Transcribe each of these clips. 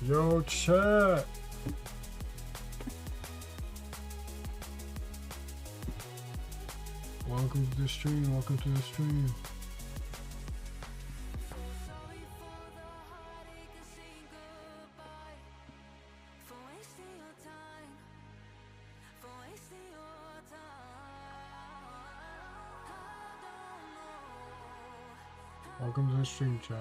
Yo, chat. Welcome to the stream. Welcome to the stream. Welcome to the stream, chat.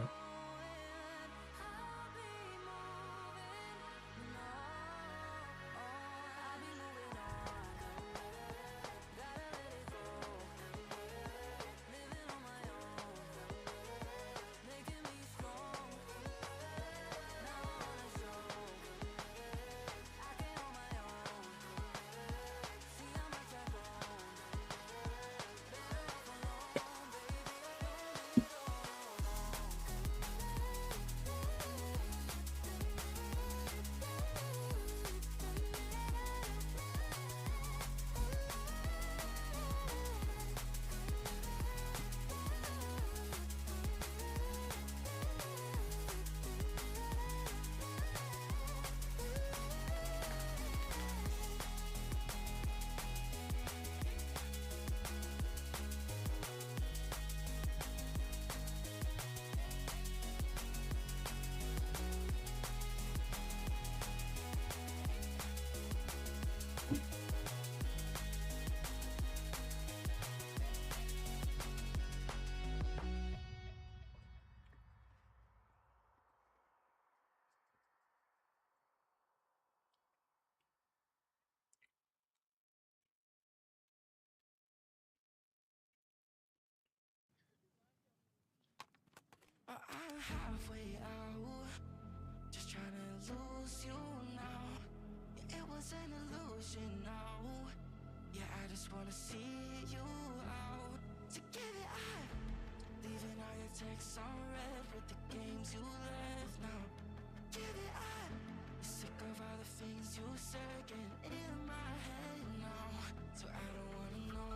I'm halfway out, just trying to lose you now. Yeah, it was an illusion now. Yeah, I just wanna see you out. So give it up, leaving all your texts on red with the games you left now. Give it up, sick of all the things you said getting in my head now. So I don't wanna know,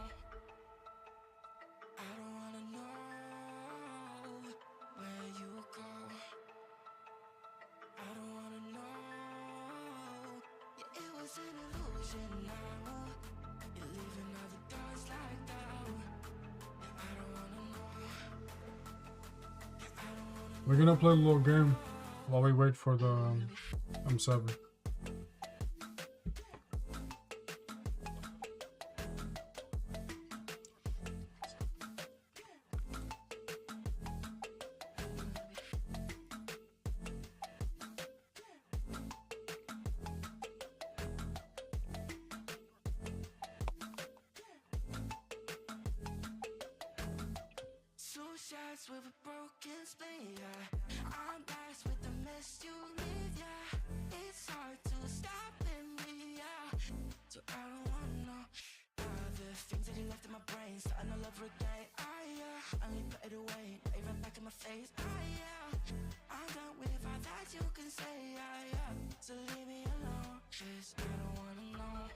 I don't wanna know where you go. I don't wanna know. Yeah, it was an illusion now. You're leaving all the doors like that. Yeah, I don't wanna know. Yeah, I don't wanna know. We're gonna play a little game while we wait for the M7. Shots with a broken spleen, yeah. I'm blessed with the mess you leave, yeah. It's hard to stop in me, yeah. So I don't wanna know the things that you left in my brain, starting all over again, yeah. I only put it away, not even back in my face, yeah. I'm done with all that you can say, yeah. So leave me alone, 'cause I don't wanna know.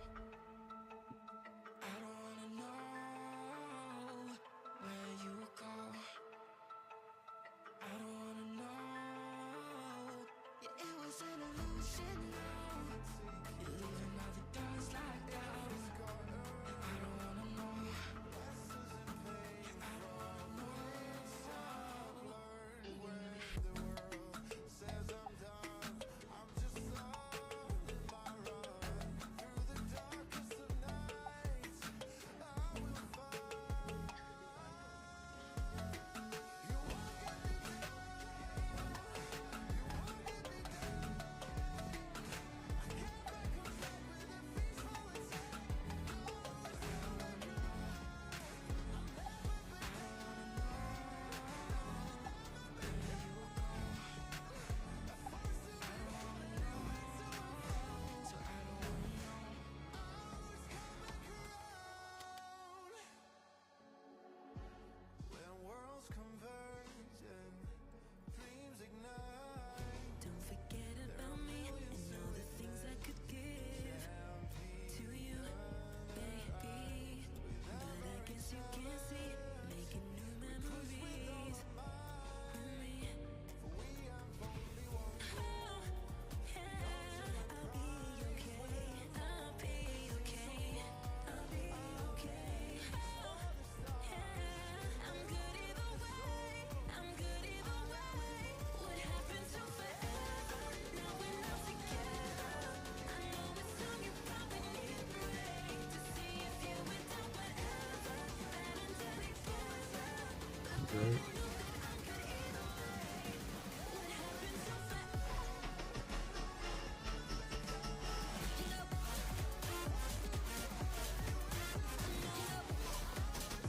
I don't wanna know where you go. I don't wanna know. Yeah, it was an illusion now. You're leaving all the doors like that. Yeah, I don't wanna know. Yeah, I don't wanna know.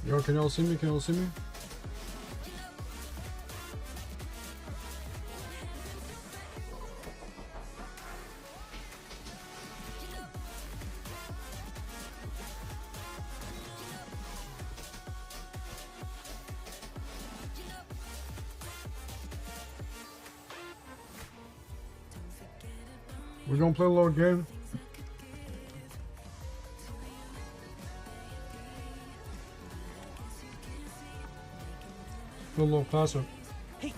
Yo, can y'all see me? Can y'all see me? We're gonna play a little game. A little classic. Hey.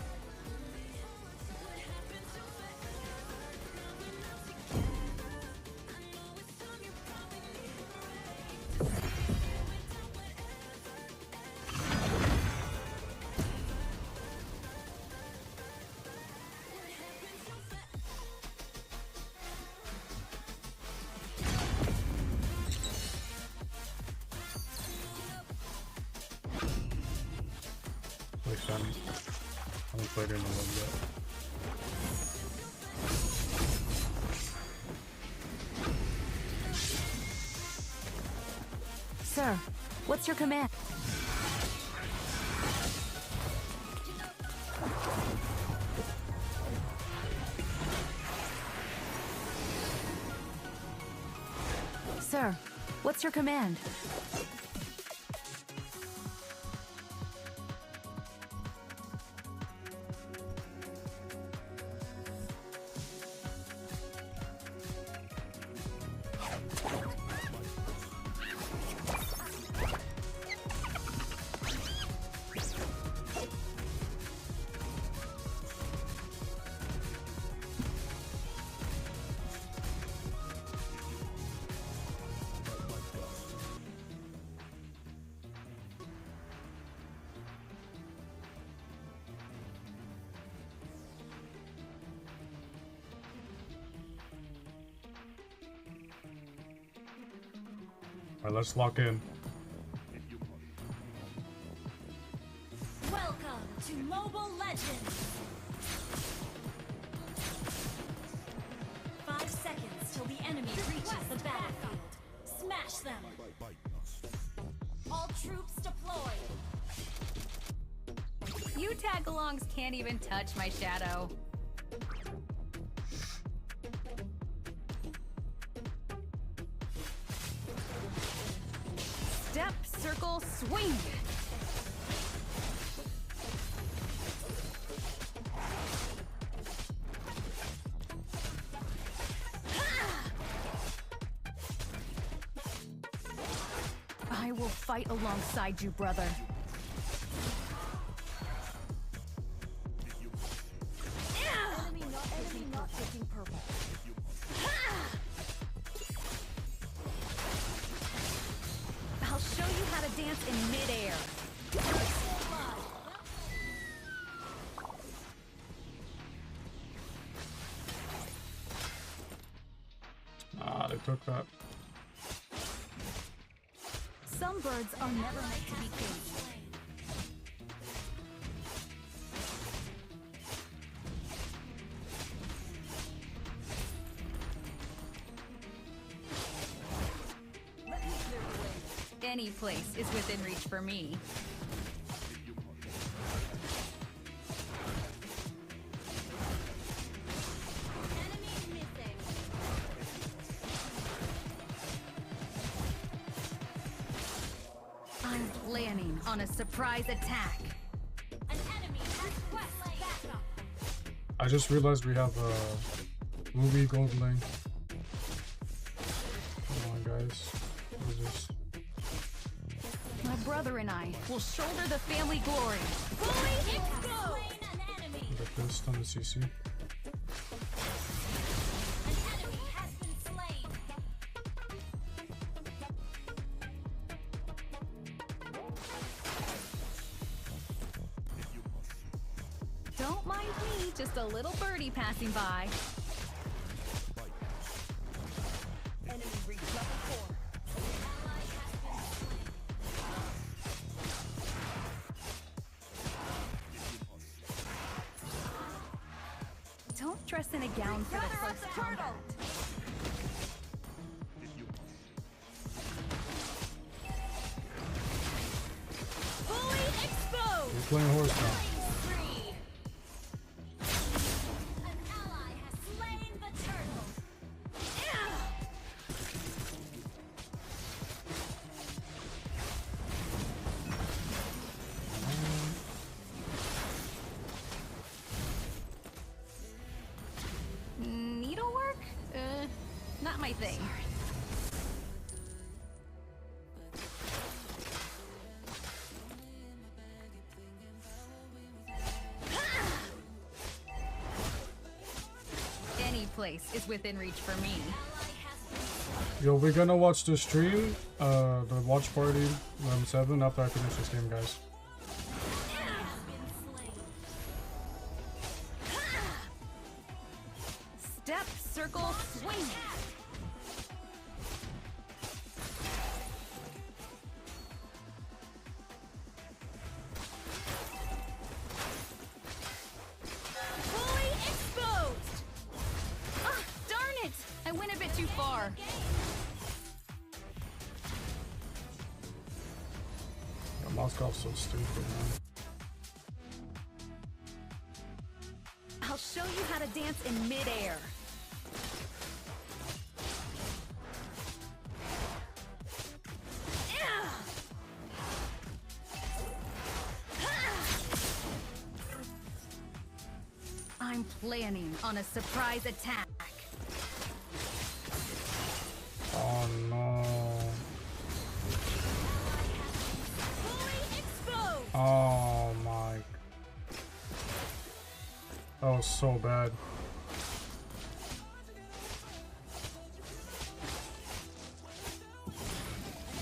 I haven't played it in a little bit. Sir, what's your command? Sir, what's your command? Alright, let's lock in. Welcome to Mobile Legends! 5 seconds till the enemy reaches the battlefield. Smash them! All troops deployed! You tag-alongs can't even touch my shadow. Step, circle, swing! I will fight alongside you, brother. Enemy not taking purple. I'll show you how to dance in midair. Ah, they took that. Some birds are never meant to be caged. Any place is within reach for me. Enemy missing. I'm planning on a surprise attack. An enemy has quest backup. I just realized we have a movie gold link. Come on, guys. What is this? My brother and I will shoulder the family glory. Fully explode! An enemy. Get this on the CC. An enemy has been slain. Don't mind me, just a little birdie passing by. Enemy reach level 4. Ally has been slain. Don't dress in a gown for the close combat. playing horse now. Spree. An ally has slain the turtle. Needlework? Not my thing. Any place is within reach for me. Yo, we're gonna watch the stream, the watch party, 7 after I finish this game, guys. Step, circle, swing. Fully exposed. Ah, darn it! I went a bit too far. Yeah, Moscow's so stupid, man. I'll show you how to dance in midair. I'm planning on a surprise attack. Oh no. Fully exposed. Oh my. That was so bad.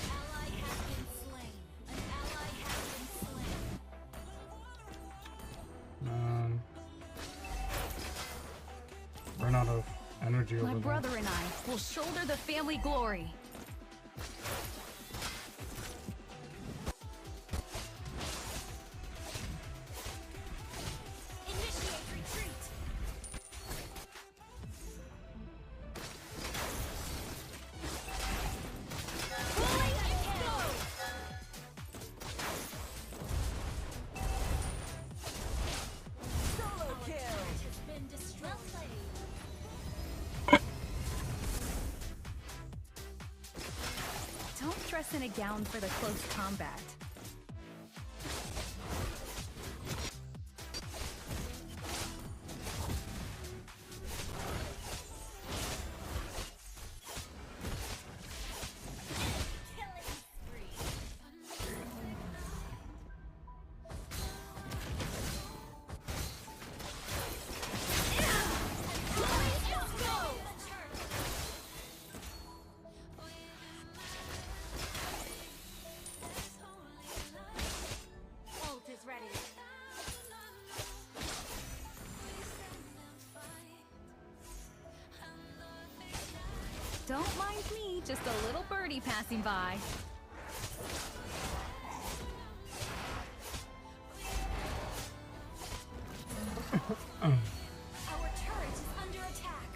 Ally has been slain. An ally has been slain. Man. Run out of energy over My there. brother and I will shoulder the family glory. Initiate retreat. Fully exposed. Solo kill. Has been destroyed. Don't dress in a gown for the close combat. Killing spree. Fully exposed. Ult is ready. Don't mind me, just a little birdie passing by. Our turret is under attack.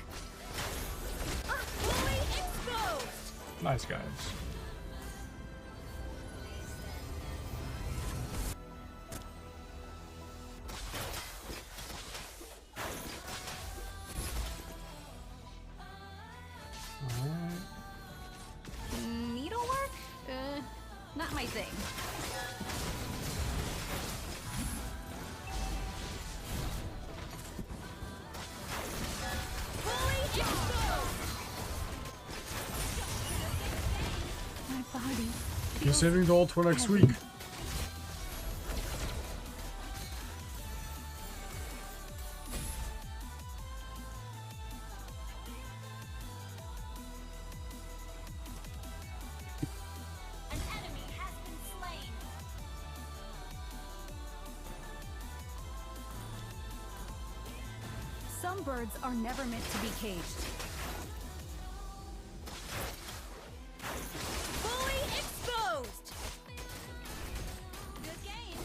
Fully exposed. Nice, guys. Alright. Needlework? Not my thing. Fully exposed. My body. You're saving the ult for next week. An enemy has been slain. Some birds are never meant to be caged. Fully exposed. Good game.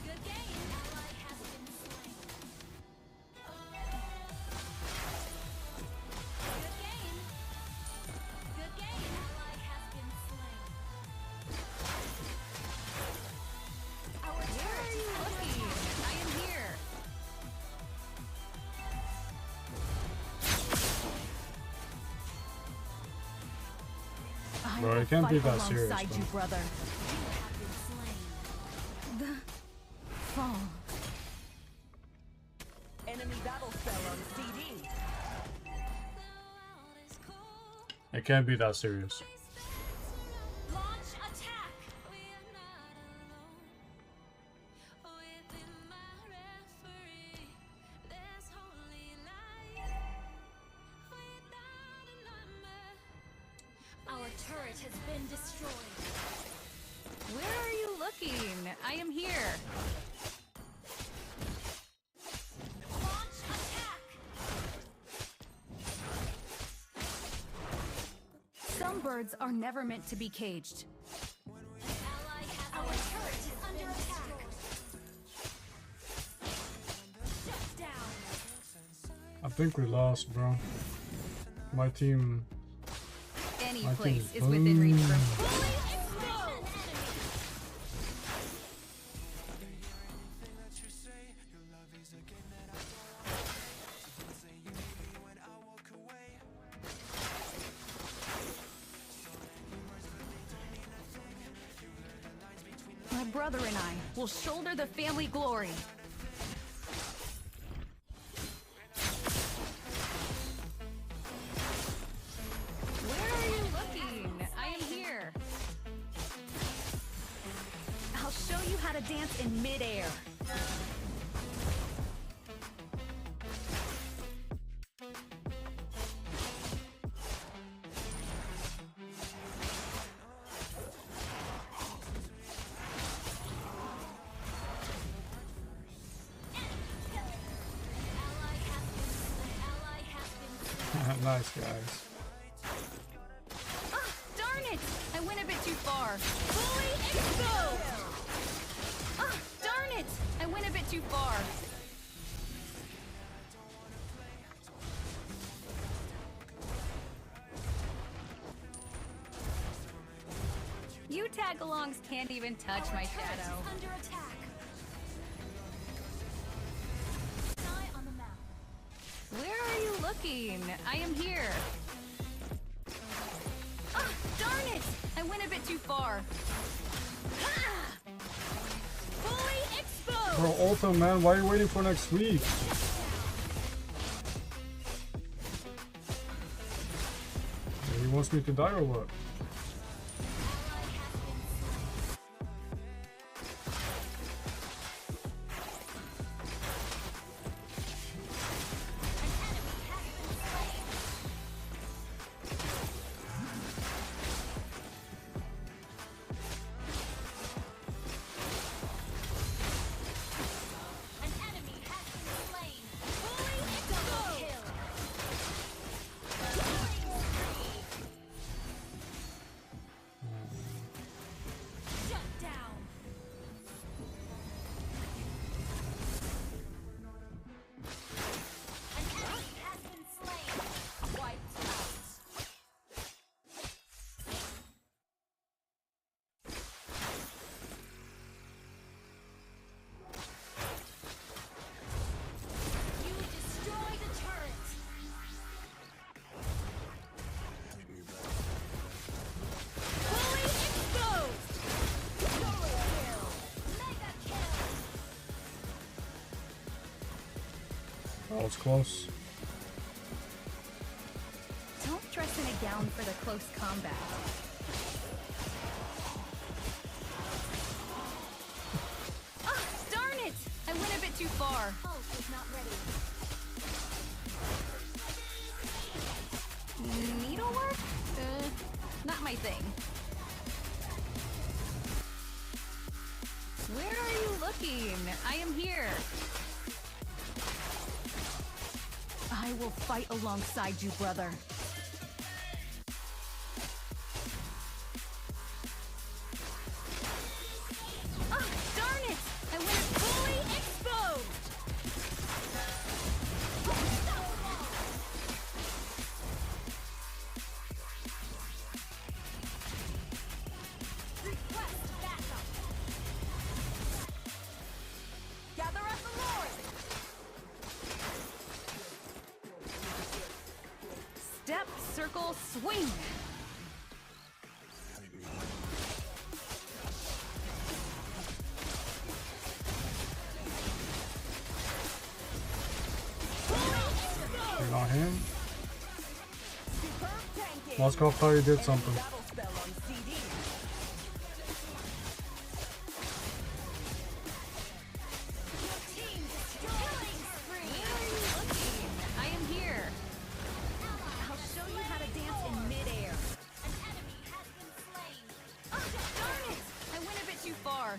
Good game. Ally has been slain. Good game. Good game. Ally has been slain. Our turret is under it can't be fight that serious, alongside you, bro. brother. The fall. Enemy battle spell on CD. It can't be that serious. Launch attack. Our turret has been destroyed. Where are you looking? I am here. Launch attack. Some birds are never meant to be caged. Ally has our turret is under attack. Shut down. I think we lost, bro. My team. Any I place think- is within reach for me. Fully explode. My brother and I will shoulder the family glory. Where are you looking? I am here. I'll show you how to dance in midair. Ally has been Nice, guys. Ah, darn it! I went a bit too far. Fully exposed! Ah, darn it! I went a bit too far. You tag-alongs can't even touch my shadow. under attack. Eye on the map. Where are you looking? I am here. Ah, darn it! I went a bit too far. Ah! Fully exposed! Bro, Ulta, man, why are you waiting for next week? He wants me to die or what? An enemy has been slain. Fully double kill. Killing spree. Shut down. An enemy has been slain. Wiped out. You destroyed a turret. Fully exposed! Solo kill. Mega kill. That was close. Don't dress in a gown for the close combat. Ah, darn it! I went a bit too far. Ult is not ready. Needlework? Not my thing. Where are you looking? I am here. I will fight alongside you, brother. Ah, darn it! I went fully exposed! Request backup. Gather up the Lord. Step, circle, swing! You're not him. Superb tanking. Let's go. Thought you did something. Battle spell on CD. Team destroying spree. Where are you looking? I am here. I'll show you how to dance in midair. An enemy has been slain. Oh, darn it! I went a bit too far.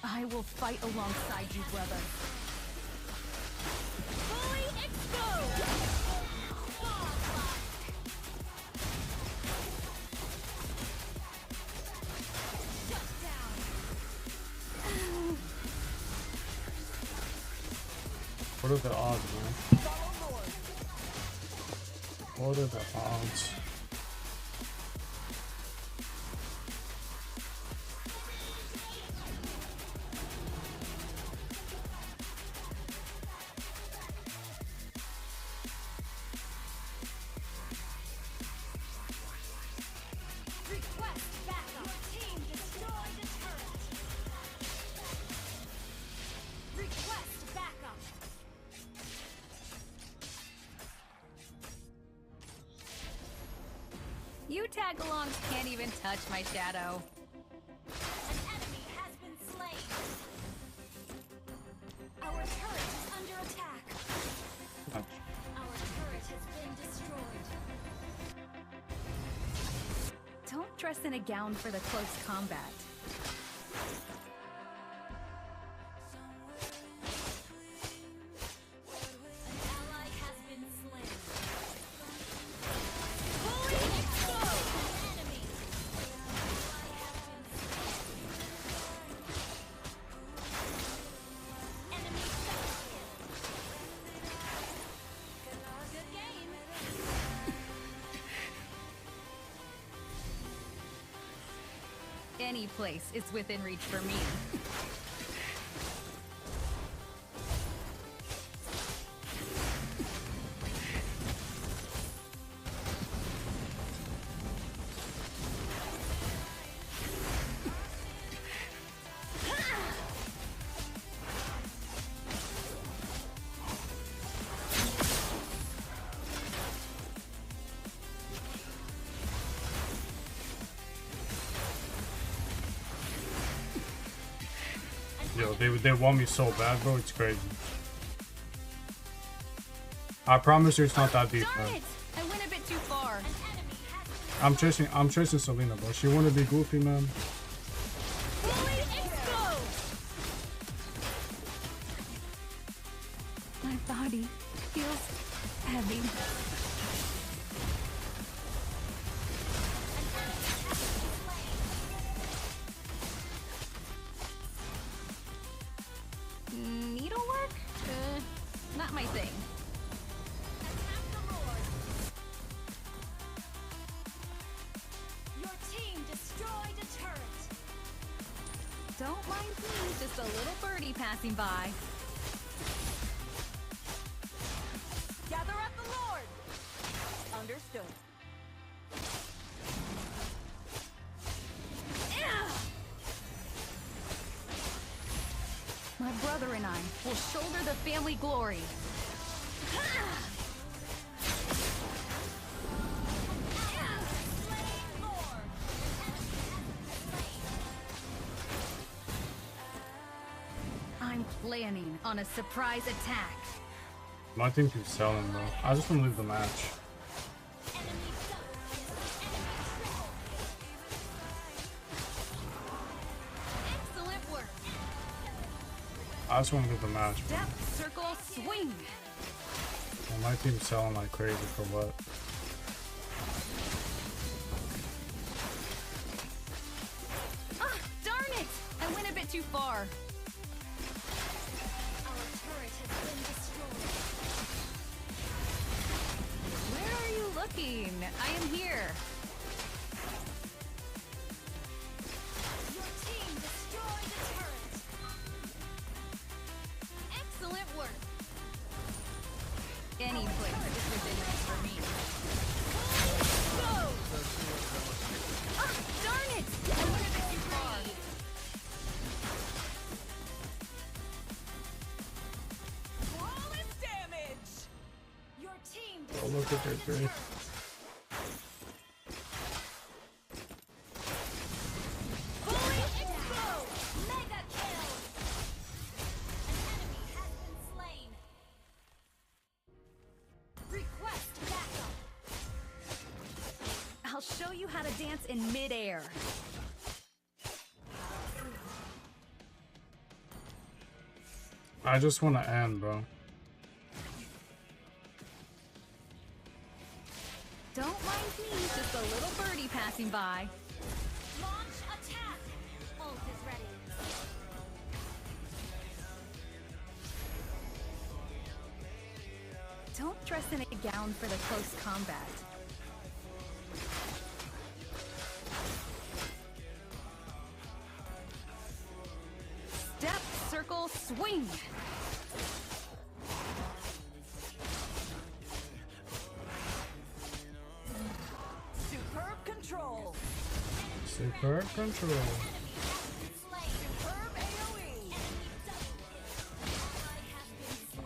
I will fight alongside you, brother. Fully exposed! Shut down. What are the odds, man? Follow Lord. What are the odds? Request backup. Your team destroyed a turret. Request backup. You tag-alongs can't even touch my shadow. An enemy has been slain. Our turret is under attack. Our turret has been destroyed. Don't dress in a gown for the close combat. An ally has been slain. Fully exposed! Enemy. Ally has been slain. Enemy double kill. Good game. Any place is within reach for me. Yo, they want me so bad, bro. It's crazy. I promise you, it's not that deep, Darn man. it! I went a bit too far. An enemy has been I'm chasing Selena, bro. She wanna be goofy, man. Fully exposed! My body feels heavy. Needlework? Not my thing. attack the Lord. Your team destroyed a turret. Don't mind me, just a little birdie passing by. Gather at the Lord. Understood. My brother and I will shoulder the family glory. Slain Lord. I'm planning on a surprise attack. My team keeps selling, bro. I just wanna leave the match. Enemy double kill. Excellent work. I just wanna leave the match, bro. Step, circle, swing. Well, my team's selling like crazy for what? Ah, darn it! I went a bit too far. Our turret has been destroyed. Where are you looking? I am here. Your team destroyed a turret. Excellent work. Any place is within reach for me. Go! Ah, darn 3. Fully exposed! Mega kill! An enemy has been slain. Request backup. I'll show you how to dance in midair. I just want to end, bro. Don't mind me, just a little birdie passing by. Launch attack. Ult is ready. Don't dress in a gown for the close combat. Step, circle, swing! Superb control. Super control. Superb AoE.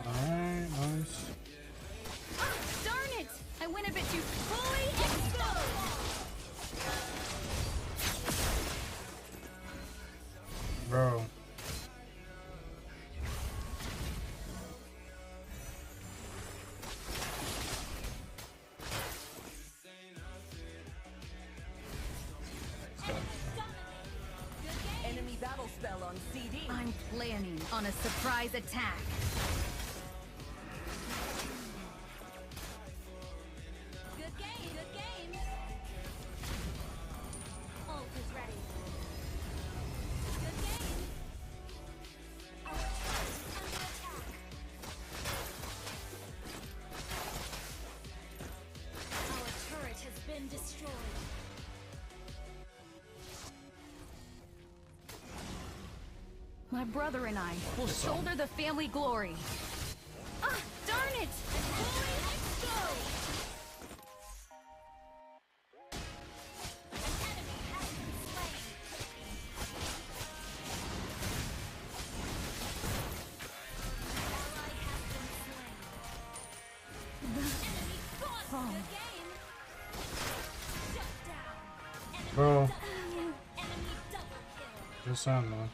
Alright, nice. Ah, darn it! I went a bit too fully exposed! Bro. Enemy battle spell on CD. I'm planning on a surprise attack. Good game. Good game. Ult is ready. Good game. Our turret is under attack. Our turret has been destroyed. My brother and I will shoulder the family glory. Ah, darn it! Fully exposed. An enemy has been slain. Ally has been slain. Enemy fought the game. Shut down. Enemy Bro. Enemy double kill. Just end, man.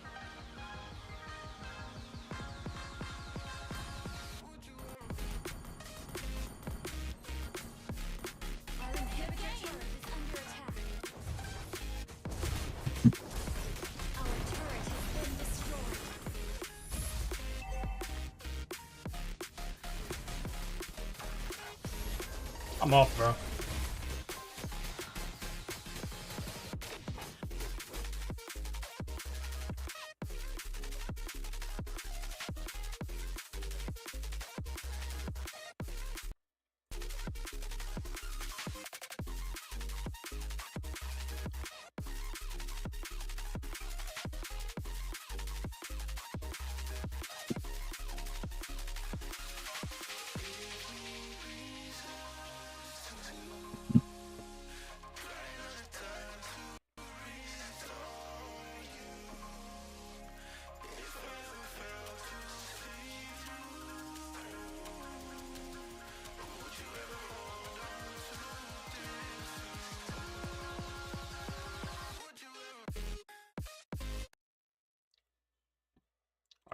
Our inhibitor turret is under attack. Our turret has been destroyed. I'm off, bro.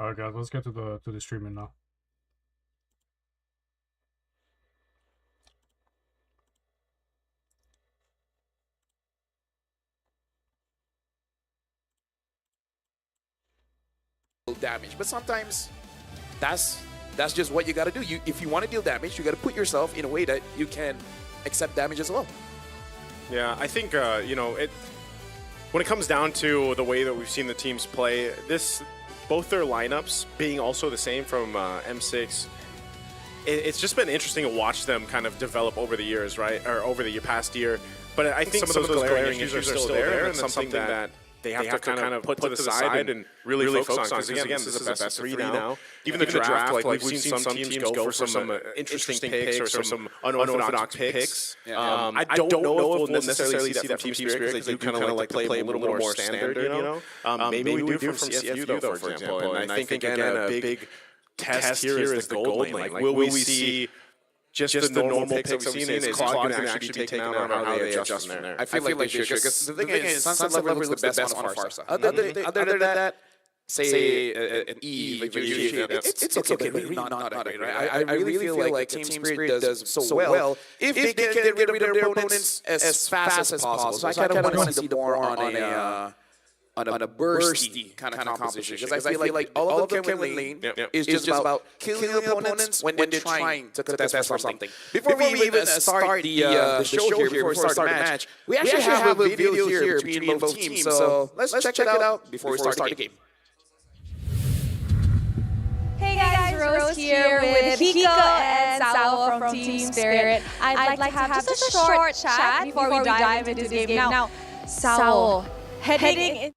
Alright guys, let's get to the streaming now. Damage, but sometimes that's just what you got to do. If you want to deal damage, you got to put yourself in a way that you can accept damage as well. Yeah, I think you know, when it comes down to the way that we've seen the teams play, both their lineups being also the same from M6, it's just been interesting to watch them kind of develop over the years, right, or over the past year. But I think some of those glaring issues are still there, and it's something that they have to kind of put to the side and really focus on. Because again, this is a best of three now. Even the draft, like we've seen some teams go for some interesting picks or some unorthodox picks. I don't know if we'll necessarily see that from Team Spirit because they do kind of like to play a little more standard, you know. Maybe we do from CFU though, for example. And I think again a big test here is the gold lane. Like, will we see just the normal picks that we've seen is Cloud going to actually be taken out on how they adjust from there. I feel like they should, because the thing is, Sunset Lover looks the best on Farsa. Other than that, say an Eve, it's okay, but really not great, right? I really feel like Team Spirit does so well if they can get rid of their opponents as fast as possible. So I kind of want to see them more on a bursty kind of composition, because I feel like all of them can win lane is just about killing opponents when they're trying to contest for something. Before we even start the show here, before we start the match, we actually have a video here between both teams, so let's check it out before we start the game. Hey guys, Rose here with Hiko and Sao from Team Spirit. I'd like to have just a short chat before we dive into this game. Now, Sao, heading in.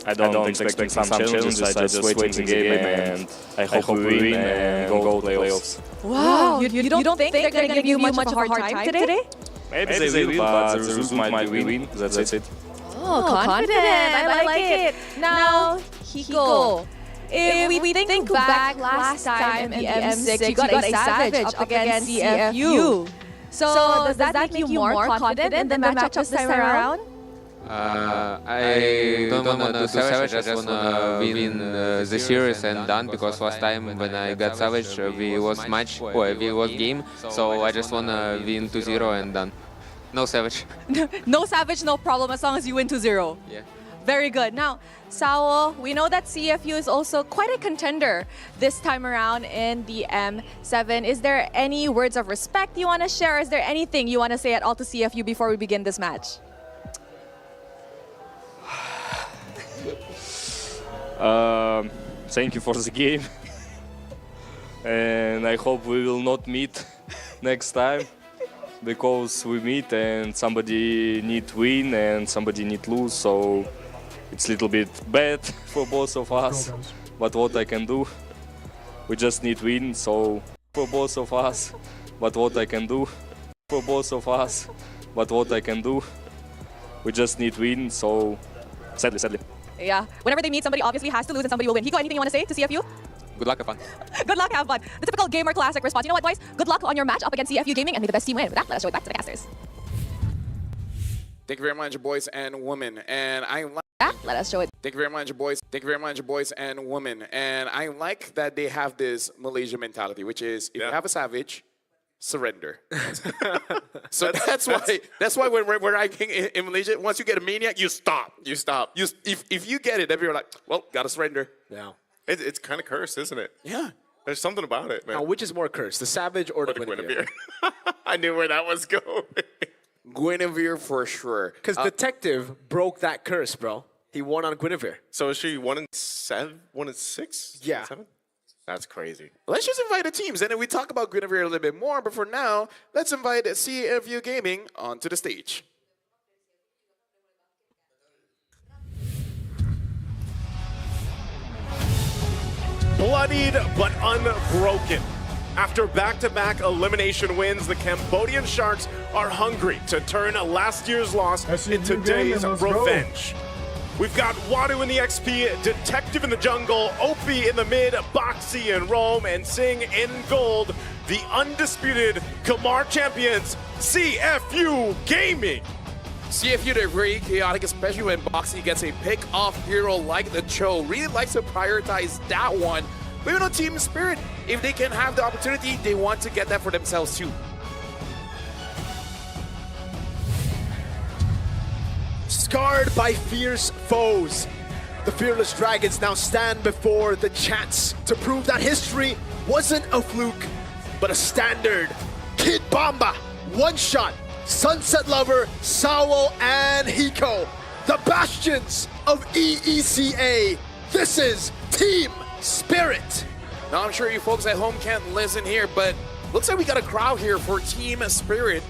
I don't expect some challenges, I just wait in the game and I hope we win and go playoffs. Wow, you don't think they're going to give you much of a hard time today? Maybe they will, but the result might be win, that's it. Oh, confident, I like it. Now, Hiko, if we think back last time in the M6, you got a Savage up against CFU. So does that make you more confident in the matchup this time around? I don't want to do Savage, I just want to win the series and done, because last time when I got Savage, we was match, or we was game, so I just want to win 2-0 and done. No Savage. No Savage, no problem, as long as you win 2-0. Yeah. Very good. Now, Sao, we know that CFU is also quite a contender this time around in the M7. Is there any words of respect you want to share? Is there anything you want to say at all to CFU before we begin this match? Thank you for the game. And I hope we will not meet next time, because we meet and somebody need win and somebody need lose, so it's a little bit bad for both of us. But what I can do, we just need win, so for both of us. But what I can do, for both of us. But what I can do, we just need win, so sadly. Yeah, whenever they meet, somebody obviously has to lose and somebody will win. Hiko, anything you want to say to CFU? Good luck, have fun. Good luck, have fun. The typical gamer classic response. You know what, boys? Good luck on your match up against CFU Gaming, and may the best team win. With that, let us show it back to the casters. Thank you very much, boys and women. And I like that. Let us show it. Thank you very much, boys. Thank you very much, boys and women. And I like that they have this Malaysia mentality, which is if you have a Savage, surrender. So that's why when we're ranking in Malaysia, once you get a Maniac, you stop. If you get it, then you're like, well, gotta surrender. Yeah. It's kind of cursed, isn't it? Yeah. There's something about it, man. Now, which is more cursed, the Savage or the Guinevere? I knew where that was going. Guinevere for sure. Because Detective broke that curse, bro. He won on Guinevere. So is she 1-7, 1-6? Yeah. 7? That's crazy. Let's just invite the teams, and then we talk about Guinevere a little bit more. But for now, let's invite CFU Gaming onto the stage. Bloodied but unbroken. After back-to-back elimination wins, the Cambodian Sharks are hungry to turn last year's loss into today's revenge. We've got Wadu in the XP, Detective in the jungle, Opie in the mid, Boxy in Rome, and Singh in gold. The undisputed Kamar champions, CFU Gaming. CFU, they're very chaotic, especially when Boxy gets a pick-off hero like the Cho. Really likes to prioritize that one. But even on Team Spirit, if they can have the opportunity, they want to get that for themselves too. Scarred by fierce foes, the Fearless Dragons now stand before the chance to prove that history wasn't a fluke, but a standard. Kid Bomba, One Shot, Sunset Lover, Sao, and Hiko, the bastions of EECA. This is Team Spirit. Now, I'm sure you folks at home can't listen here, but looks like we got a crowd here for Team Spirit.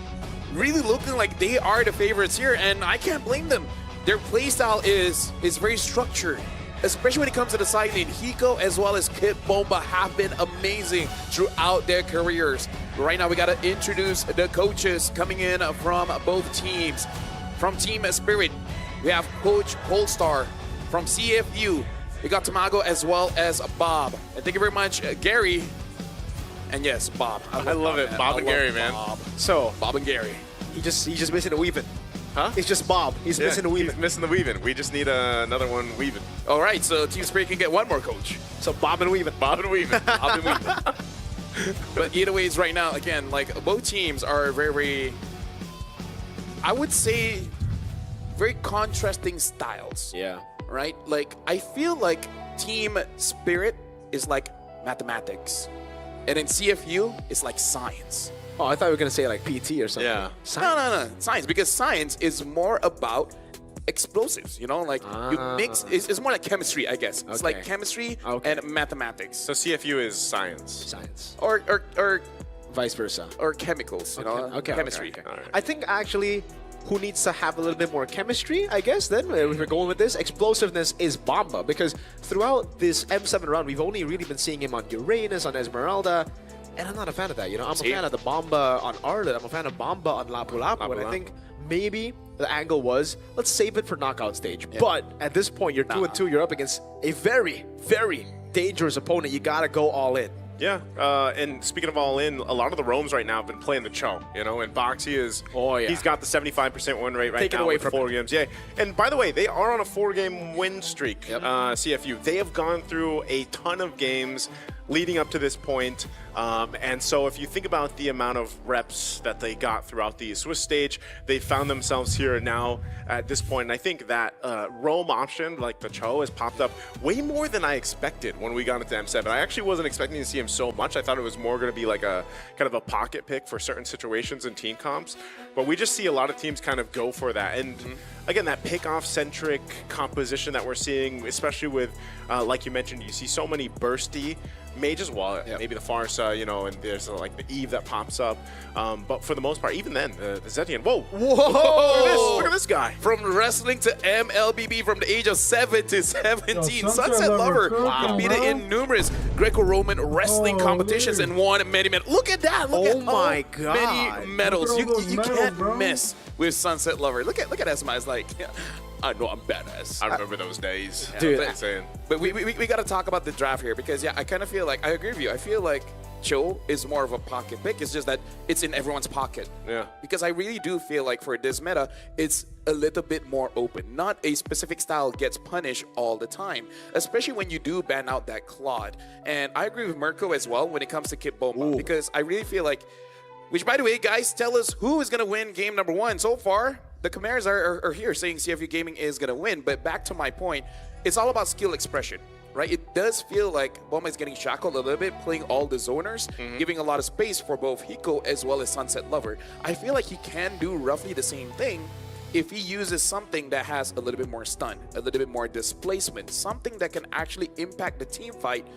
Really looking like they are the favorites here, and I can't blame them. Their playstyle is very structured, especially when it comes to the side lane. Hiko as well as Kid Bomba have been amazing throughout their careers. Right now, we got to introduce the coaches coming in from both teams. From Team Spirit, we have Coach Polestar. From CFU, we got Tamago as well as Bob. And thank you very much, Gary. And yes, Bob. I love it. Man. Bob I and love Gary, man. Bob. So Bob and Gary. he's just missing a weaving. Huh? It's just Bob. He's missing a He's weaving. missing the weaving. We just need another one weaving. All right, so Team Spirit can get one more coach. So Bob and weaving. Bob and weaving. Bob and weaving. But either ways, right now, again, like both teams are very, I would say, very contrasting styles. Yeah. Right? Like, I feel like Team Spirit is like mathematics. And in CFU, it's like science. Oh, I thought you were gonna say like PT or something. Yeah. No. Science, because science is more about explosives, you know? Like, you mix, it's more like chemistry, I guess. It's like Okay. chemistry Okay. and mathematics. So CFU is science. Science. Or Vice versa. chemicals, you know? Okay. Chemistry. Okay. All right. I think actually, who needs to have a little bit more chemistry, I guess, then, if we're going with this, explosiveness is Bomba, because throughout this M7 run, we've only really been seeing him on Uranus, on Esmeralda, and I'm not a fan of that, you know? I'm a fan of the Bomba on Arlet, I'm a fan of Bomba on Lapu Lapu, and I think maybe the angle was, let's save it for knockout stage. Yeah. But at this point, you're 2-2, you're up against a very, very dangerous opponent. You gotta go all in. Yeah, and speaking of all in, a lot of the roams right now have been playing the Cho, you know, and Boxy is, he's got the 75% win rate right Take it now away with from 4 games. Yeah, and by the way, they are on a 4-game win streak, CFU. They have gone through a ton of games leading up to this point, and so if you think about the amount of reps that they got throughout the Swiss stage, they found themselves here now at this point, and I think that roam option, like the Cho, has popped up way more than I expected when we got into M7. I actually wasn't expecting to see him so much. I thought it was more going to be like a kind of a pocket pick for certain situations in team comps, but we just see a lot of teams kind of go for that. And again, that pick-off centric composition that we're seeing, especially with, like you mentioned, you see so many bursty mages, well, maybe the Farsa, you know, and there's like the Eve that pops up. But for the most part, even then, the Zetian, whoa! Look at this guy. From wrestling to MLBB from the age of 7 to 17. Yo, Sunset Lover competed bro. in numerous Greco-Roman wrestling competitions and won many medals. Look at that! Look at my God. many medals. Look at all You those medals, can't bro. miss with Sunset Lover. Look at Esma. It's like, I know I'm badass. I remember those days. Dude, That's insane. But we got to talk about the draft here because, I kind of feel like, I agree with you. I feel like Cho is more of a pocket pick. It's just that it's in everyone's pocket. Yeah. Because I really do feel like for this meta, it's a little bit more open. Not a specific style gets punished all the time, especially when you do ban out that Claude. And I agree with Mirko as well when it comes to Kit Bomba because I really feel like, which by the way, guys, tell us who is going to win game number 1. So far, the Chimeras are here saying CFU Gaming is going to win. But back to my point, it's all about skill expression. Right, it does feel like Bomba is getting shackled a little bit, playing all the zoners, giving a lot of space for both Hiko as well as Sunset Lover. I feel like he can do roughly the same thing if he uses something that has a little bit more stun, a little bit more displacement, something that can actually impact the team fight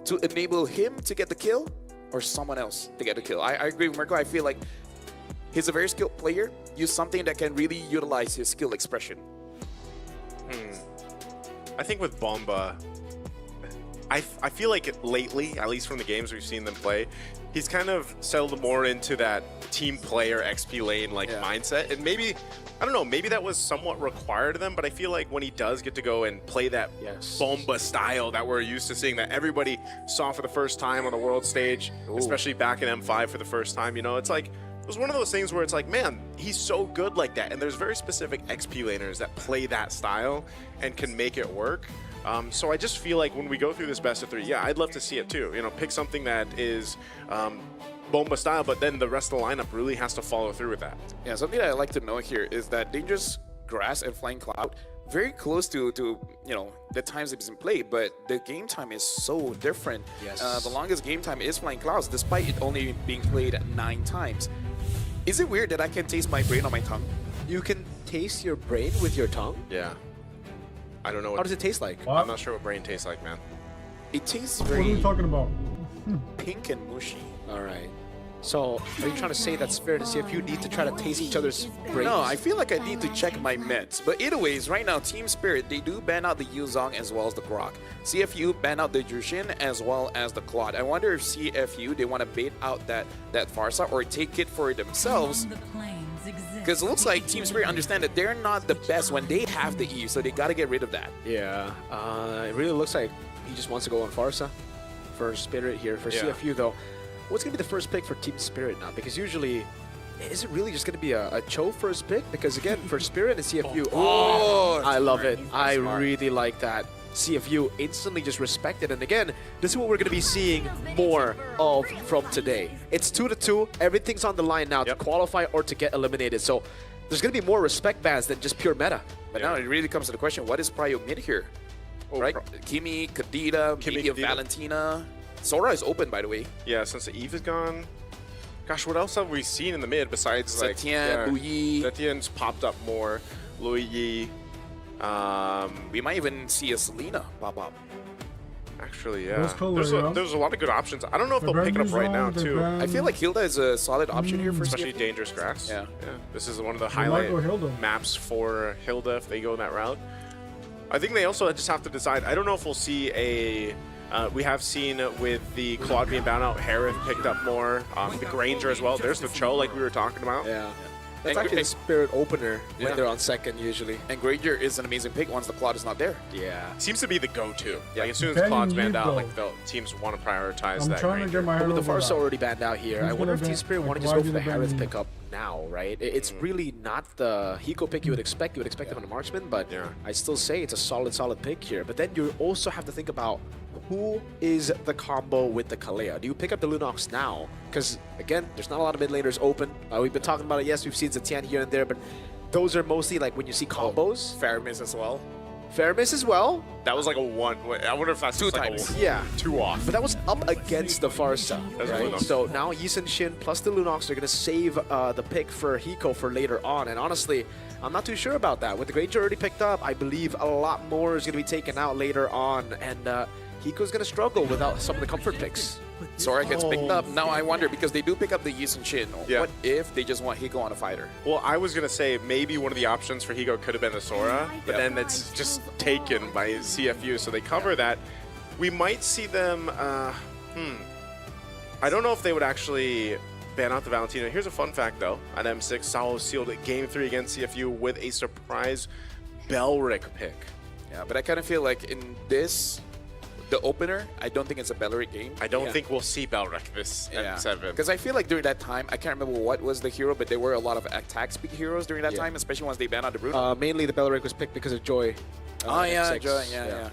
to enable him to get the kill or someone else to get the kill. I agree with Mirko. I feel like he's a very skilled player. Use something that can really utilize his skill expression. I think with Bomba, I feel like lately, at least from the games we've seen them play, he's kind of settled more into that team player XP lane mindset. And maybe, I don't know, maybe that was somewhat required of them, but I feel like when he does get to go and play that Bomba style that we're used to seeing, that everybody saw for the first time on the world stage, especially back in M5 for the first time, you know, it's like, it was one of those things where it's like, man, he's so good like that. And there's very specific XP laners that play that style and can make it work. So I just feel like when we go through this best of 3, I'd love to see it too. You know, pick something that is Bomba style, but then the rest of the lineup really has to follow through with that. Yeah, something that I like to know here is that Dangerous Grass and Flying Cloud, very close to you know, the times it's been played, but the game time is so different. Yes. The longest game time is Flying Clouds, despite it only being played 9 times. Is it weird that I can taste my brain on my tongue? You can taste your brain with your tongue? Yeah. I don't know what. How does it taste like? I'm not sure what brain tastes like, man. It tastes What are very we talking about? pink and mushy. All right. So, are you trying to say that Spirit and CFU need to try to taste each other's brains? No, I feel like I need to check my meds. But either ways, right now, Team Spirit, they do ban out the Yuzong as well as the Grok. CFU ban out the Jushin as well as the Claude. I wonder if CFU, they want to bait out that Farsa or take it for themselves Because it looks like Team Spirit understand that they're not the best when they have the E, so they got to get rid of that. Yeah, it really looks like he just wants to go on Farsa for Spirit here. For CFU, though, what's going to be the first pick for Team Spirit now? Because usually, is it really just going to be a Cho first pick? Because again, for Spirit and CFU, I love it. I really like that. CFU instantly just respected. And again, this is what we're going to be seeing more of from today. It's 2-2. Everything's on the line now to qualify or to get eliminated. So there's going to be more respect bans than just pure meta. But now it really comes to the question, what is Prio mid here? Right? Kimi, Kadita, maybe Valentina. Sora is open, by the way. Yeah, since the Eve is gone. Gosh, what else have we seen in the mid besides like Zetian, Louis? Zetian's popped up more. Louis Yi. We might even see a Selena pop up. Actually, yeah. There's There's a lot of good options. I don't know if they'll pick it up right now, too. I feel like Hilda is a solid option here for Especially CFU. Dangerous Grass. Yeah. This is one of the They might highlight go Hilda. maps for Hilda if they go that route. I think they also just have to decide. I don't know if we'll see a... we have seen with the Claude being bound out, Harith picked up more. The Granger as well. There's the Cho like we were talking about. Yeah. That's actually the Spirit opener when they're on second usually. And Granger is an amazing pick once the Claude is not there. Yeah. Seems to be the go-to. Like as soon as Benny Claude's banned out, Nebo. like the teams want to prioritize I'm that trying to Granger. get my head But with the over Farsa that. already banned out here, Who's I wonder if gonna Team Spirit ban- want to like, just why go for the do they ban Harith me? pickup now, right? It's really not the Hiko pick you would expect. You would expect them on a marksman, but I still say it's a solid pick here. But then you also have to think about who is the combo with the Kalea. Do you pick up the Lunox now? Because again, there's not a lot of mid laners open. We've been talking about it. Yes, we've seen Zetian here and there, but those are mostly like when you see combos. Fairmiss as well. Fairmiss as well. That was like a one. I wonder if that's Two just like times. Yeah. Two off. But that was up against the Farsa, That's right? Lunox. So now Yisun Shin plus the Lunox are going to save the pick for Hiko for later on. And honestly, I'm not too sure about that. With the Granger already picked up, I believe a lot more is going to be taken out later on. And Hiko's going to struggle without some of the comfort picks. Sora gets picked up. Now I wonder, because they do pick up the Yisun Shin, Yeah. what if they just want Hiko on a fighter? Well, I was going to say maybe one of the options for Higo could have been a Sora, but then it's just taken by CFU, so they cover that. We might see them, I don't know if they would actually ban out the Valentina. Here's a fun fact, though. At M6, Sao sealed Game 3 against CFU with a surprise Belric pick. Yeah, but I kind of feel like in this, the opener, I don't think it's a Belric game. I don't think we'll see Belric this M7. Because I feel like during that time, I can't remember what was the hero, but there were a lot of attack speed heroes during that time, especially once they banned out the Bruno. Mainly the Belric was picked because of Joy. yeah, M6. Joy, yeah.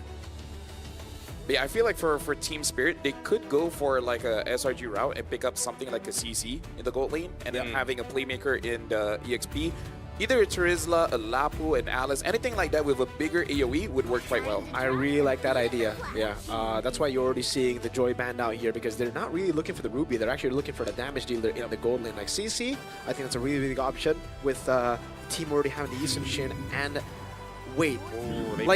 But yeah, I feel like for Team Spirit, they could go for like a SRG route and pick up something like a CC in the gold lane, and then having a playmaker in the EXP. Either a Terizla, a Lapu, an Alice, anything like that with a bigger AoE would work quite well. I really like that idea. Yeah, that's why you're already seeing the Joy band out here, because they're not really looking for the Ruby. They're actually looking for the damage dealer in the gold lane. Like CC, I think that's a really good option with team already having the Yisun Shin and... Wait, They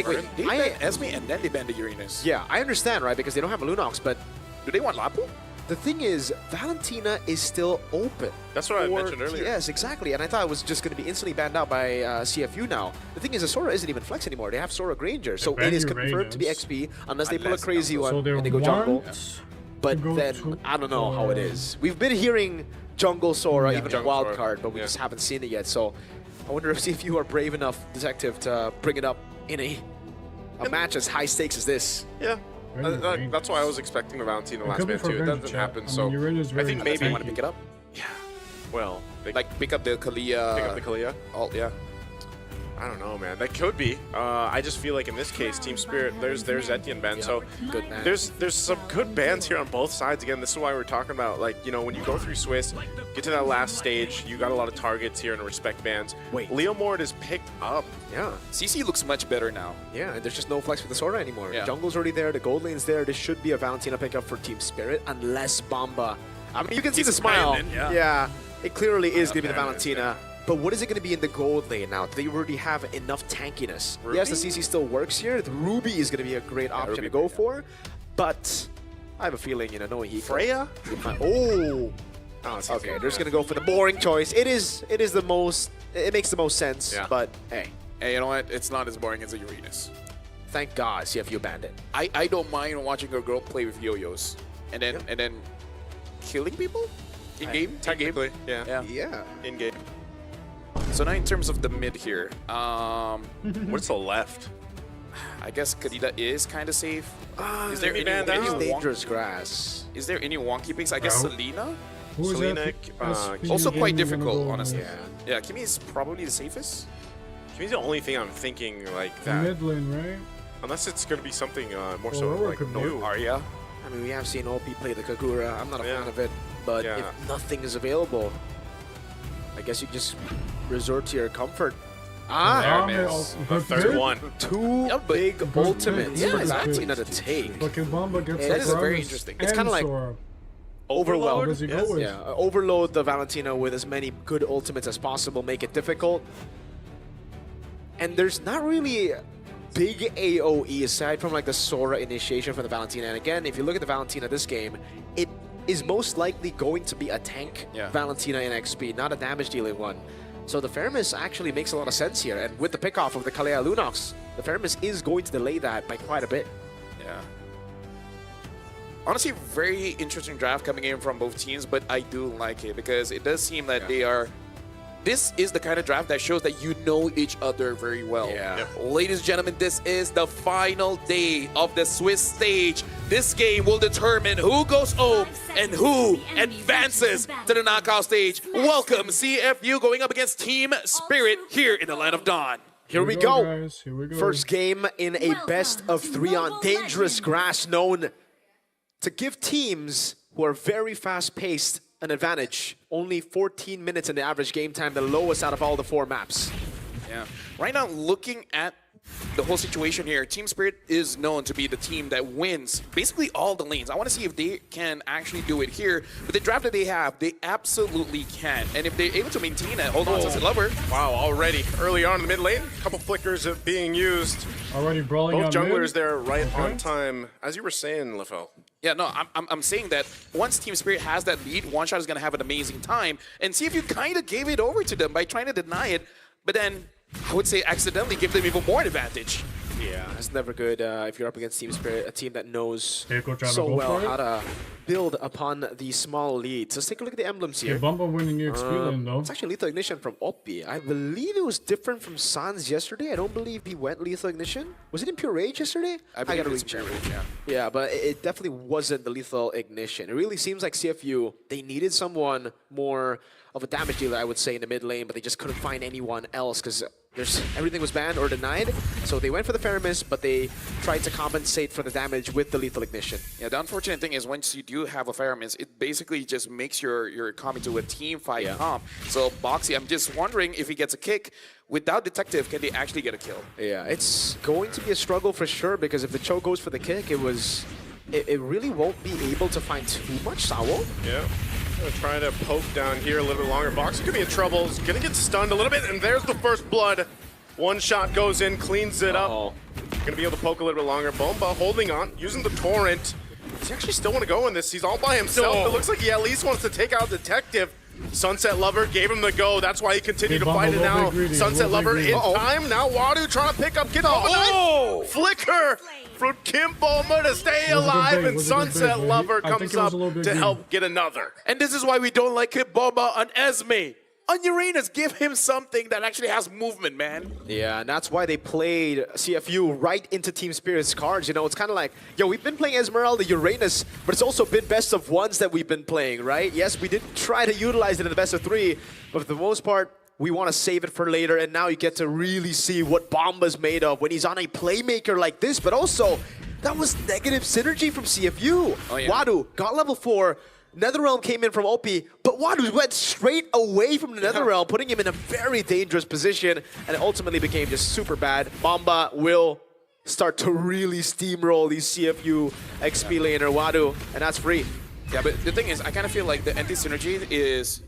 banned Esme and then they banned the Uranus. Yeah, I understand, right? Because they don't have a Lunox, but do they want Lapu? The thing is, Valentina is still open. That's what I mentioned earlier. Yes, exactly. And I thought it was just going to be instantly banned out by CFU now. The thing is, the Sora isn't even flex anymore. They have Sora Granger. So it is confirmed to be XP unless they pull a crazy one and they go jungle. But then, I don't know how it is. We've been hearing jungle Sora, even a wild card, but we just haven't seen it yet. So I wonder if CFU are brave enough, Detective, to bring it up in a match as high stakes as this. Yeah. That's why I was expecting the Valentina last man too. It doesn't happen, so I think maybe want to pick it up. Yeah. Well, like pick up the Kalia. Pick up the Kalia. Oh yeah. I don't know, man. That could be. I just feel like in this case, Team Spirit, there's Etienne ban. So good man. There's some good bans here on both sides. Again, this is why we're talking about, like, you know, when you go through Swiss, get to that last stage, you got a lot of targets here in respect bans. Wait. Leo Mord is picked up. Yeah. CC looks much better now. Yeah, and there's just no flex for the Sora anymore. Yeah. Jungle's already there, the gold lane's there. This should be a Valentina pickup for Team Spirit, unless Bomba. I mean, you can see the smile. Abandoned, yeah, it clearly is going to be the Valentina. But what is it going to be in the gold lane now? Do they already have enough tankiness? Ruby? Yes, the CC still works here. The Ruby is going to be a great option to go for. But I have a feeling, you know, knowing he... Freya? Oh! Okay, they're just going to go for the boring choice. It is the most... It makes the most sense, but hey. Hey, you know what? It's not as boring as a Uranus. Thank God, CFU banned it. I don't mind watching a girl play with yo-yos and then killing people in game. Technically, yeah. Yeah. In game. So now in terms of the mid here, What's the left? I guess Kadita is kind of safe. Is there any dangerous grass? Is there any wonky picks? I guess Selena? Who is Selena, that? Also Game quite we're gonna difficult, go honestly. with? Yeah, Kimi is probably the safest. Kimi's the only thing I'm thinking like that. Mid lane, right? Unless it's going to be something more so Aurora like could be. new. Arya? I mean, we have seen OP play the Kagura. I'm not a fan of it, but Yeah. if nothing is available, I guess you just resort to your comfort. The third one. Two big ultimates Yeah, for exactly. Valentina to take. But Kibamba gets That the is very promise interesting. It's and kinda like Sora. Overwhelm. What does he go with? Yeah, overload the Valentina with as many good ultimates as possible, make it difficult. And there's not really big AoE aside from like the Sora initiation for the Valentina. And again, if you look at the Valentina this game, it is most likely going to be a tank Valentina in XP, not a damage dealing one. So the Feramis actually makes a lot of sense here. And with the pickoff of the Kalea Lunox, the Feramis is going to delay that by quite a bit. Yeah. Honestly, very interesting draft coming in from both teams, but I do like it because it does seem that they are... This is the kind of draft that shows that you know each other very well. Yeah. Ladies and gentlemen, this is the final day of the Swiss stage. This game will determine who goes home and who advances to the knockout stage. Welcome, CFU going up against Team Spirit here in the Land of Dawn. Here we go. Guys. Here we go. First game in a best of 3 on dangerous grass, known to give teams who are very fast-paced an advantage. Only 14 minutes in the average game time, the lowest out of all the 4 maps. Yeah. Right now, looking at the whole situation here, Team Spirit is known to be the team that wins basically all the lanes. I want to see if they can actually do it here. But the draft that they have, they absolutely can. And if they're able to maintain it, hold on, Sunset Lover. Wow, already early on in the mid lane, a couple flickers of being used. Already brawling Both on junglers mid. there right on time. As you were saying, Lefel. Yeah, no, I'm saying that once Team Spirit has that lead, One Shot is going to have an amazing time. And see if you kind of gave it over to them by trying to deny it. But then, I would say accidentally give them even more advantage. Yeah, it's never good if you're up against Team Spirit, a team that knows Keiko trying to so go well for it. how to build upon the small leads. Let's take a look at the emblems here. Kibamba winning XP lane though. It's actually Lethal Ignition from Oppi. I believe it was different from Sans yesterday. I don't believe he went Lethal Ignition. Was it in Pure Rage yesterday? I believe gotta it's recheck. Pure Rage, yeah. Yeah, but it definitely wasn't the Lethal Ignition. It really seems like CFU, they needed someone more of a damage dealer, I would say, in the mid lane, but they just couldn't find anyone else because everything was banned or denied. So they went for the Feramis, but they tried to compensate for the damage with the Lethal Ignition. Yeah, the unfortunate thing is once you do have a Feramis, it basically just makes your comp into a team fight comp. So Boxy, I'm just wondering if he gets a kick. Without Detective, can they actually get a kill? Yeah, it's going to be a struggle for sure because if the choke goes for the kick, it really won't be able to find too much Sawo. Yeah. Trying to poke down here a little bit longer. Boxy could be in trouble. He's gonna get stunned a little bit, and there's the first blood. One shot goes in, cleans it up. Gonna be able to poke a little bit longer. Bomba holding on, using the torrent. Does he actually still want to go in this? He's all by himself. It looks like he at least wants to take out Detective. Sunset Lover gave him the go. That's why he continued to fight it now. Sunset Lover in time. Now Wadu trying to pick up Kid. Oh! Flicker from Kim Bomba to stay alive, and Sunset Lover comes up to help get another. And this is why we don't like Kid Bomba on Esme. On Uranus, give him something that actually has movement, man. Yeah, and that's why they played CFU right into Team Spirit's cards. You know, it's kind of like, yo, we've been playing Esmeralda, Uranus, but it's also been best of ones that we've been playing, right? Yes, we did try to utilize it in the best of 3, but for the most part, we want to save it for later, and now you get to really see what Bomba's made of when he's on a playmaker like this, but also, that was negative synergy from CFU. Oh, yeah. Wadu got level 4, Netherrealm came in from OP, but Wadu went straight away from the Netherrealm, putting him in a very dangerous position, and it ultimately became just super bad. Bomba will start to really steamroll these CFU XP laner Wadu, and that's free. Yeah, but the thing is, I kind of feel like the anti-synergy is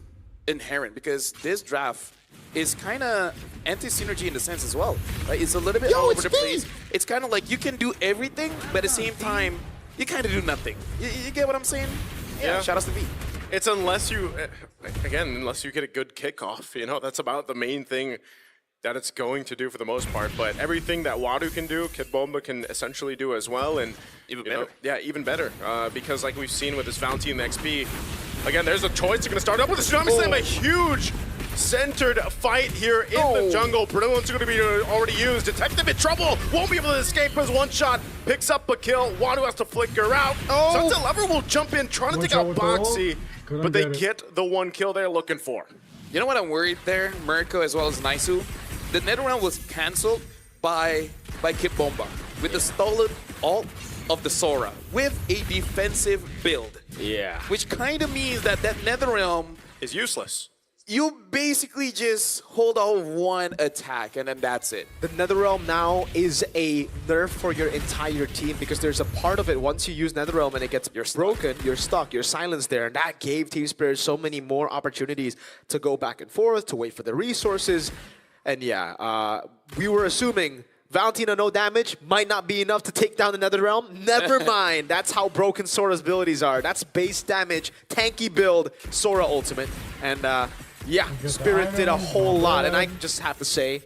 inherent because this draft is kind of anti-synergy in the sense as well. Right? It's a little bit all over the place. It's kind of like you can do everything, but at the same time, you kind of do nothing. You get what I'm saying? Yeah, shout out to V. It's unless you get a good kickoff, you know, that's about the main thing that it's going to do for the most part. But everything that Wadu can do, Kid Bomba can essentially do as well, and even better. Even better. Because like we've seen with this Valentina XP, again, there's a choice. They're going to start up with a Tsunami Slam, a huge centered fight here in the jungle. Brilliant's going to be already used. Detective in trouble. Won't be able to escape his one shot. Picks up a kill. Wadu has to flicker out. Sunset Lover will jump in, trying to take out Boxy. But they get the one kill they're looking for. You know what I'm worried there, Mirko as well as Naisu? The Netherrealm was cancelled by Kid Bomba with the stolen ult of the Sora with a defensive build. Yeah. Which kind of means that Netherrealm is useless. You basically just hold on one attack and then that's it. The Netherrealm now is a nerf for your entire team because there's a part of it, once you use Netherrealm and it gets broken, you're stuck, you're silenced there. And that gave Team Spirit so many more opportunities to go back and forth, to wait for the resources. And yeah, we were assuming Valentina no damage might not be enough to take down the Netherrealm. Never mind. That's how broken Sora's abilities are. That's base damage, tanky build, Sora ultimate. And yeah, Spirit did a whole lot. And I just have to say,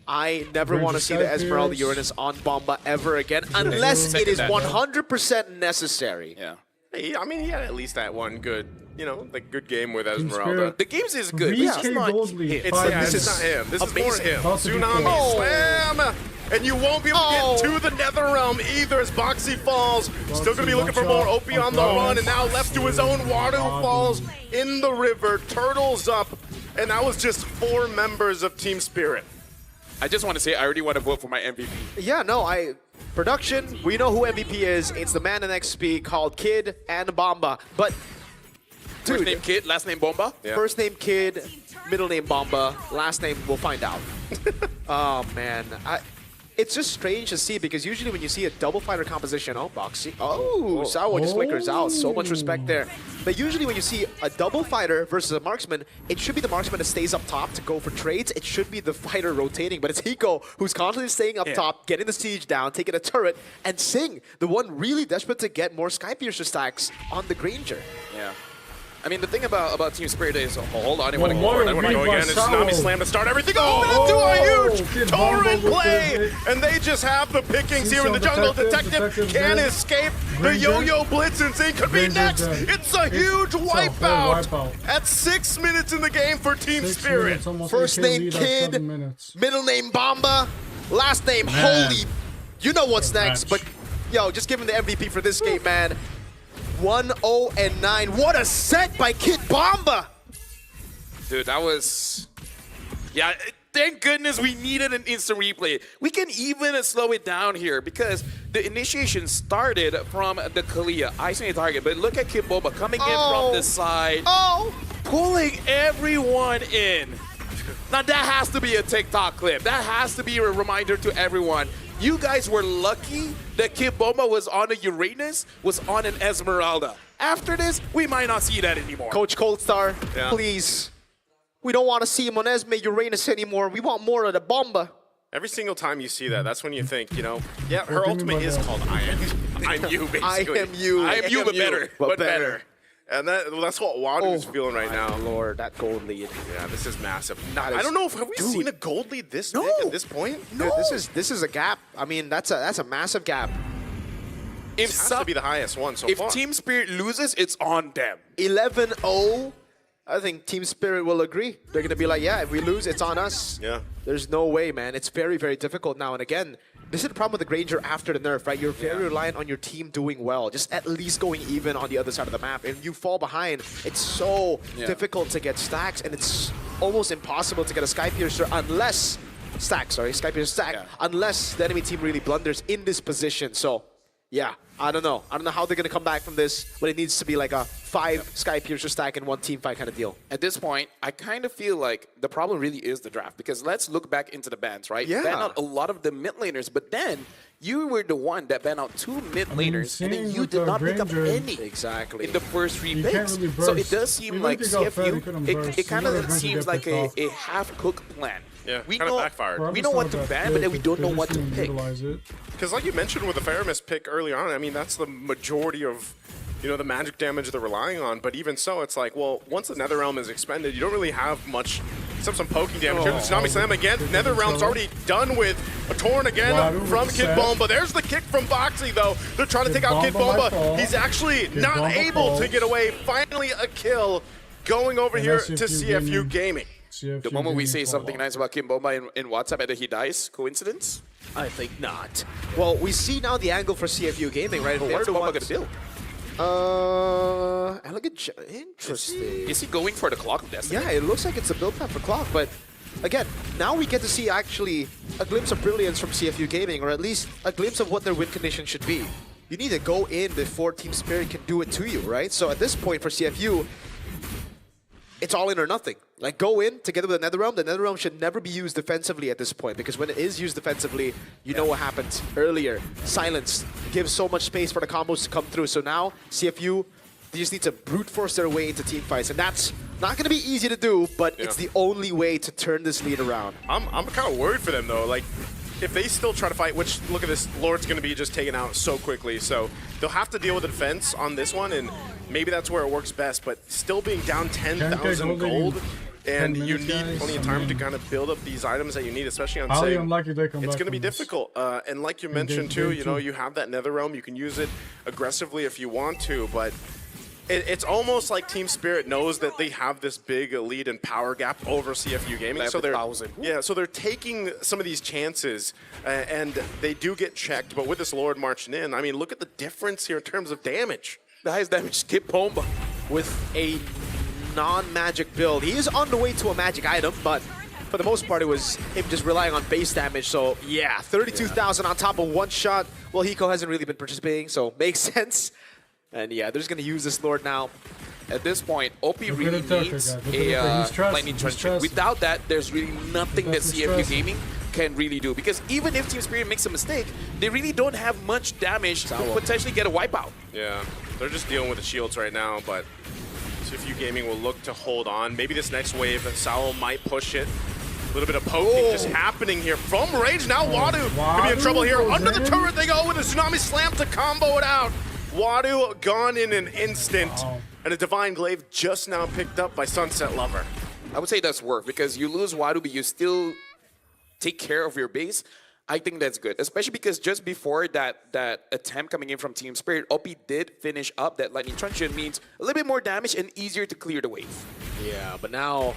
I never want to see the Esmeralda Uranus on Bomba ever again, unless it is 100% necessary. Yeah. I mean, he had at least that one good, you know, like good game with Esmeralda. The games is good. This is not him. This is more him. Tsunami Slam! And you won't be able to get to the Netherrealm either as Boxy falls. Still going to be looking for more OP on the run, and now left to his own. Wadu falls in the river, turtles up, and that was just 4 members of Team Spirit. I just want to say I already want to vote for my MVP. Yeah, no, production, we know who MVP is. It's the man in XP called Kid and Bomba. But, dude. First name Kid, last name Bomba? Yeah. First name Kid, middle name Bomba, last name we'll find out. Oh, man. It's just strange to see because usually when you see a double fighter composition, Boxy. Sawa just flickers out. So much respect there. But usually when you see a double fighter versus a marksman, it should be the marksman that stays up top to go for trades. It should be the fighter rotating, but it's Hiko who's constantly staying up top, getting the siege down, taking a turret, and Sing, the one really desperate to get more Skypiercer stacks on the Granger. Yeah. I mean, the thing about Team Spirit is, hold on, I want to go again. It's Tsunami Slam to start everything. Into a huge torrent play! And they just have the pickings here in the jungle. Detective can't escape. The Yo-Yo Blitz and Zing could be next. It's a huge wipeout at 6 minutes in the game for Team Spirit. First name Kid, middle name Bomba, last name Holy. You know what's next, but yo, just give him the MVP for this game, man. 1-0-9. What a set by Kid Bomba! Dude, that was... Yeah, thank goodness we needed an instant replay. We can even slow it down here because the initiation started from the Kalia, isolating target. But look at Kid Bomba coming in from the side, pulling everyone in. Now that has to be a TikTok clip. That has to be a reminder to everyone. You guys were lucky that Kid Bomba was on a Uranus, was on an Esmeralda. After this, we might not see that anymore. Coach Coldstar, please. We don't want to see him on Esme Uranus anymore. We want more of the Bomba. Every single time you see that, that's when you think, you know, yeah, her ultimate is called I'm you, basically. I am you. I am you, but better. But better. And that's what Wadu is feeling right now. Lord, that gold lead. Yeah, this is massive. I don't know if have we seen a gold lead this big at this point. No, dude, this is a gap. I mean, that's a massive gap. It has to be the highest one so far. If Team Spirit loses, it's on them. 11-0. I think Team Spirit will agree. They're gonna be like, yeah, if we lose, it's on us. Yeah. There's no way, man. It's very, very difficult now. And again, this is the problem with the Granger after the nerf, right? You're very reliant on your team doing well, just at least going even on the other side of the map. If you fall behind, it's so difficult to get stacks, and it's almost impossible to get a Skypiercer unless Skypiercer stack, unless the enemy team really blunders in this position. So, yeah, I don't know. I don't know how they're going to come back from this, but it needs to be like a 5 Skypiercer stack in one team fight kind of deal. At this point, I kind of feel like the problem really is the draft, because let's look back into the bans, right? Yeah. Ban out a lot of the mid laners, but then you were the one that banned out 2 mid laners, and then you did not pick up any in the first 3 picks. Really so it does seem like CFU, it kind of seems like a half-cooked plan. Yeah, kind of backfired. We know what to ban, but then we don't know what to pick. Because like you mentioned with the Faramis pick early on, I mean, that's the majority of, you know, the magic damage they're relying on. But even so, it's like, well, once the Netherrealm is expended, you don't really have much, except some poking damage. Here's the Tsunami Slam again. Netherrealm's already done with a Torn again from Kid Bomba. There's the kick from Boxy, though. They're trying to take out Kid Bomba. He's actually not able to get away. Finally a kill going over And here that's to CFU CFU Gaming. The moment we say something nice about Kim Bomba in WhatsApp and then he dies, coincidence? I think not. Well, we see now the angle for CFU Gaming, right? What's Bomba gonna build? Elegant. Interesting. Is he going for the Clock of Destiny? Yeah, it looks like it's a build path for Clock, but again, now we get to see actually a glimpse of brilliance from CFU Gaming, or at least a glimpse of what their win condition should be. You need to go in before Team Spirit can do it to you, right? So at this point for CFU, it's all in or nothing. Like, go in together with the Netherrealm. The Netherrealm should never be used defensively at this point, because when it is used defensively, you know what happens earlier. Silence gives so much space for the combos to come through. So now, CFU, they just need to brute force their way into team fights, and that's not going to be easy to do, but it's the only way to turn this lead around. I'm kind of worried for them, though. Like, if they still try to fight, which, look at this, Lord's going to be just taken out so quickly, so they'll have to deal with the defense on this one, and maybe that's where it works best, but still being down 10,000 gold, and you need plenty of time to kind of build up these items that you need, especially on Sig. It's going to be difficult, and like you mentioned too, you know, you have that Netherrealm, you can use it aggressively if you want to, but it's almost like Team Spirit knows that they have this big lead and power gap over CFU Gaming, so they're taking some of these chances, and they do get checked. But with this Lord marching in, I mean, look at the difference here in terms of damage. The highest damage, Kip Bomba. With a non-magic build, he is on the way to a magic item, but for the most part, it was him just relying on base damage. So yeah, 32,000 on top of one shot. Well, Hiko hasn't really been participating, so makes sense. And yeah, they're just going to use this Lord now. At this point, OP really needs a lightning truncheon. Without that, there's really nothing that CFU Gaming can really do. Because even if Team Spirit makes a mistake, they really don't have much damage to potentially get a wipeout. Yeah, they're just dealing with the shields right now, but CFU Gaming will look to hold on. Maybe this next wave, Sao might push it. A little bit of poking just happening here from Rage. Now Wadu could be in trouble here. Under the turret they go with a Tsunami Slam to combo it out. Wadu gone in an instant, and a Divine Glaive just now picked up by Sunset Lover. I would say that's worth, because you lose Wadu, but you still take care of your base. I think that's good, especially because just before that attempt coming in from Team Spirit, OP did finish up that Lightning Truncheon, means a little bit more damage and easier to clear the wave. Yeah, but now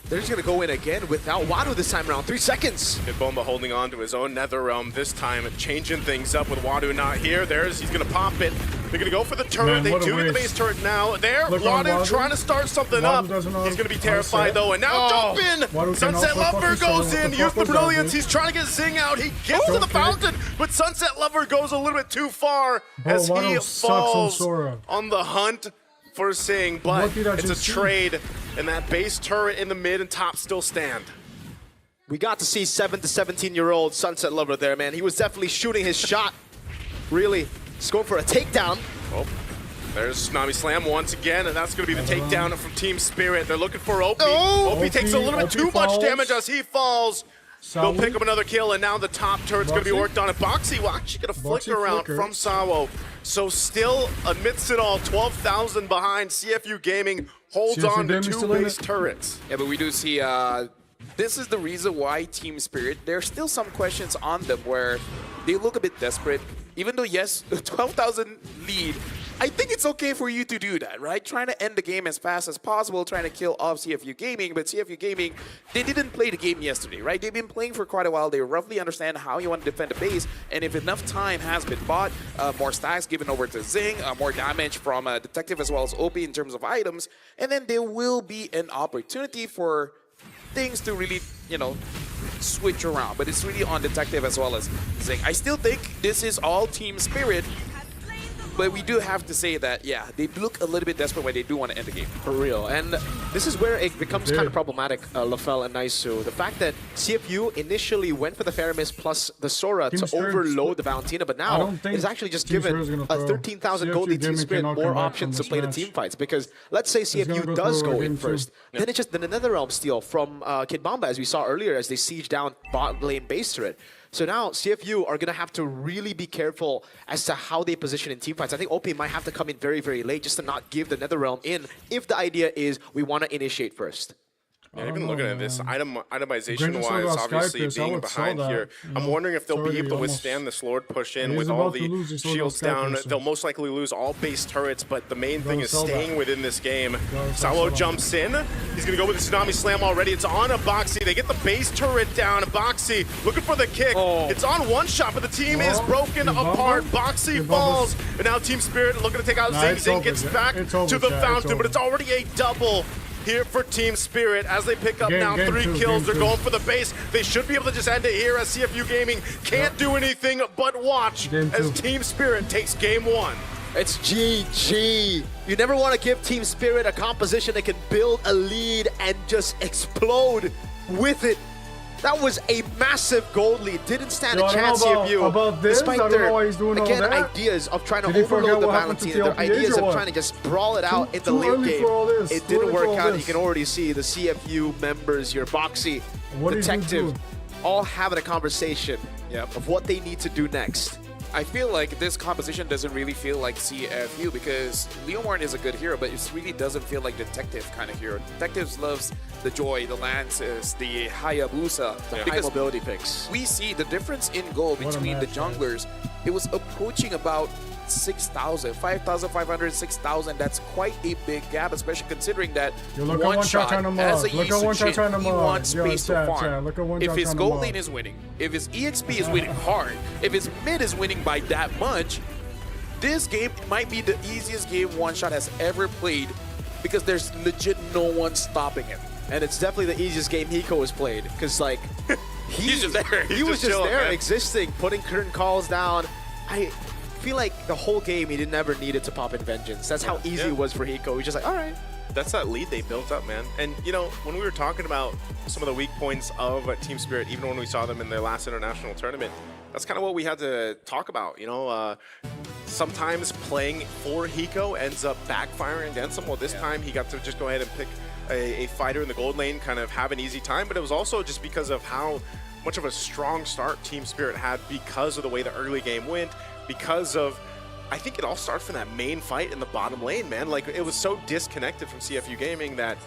they're just going to go in again without Wadu this time around. 3 seconds. Kid Bomba holding on to his own Netherrealm this time, changing things up with Wadu not here. He's going to pop it. They're going to go for the turret. They do get the base turret now. Wadu trying to start something up. He's going to be terrified though, and now jump in. Sunset Lover goes in, use the brilliance. He's trying to get Zing out. He gets to the fountain, but Sunset Lover goes a little bit too far as he falls on the hunt for Sing, but it's a trade, and that base turret in the mid and top still stand. We got to see 7 to 17-year-old Sunset Lover there, man. He was definitely shooting his shot. Really, he's going for a takedown. Oh, there's Tsunami Slam once again, and that's going to be the takedown from Team Spirit. They're looking for OP. OP takes a little bit too much damage as he falls. They'll pick up another kill, and now the top turret's going to be worked on. And Boxy will actually get a flicker around from Sawo. So still, amidst it all, 12,000 behind. CFU Gaming holds on to 2 base turrets. Yeah, but we do see, this is the reason why Team Spirit, there's still some questions on them where they look a bit desperate. Even though, yes, 12,000 lead, I think it's okay for you to do that, right? Trying to end the game as fast as possible, trying to kill off CFU Gaming, but CFU Gaming, they didn't play the game yesterday, right? They've been playing for quite a while. They roughly understand how you want to defend the base, and if enough time has been bought, more stacks given over to Zing, more damage from Detective as well as OP in terms of items, and then there will be an opportunity for things to really, you know, switch around, but it's really on Detective as well as Zing. I still think this is all Team Spirit, but we do have to say that, yeah, they look a little bit desperate when they do want to end the game. For real. And this is where it becomes kind of problematic, Lafel and Naisu. The fact that CFU initially went for the Faramis plus the Sora to overload the Valentina, but now it's actually just given a 13,000 gold lead Team Spirit more options to play the team fights. Because let's say CFU does go in first, then it's just the Netherrealm steal from Kid Bomba, as we saw earlier, as they siege down bot lane base turret. So now CFU are going to have to really be careful as to how they position in teamfights. I think OP might have to come in very, very late just to not give the Netherrealm in if the idea is we want to initiate first. Yeah, even looking at this itemization Granted, still wise, got obviously Skype, so I being would sell behind that, here, you I'm know. wondering if they'll It's be able to already withstand this Lord push in He's with all about to the lose, he still got shields Skype down. person. They'll most likely lose all base turrets, but the main thing Gotta is sell staying that. within this game. Gotta Salo sell that. jumps in. He's going to go with the Tsunami Slam already. It's on a Boxy. They get the base turret down. Boxy looking for the kick. It's on one shot, but the team is broken apart. Boxy falls. And now Team Spirit looking to take out Zing. Zing gets back to the fountain, but it's already a double here for Team Spirit as they pick up now 3 kills. They're going for the base. They should be able to just end it here as CFU Gaming can't do anything but watch as Team Spirit takes game 1. It's GG. You never want to give Team Spirit a composition that can build a lead and just explode with it. That was a massive gold lead. Didn't stand a chance, CFU. About this, despite I don't their, know why he's doing all again, that. ideas of trying to Did he forget overload the what happened to Valentina, their TLPH ideas or of what? trying to just brawl it out in the too late early game. for all this. It Too didn't early for work all out. this. You can already see the CFU members, your Boxy, What is he Detective, doing? all having a conversation of what they need to do next. I feel like this composition doesn't really feel like CFU because Leomorn is a good hero, but it really doesn't feel like Detective kind of hero. Detectives loves the Joy, the Lances, the Hayabusa. High Because mobility picks. we see the difference in goal What a between the match, junglers. It was approaching about 6,000, 5,500, 6,000. That's quite a big gap, especially considering that Yo, look at one one shot shot trying to as a mod. Look at one shot Yusujin, trying to he mod. wants Yo, space to chat, farm. look at one If shot his trying to gold mod. lane is winning, if his EXP is winning hard, if his mid is winning by that much, this game might be the easiest game One Shot has ever played because there's legit no one stopping him. And it's definitely the easiest game Hiko has played because, like, He's just there. He He's was just chilling, there, man. existing, putting curtain calls down. I feel like the whole game he didn't ever needed to pop in Vengeance. That's how easy it was for Hiko. He's just like, all right. That's that lead they built up, man. And, you know, when we were talking about some of the weak points of Team Spirit, even when we saw them in their last international tournament, that's kind of what we had to talk about, you know. Sometimes playing for Hiko ends up backfiring against him. Well, this time he got to just go ahead and pick a fighter in the gold lane, kind of have an easy time, but it was also just because of how much of a strong start Team Spirit had because of the way the early game went, because of, I think it all started from that main fight in the bottom lane, man. Like, it was so disconnected from CFU Gaming that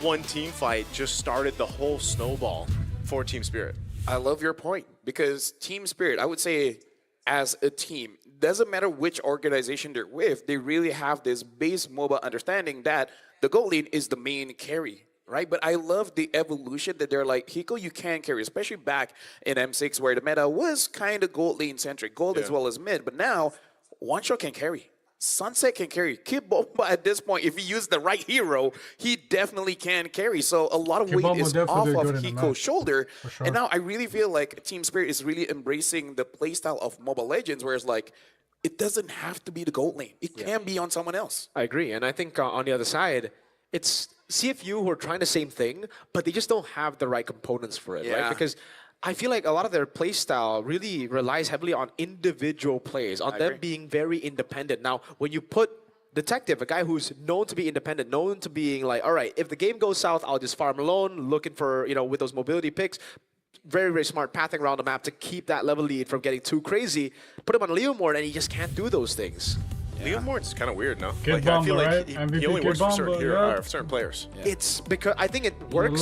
one team fight just started the whole snowball for Team Spirit. I love your point because Team Spirit, I would say as a team, doesn't matter which organization they're with, they really have this base MOBA understanding that the gold lane is the main carry, right? But I love the evolution that they're like, Hiko, you can carry, especially back in M6 where the meta was kind of gold lane centric, gold as well as mid. But now, One Shot can carry. Sunset can carry. Kid Bomba at this point, if he used the right hero, he definitely can carry. So a lot of Kid weight Bomba is definitely off of good in the Hiko's match, shoulder. for sure. And now I really feel like Team Spirit is really embracing the playstyle of Mobile Legends, where it's like, it doesn't have to be the gold lane. It can be on someone else. I agree. And I think on the other side, it's CFU who are trying the same thing, but they just don't have the right components for it, right? Because I feel like a lot of their play style really relies heavily on individual plays, on them being very independent. Now, when you put Detective, a guy who's known to be independent, known to being like, all right, if the game goes south, I'll just farm alone, looking for, you know, with those mobility picks, very, very smart pathing around the map to keep that level lead from getting too crazy. Put him on Leomorn, and he just can't do those things. Leomorn's kind of weird, no? Kid Like, I Bomba, feel like right? he MVP only works Kid for certain, Bomba, certain players. It's because I think it works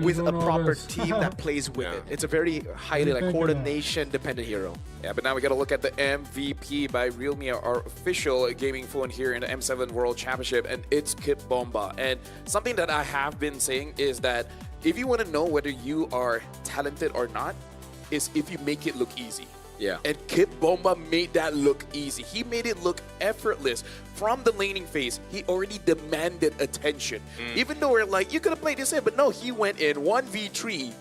with a proper team that plays with it. It's a very highly like coordination dependent hero. Yeah, but now we got to look at the MVP by Realme, our official gaming phone here in the M7 World Championship, and it's Kid Bomba. And something that I have been saying is that if you want to know whether you are talented or not, is if you make it look easy. Yeah. And Kid Bomba made that look easy. He made it look effortless. From the laning phase, he already demanded attention. Even though we're like, you could have played this in, but no, he went in 1v3,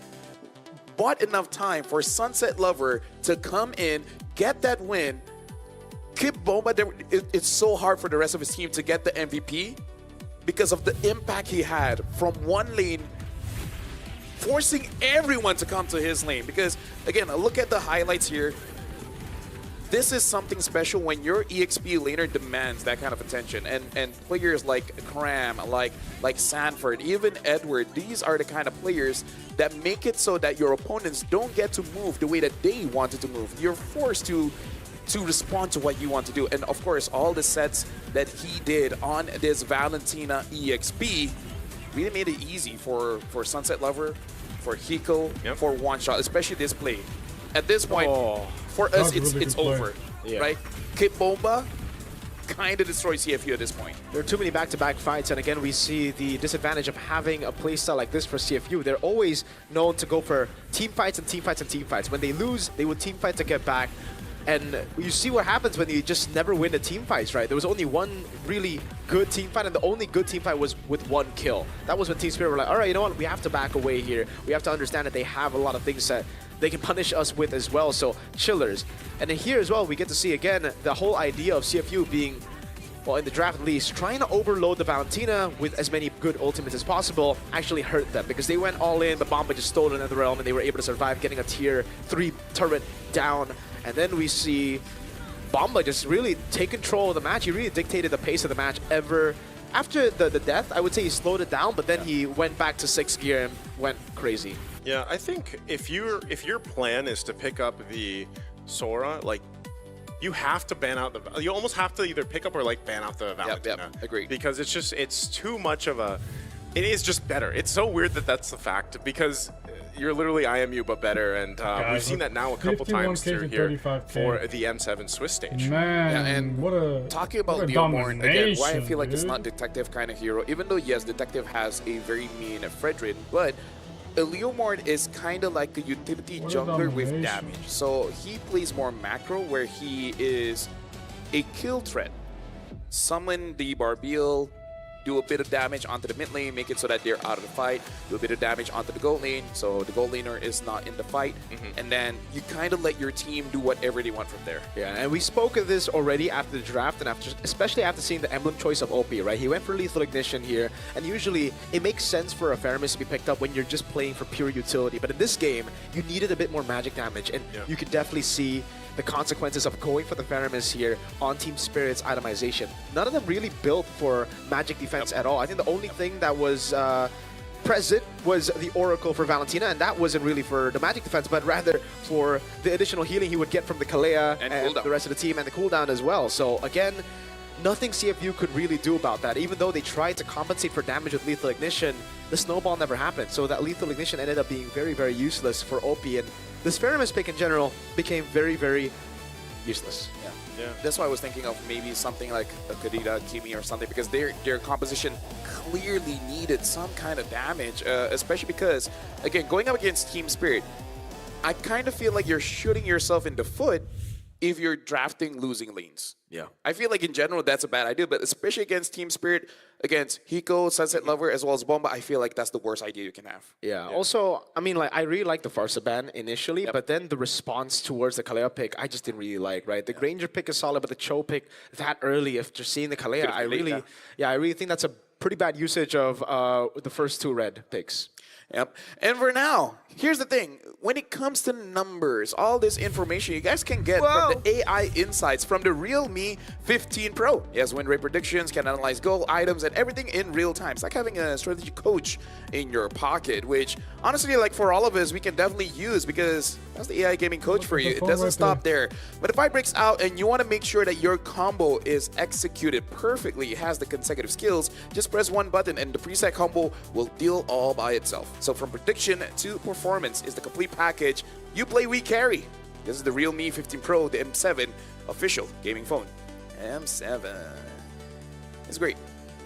bought enough time for Sunset Lover to come in, get that win. Kid Bomba, it's so hard for the rest of his team to get the MVP because of the impact he had from one lane, forcing everyone to come to his lane. Because, again, look at the highlights here. This is something special when your EXP laner demands that kind of attention. And players like Cram, like Sanford, even Edward, these are the kind of players that make it so that your opponents don't get to move the way that they wanted to move. You're forced to respond to what you want to do. And of course, all the sets that he did on this Valentina EXP, really made it easy for Sunset Lover, for Hiko, for One Shot, especially this play. At this point, for us, it's over, right? Kit Bomba kind of destroys CFU at this point. There are too many back-to-back fights, and again, we see the disadvantage of having a playstyle like this for CFU. They're always known to go for team fights and team fights and team fights. When they lose, they would team fight to get back. And you see what happens when you just never win the team fights, right? There was only one really good team fight, and the only good team fight was with one kill. That was when Team Spirit were like, all right, you know what? We have to back away here. We have to understand that they have a lot of things that they can punish us with as well, so chillers. And then here as well, we get to see, again, the whole idea of CFU being, well, in the draft at least, trying to overload the Valentina with as many good ultimates as possible actually hurt them because they went all in, but Bomba just stole another realm and they were able to survive getting a tier 3 turret down. And then we see Bomba just really take control of the match. He really dictated the pace of the match ever. After the death, I would say he slowed it down, but then he went back to 6th gear and went crazy. Yeah, I think if your plan is to pick up the Sora, like, you have to ban out the... You almost have to either pick up or, like, ban out the Valentina. Yep, agreed. Because it's too much of a... It is just better. It's so weird that that's the fact because you're literally IMU but better, and we've seen that now a couple times through here for the M7 Swiss stage. Man, and what a... Talking about Leomorn, again, why I feel like it's not Detective kind of hero, even though, yes, Detective has a very mean Fredrin, but Leomorn is kind of like a utility jungler with damage. So he plays more macro where he is a kill threat. Summon the Barbiel, do a bit of damage onto the mid lane, make it so that they're out of the fight, do a bit of damage onto the gold lane, so the gold laner is not in the fight, and then you kind of let your team do whatever they want from there. Yeah, and we spoke of this already after the draft, and especially after seeing the emblem choice of OP, right? He went for Lethal Ignition here, and usually it makes sense for a Faramis to be picked up when you're just playing for pure utility, but in this game, you needed a bit more magic damage, and you could definitely see the consequences of going for the Faramis here on Team Spirit's itemization. None of them really built for magic defense at all. I think the only thing that was present was the Oracle for Valentina, and that wasn't really for the magic defense, but rather for the additional healing he would get from the Kalea and the rest of the team, and the cooldown as well. So again, nothing CFU could really do about that. Even though they tried to compensate for damage with Lethal Ignition, the snowball never happened. So that Lethal Ignition ended up being very, very useless for OP, and this Faramis pick in general became very, very useless. Yeah. That's why I was thinking of maybe something like a Kadita, Kimi, or something, because their composition clearly needed some kind of damage, especially because, again, going up against Team Spirit, I kind of feel like you're shooting yourself in the foot if you're drafting losing lanes. Yeah. I feel like in general that's a bad idea, but especially against Team Spirit, against Hiko, Sunset Lover, as well as Bomba, I feel like that's the worst idea you can have. Yeah. Also, I mean, like, I really liked the Farsa ban initially, but then the response towards the Kalea pick, I just didn't really like, right? The Granger pick is solid, but the Cho pick that early after seeing the Kalea, I really think that's a pretty bad usage of the first 2 red picks. Yep. And for now, here's the thing. When it comes to numbers, all this information you guys can get from the AI insights from the Realme 15 Pro. Yes, win rate predictions, can analyze goal, items, and everything in real time. It's like having a strategy coach in your pocket, which honestly, like for all of us, we can definitely use because that's the AI gaming coach for you. It doesn't stop there. When the fight breaks out and you want to make sure that your combo is executed perfectly, it has the consecutive skills, just press one button and the preset combo will deal all by itself. So from prediction to performance is the complete package. You play, we carry. This is the Realme 15 Pro, the M7 official gaming phone. M7. It's great.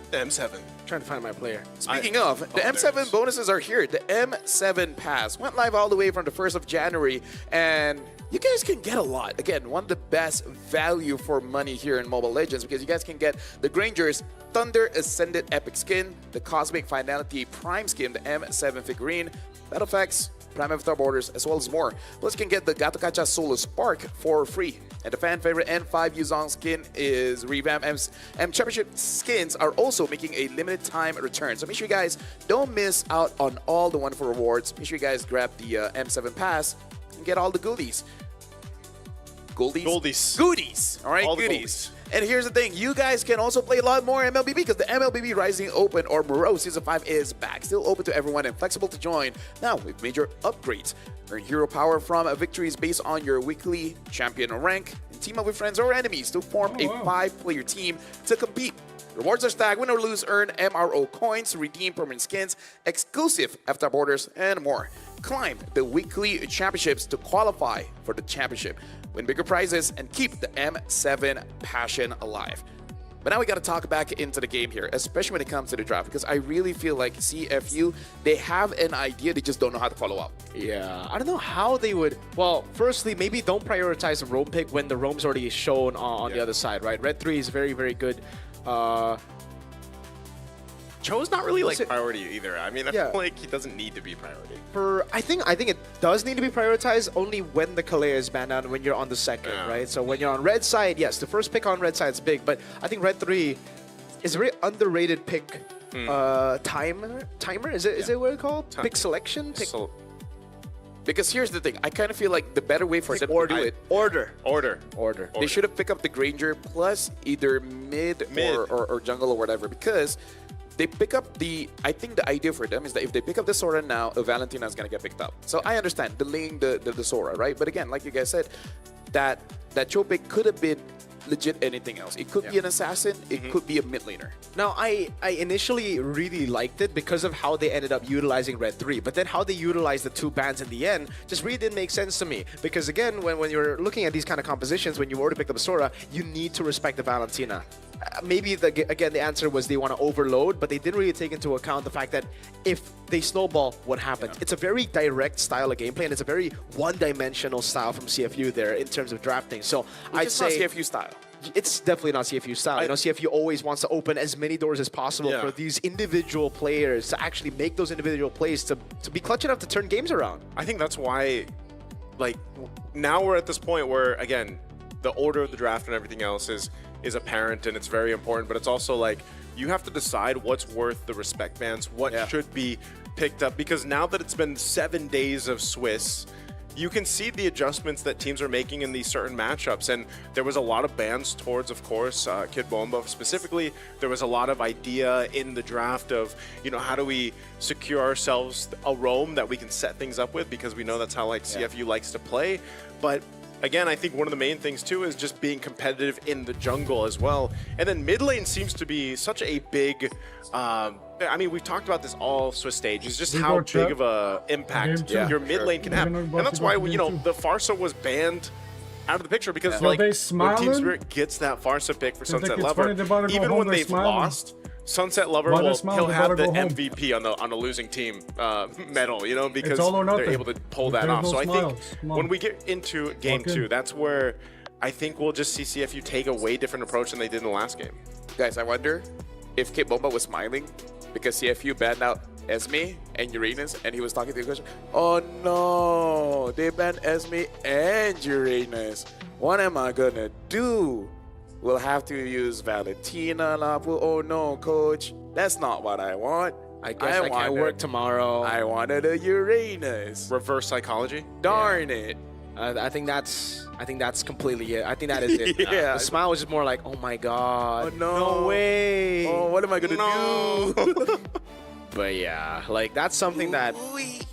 The M7. Trying to find my player. Speaking of, the M7 bonuses are here. The M7 Pass went live all the way from the 1st of January, and you guys can get a lot. Again, one of the best value for money here in Mobile Legends because you guys can get the Granger's Thunder Ascended Epic Skin, the Cosmic Finality Prime Skin, the M7 figurine, Battle Effects, Prime Avatar Borders, as well as more. Plus, you can get the Gatokacha Solar Spark for free. And the fan favorite N5 Yuzong skin is revamped. M Championship skins are also making a limited time return. So make sure you guys don't miss out on all the wonderful rewards. Make sure you guys grab the M7 Pass and get all the goodies. Goodies. All right, all goodies. And here's the thing, you guys can also play a lot more MLBB because the MLBB Rising Open or Moreau Season 5 is back. Still open to everyone and flexible to join. Now with major upgrades. Earn hero power from victories based on your weekly champion rank. And team up with friends or enemies to form a 5-player team to compete. Rewards are stacked. Win or lose, earn MRO coins, redeem permanent skins, exclusive FTA borders, and more. Climb the weekly championships to qualify for the championship. Win bigger prizes and keep the M7 passion alive. But now we got to talk back into the game here, especially when it comes to the draft, because I really feel like CFU, they have an idea, they just don't know how to follow up. Yeah, I don't know how they would. Well, firstly, maybe don't prioritize the roam pick when the roam's already shown on the other side, right? Red 3 is very, very good. Cho's not really like priority either. I mean, I feel like he doesn't need to be priority. I think it does need to be prioritized only when the Kalea is banned out and when you're on the second, right? So when you're on red side, yes, the first pick on red side is big, but I think red 3 is a very underrated pick. Timer? Is it what it's called? Pick selection? Because here's the thing, I kind of feel like the better way for them to do it... Order. They should have picked up the Granger plus either mid. Or jungle or whatever, because they pick up I think the idea for them is that if they pick up the Sora now, a Valentina is going to get picked up. So I understand delaying the Sora, right? But again, like you guys said, that Cho pick could have been legit anything else. It could be an assassin, it could be a mid laner. Now, I initially really liked it because of how they ended up utilizing Red 3, but then how they utilized the 2 bans in the end just really didn't make sense to me. Because again, when you're looking at these kind of compositions, when you already picked up a Sora, you need to respect the Valentina. Maybe, again, the answer was they want to overload, but they didn't really take into account the fact that if they snowball, what happens? It's a very direct style of gameplay, and it's a very one-dimensional style from CFU there in terms of drafting. So I'd say... not CFU style. It's definitely not CFU style. You know, CFU always wants to open as many doors as possible for these individual players to actually make those individual plays to be clutch enough to turn games around. I think that's why, like, now we're at this point where, again, the order of the draft and everything else is apparent and it's very important, but it's also like you have to decide what's worth the respect bans, what should be picked up, because now that it's been 7 days of Swiss, you can see the adjustments that teams are making in these certain matchups, and there was a lot of bans towards, of course, Kid Bomba specifically. There was a lot of idea in the draft of, you know, how do we secure ourselves a roam that we can set things up with, because we know that's how like CFU likes to play. But again, I think one of the main things too is just being competitive in the jungle as well. And then mid lane seems to be such a big, I mean, we've talked about this all Swiss stages, just how big of a impact your mid lane can have. And that's why, you know, the Farsa was banned out of the picture, because like when Team Spirit gets that Farsa pick for Sunset Lover, even when they've lost, Sunset Lover he'll have the MVP on the losing team medal, you know, because they're able to pull that off. So I think when we get into game 2, that's where I think we'll just see CFU take a way different approach than they did in the last game. Guys, I wonder if Kid Bomba was smiling because CFU banned out Esme and Uranus, and he was talking to the question, oh no, they banned Esme and Uranus. What am I gonna do? We'll have to use Valentina, Lapu. Oh no, coach, that's not what I want. I guess I can't work tomorrow. I wanted a Uranus. Reverse psychology? Darn it. I think that's completely it. I think that is it. The smile was just more like, oh my god. Oh no. No way. Oh, what am I gonna do? But yeah, like that's something that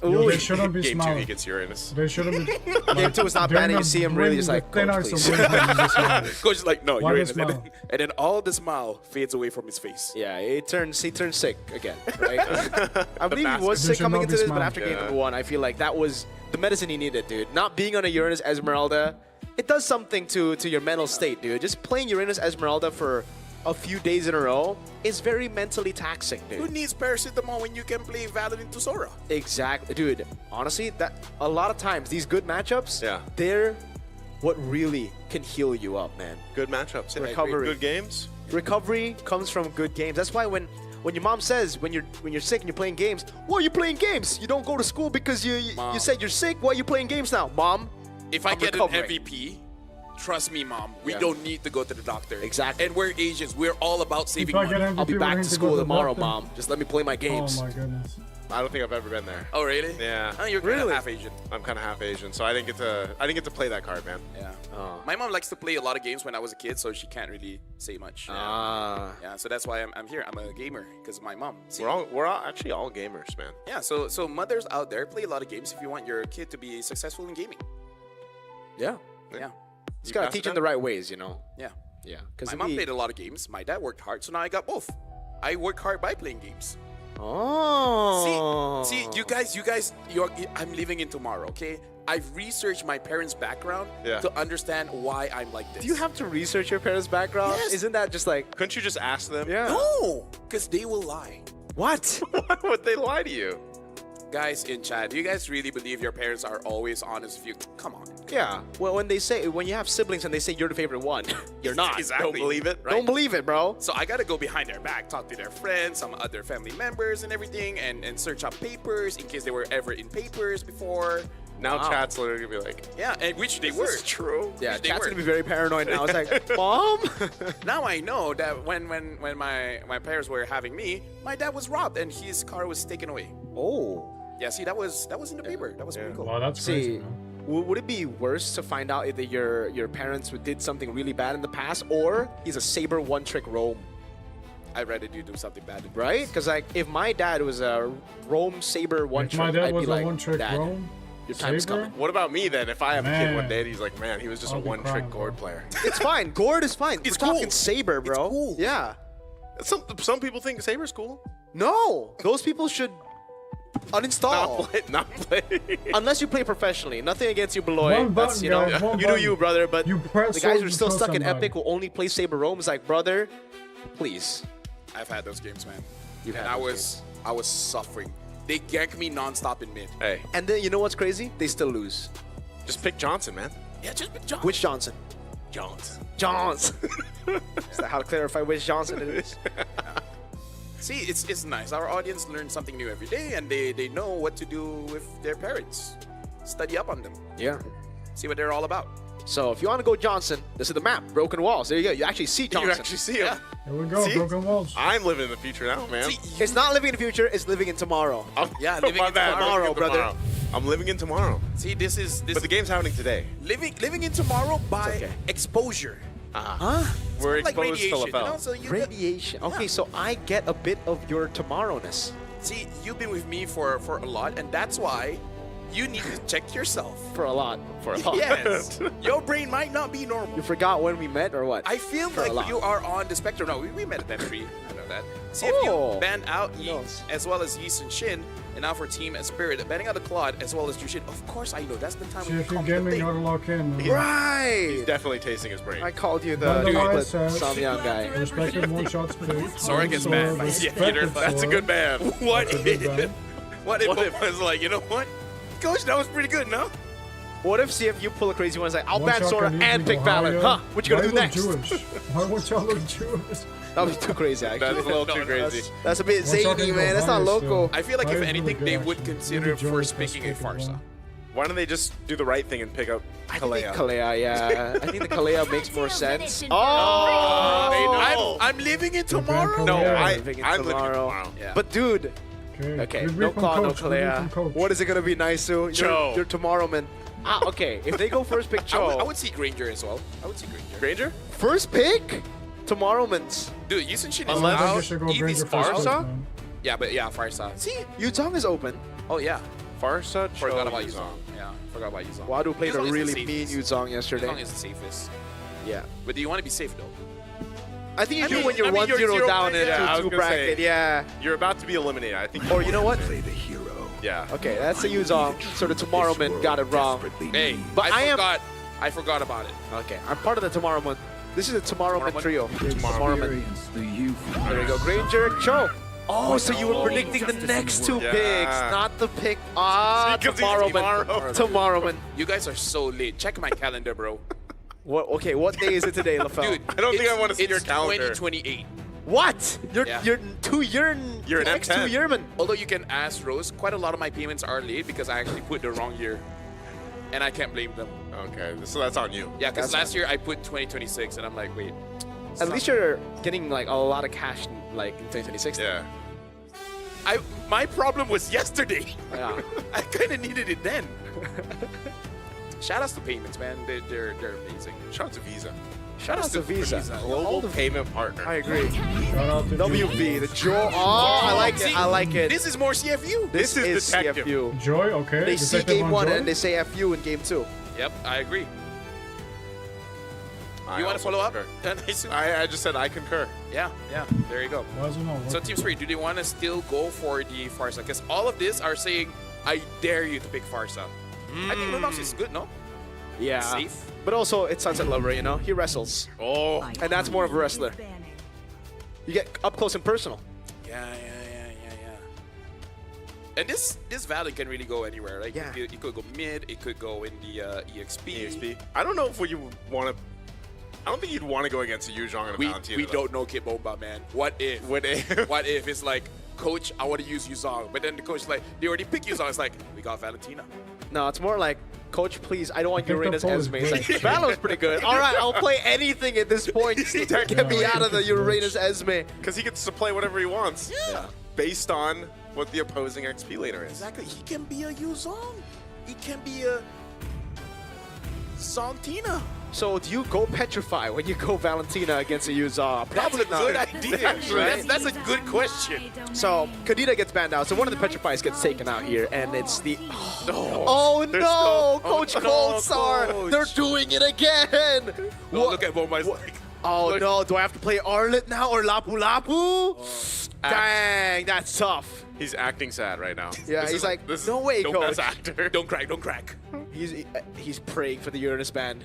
Yo, they shouldn't be Game smiling. 2 he gets Uranus. They shouldn't be. Game 2 is not bad, and you see him really just like, coach, please. Coach is like, no, Why Uranus. the smile? And then all the smile fades away from his face. Yeah, he turns sick again, right? I believe he was They sick should coming not into be this, but smiling. after game number 1, I feel like that was the medicine he needed, dude. Not being on a Uranus Esmeralda, it does something to your mental state, dude. Just playing Uranus Esmeralda for a few days in a row is very mentally taxing, dude. Who needs paracetamol when you can play Valorant to Sora? Exactly, dude. Honestly, that a lot of times these good matchups, they're what really can heal you up, man. Good matchups. Recovery. Good games. Recovery comes from good games. That's why when your mom says when you're sick and you're playing games, why are you playing games? You don't go to school because you said you're sick. Why are you playing games now, Mom? If I get an MVP, trust me, Mom, we don't need to go to the doctor. Exactly. And we're Asians. We're all about saving money. I'll be back to school tomorrow, Mom. Just let me play my games. Oh my goodness. I don't think I've ever been there. Oh really? Yeah. Oh, you're kind of half Asian. I'm kind of half Asian, so I didn't get to play that card, man. Yeah. My mom likes to play a lot of games when I was a kid, so she can't really say much. Yeah. So that's why I'm here. I'm a gamer because of my mom. See? We're all actually all gamers, man. Yeah. So mothers out there, play a lot of games if you want your kid to be successful in gaming. Yeah. Yeah. Just gotta teach them the right ways, you know. Yeah. Yeah. My mom played a lot of games. My dad worked hard, so now I got both. I work hard by playing games. Oh. See, you guys, I'm living in tomorrow, okay? I've researched my parents' background to understand why I'm like this. Do you have to research your parents' background? Yes. Isn't that just like... Couldn't you just ask them? Yeah. No, because they will lie. What? Why would they lie to you? Guys in chat, do you guys really believe your parents are always honest with you? Come on. Yeah. Well, when you have siblings and they say you're the favorite one, you're not. Exactly. Don't believe it, right? Don't believe it, bro. So I gotta go behind their back, talk to their friends, some other family members and everything, and search up papers in case they were ever in papers before. Now chat's literally gonna be like, Yeah, and which they were. "Is this true?" Yeah, Which they chat's were. gonna be very paranoid now. It's like, Mom? Now I know that when my parents were having me, my dad was robbed and his car was taken away. Oh. Yeah, see, that was in the paper. That was pretty cool. Wow, that's crazy, See, man. would it be worse to find out if your parents did something really bad in the past, or he's a saber one-trick roam? I'd rather do something bad. Right? Because like, if my dad was a roam saber one-trick, my dad I'd was be a like, one-trick Dad, roam, your time's saber? coming. What about me then? If I have a kid one Man. day and he's like, man, he was just I'll a be one-trick crying, gourd bro. player. It's fine. Gourd is fine. It's We're talking cool. saber, bro. It's cool. Yeah. Some people think saber's cool. No, those people should uninstall. Not play. Unless you play professionally. Nothing against you, Beloy. One That's, button, you know, guys, one you do button. you, brother. But You press the guys who so are still you stuck kill in somebody. Epic will only play saber roams. Like, brother, please. I've had those games, man. You've and had I those was suffering. They gank me nonstop in mid. Hey, And then you know what's crazy? They still lose. just pick Johnson, man. Yeah, just pick John. Which Johnson? Johnson. Johnson. Is that how to clarify which Johnson it is? See, it's nice. Our audience learns something new every day, and they know what to do with their parents. Study up on them. Yeah. See what they're all about. So if you want to go Johnson, this is the map. Broken walls. There you go. You actually see Johnson. You actually see him. Here we go, See? broken walls. I'm living in the future now, man. See, It's not living in the future. It's living in tomorrow. Yeah, living My in bad. tomorrow, brother. I'm living in tomorrow. See, this is But the game's happening today. living in tomorrow by okay. exposure. Huh? We're Like exposed to radiation, LaFell. So you Radiation. Okay, so I get a bit of your tomorrowness. see, you've been with me for a lot, and that's why you need to check yourself. For a lot. For a lot. Yes, your brain might not be normal. You forgot when we met or what? I feel For a lot. like you are on the spectrum. No, we met at Band 3. I know that. See, if Oh. you ban out Yi knows? as well as Yeast and Shin, and now for Team and Spirit, banning out the Claude as well as Jushin, of course I know. That's the time See when you if you come to the gaming thing. how to lock in. Man. Right. He's definitely tasting his brain. I called you the Otherwise, chocolate Samyang guy. Respected one shots per day. Sorry against So, Matt. Yeah, respected Peter, That's a for- good man. What That's a good if, ban. what if it was like, you know what? Coach, that was pretty good, no? What if CFU pull a crazy one? It's like, I'll One ban shot Sora can and easily pick go Valor. higher. Huh? What you gonna Why do look next? Jewish? Why would y'all look Jewish? That was too crazy, actually. That's a little too crazy. That's a bit One shot zany, can go man. That's not higher local. still. I feel like Why if is anything, really good, they would actually. consider Maybe for Joey's speaking a best pick Farsa. one. Why don't they just do the right thing and pick up I think Kalea? Kalea, yeah. I think the Kalea makes more sense. Oh! I'm living in tomorrow. No, Yeah. I'm Living in living tomorrow. tomorrow. Yeah. But dude, Okay, okay, good no read from Claw, no coach, good read from Kalea. coach. What is it gonna be, Naisu? Cho. You're tomorrow, man. Okay. If they go first pick I Cho, would see Granger as well. I would see Granger. Granger? first pick, Tomorrowmans. Dude, Yushin Shin is Unless- I think out. you should go Eevee's Granger far. first, Farsa? man. Yeah, but yeah, Farsa. See? Yutong is open. Oh, yeah. Farsa, Cho, Forgot about Yuzong. Yuzong. Yeah, forgot about Yuzong. Wadu played a Yuzong is the really mean safest. Yuzong yesterday. Yuzong is the safest. Yeah. But do you want to be safe, though? I think you I do mean- when you're I mean, 1-0 you're 0 down in yeah, I was 2 gonna say- bracket. Yeah. You're about to be eliminated. I think. Or you know what? Yeah. Okay, that's the Yuzong. So the Tomorrowman got it wrong. Hey, But I am- I forgot about it. Okay, I'm part of the Tomorrowman. This is the Tomorrowman trio. Tomorrowman. There we go. Granger, Cho. Oh, so you were predicting the next 2 Yeah. picks, not the pick. Ah, Because he's Tomorrowman. tomorrow. Tomorrowman. You guys are so late. Check my calendar, bro. What? Okay, what day is it today, LaFell? Dude, I don't think I wanna see it's your calendar. 2028. What? You're Yeah. you're 2 year You're an next 2 M10. yearman. Although you can ask Rose, quite a lot of my payments are late because I actually put the wrong year. And I can't blame them. Okay, so that's on you. Yeah, because That's last year I put 2026 and I'm like, wait. At least you're getting like a lot of cash like in 2026. Yeah. My problem was yesterday. Yeah. I kind of needed it then. Shout outs to payments, man. They're amazing. Shout out to Visa. Shout out to Visa. Global payment partner. I agree. Shout out to WV, the Joe. Oh, I like it. I like it. This is more CFU. This is detective. CFU. Joy, okay. They see Detective game on 1 Joy. and they say FU in game 2. Yep, I agree. You want to follow up? I just said I concur. Yeah, there you go. Why is it not So working? Team Spirit, do they want to still go for the Farsa? Because all of this are saying, I dare you to pick Farsa. I think Lunox is good, no? Yeah. Safe. But also, it's Sunset Lover, you know? He wrestles. Oh. And that's more of a wrestler. You get up close and personal. Yeah. And this Valley can really go anywhere. Like, Yeah. it could go mid, it could go in the EXP. I don't know if you want to. I don't think you'd want to go against a Yuzhong and a Valentina. We though. don't know Kid Bomba, man. What if? What if? What if it's like, Coach, I want to use Yuzong, but then the coach is like, they already picked Yuzong. It's like, we got Valentina. No, it's more like, Coach, please, I don't want think the Uranus poll is Esme. It's like, great. Valo's pretty good. All right, I'll play anything at this point to get me out of the Uranus Esme. Because he gets to play whatever he wants. Yeah. Based on what the opposing XP laner is. Exactly. He can be a Yuzong. He can be a Zontina. So do you go Petrify when you go Valentina against a Yuzong? That's a good idea. Right? That's a good question. So Kadita gets banned out. So one of the Petrifies gets taken out here, and it's the There's no, no- Coach oh, no, Goldstar, Coach. they're doing it again. Oh, look at Bomba. He's like, Oh look. no, do I have to play Arlet now or Lapu Lapu? Dang, that's tough. He's acting sad right now. Yeah, This he's is- like, this no way, don't Coach. actor. don't crack. He's praying for the Uranus ban.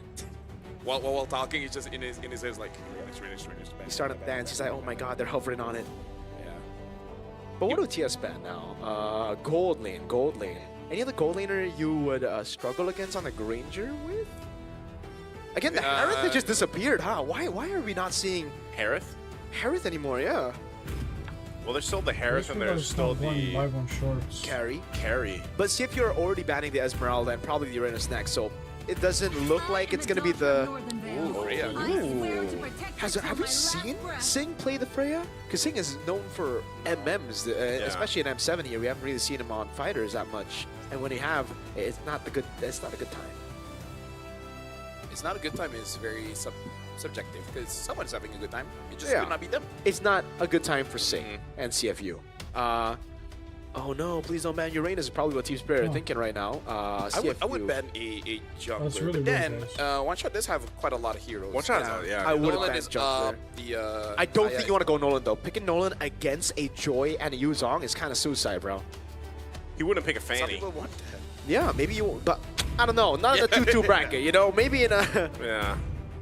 While talking, he's just in his head like, Uranus. He started to dance. He's like, oh my god, they're hovering on it. Yeah. But what do TS ban now? Gold lane. Any other gold laner you would struggle against on the Granger with? Again, the Harith has just disappeared, huh? Why are we not seeing Harith? Harith anymore? Yeah. Well, there's still the Harith and These there's people still are playing the live on shorts. Carry. But see if you're already banning the Esmeralda and probably the Uranus next, so it doesn't look like it's gonna be the. Freya. Have you seen Singh play the Freya? Because Singh is known for MMs, especially in M7 here. We haven't really seen him on fighters that much, and when you have, it's not a good time. It's not a good time. It's very subjective because someone's having a good time. It just Yeah. could not be them. It's not a good time for Singh and CFU. Oh no, please don't ban Uranus is probably what Team Spirit are thinking right now. I would ban a jungler, That's really but then weird, One Shot does have quite a lot of heroes. One Shot, I would Nolan ban is jungler. the. I don't think you want to go Nolan though. Picking Nolan against a Joy and a Yuzong is kind of suicide, bro. He wouldn't pick a Some Fanny. people want that. Yeah, maybe you, but I don't know. Not in the 2-2 bracket, you know. Maybe in a Yeah.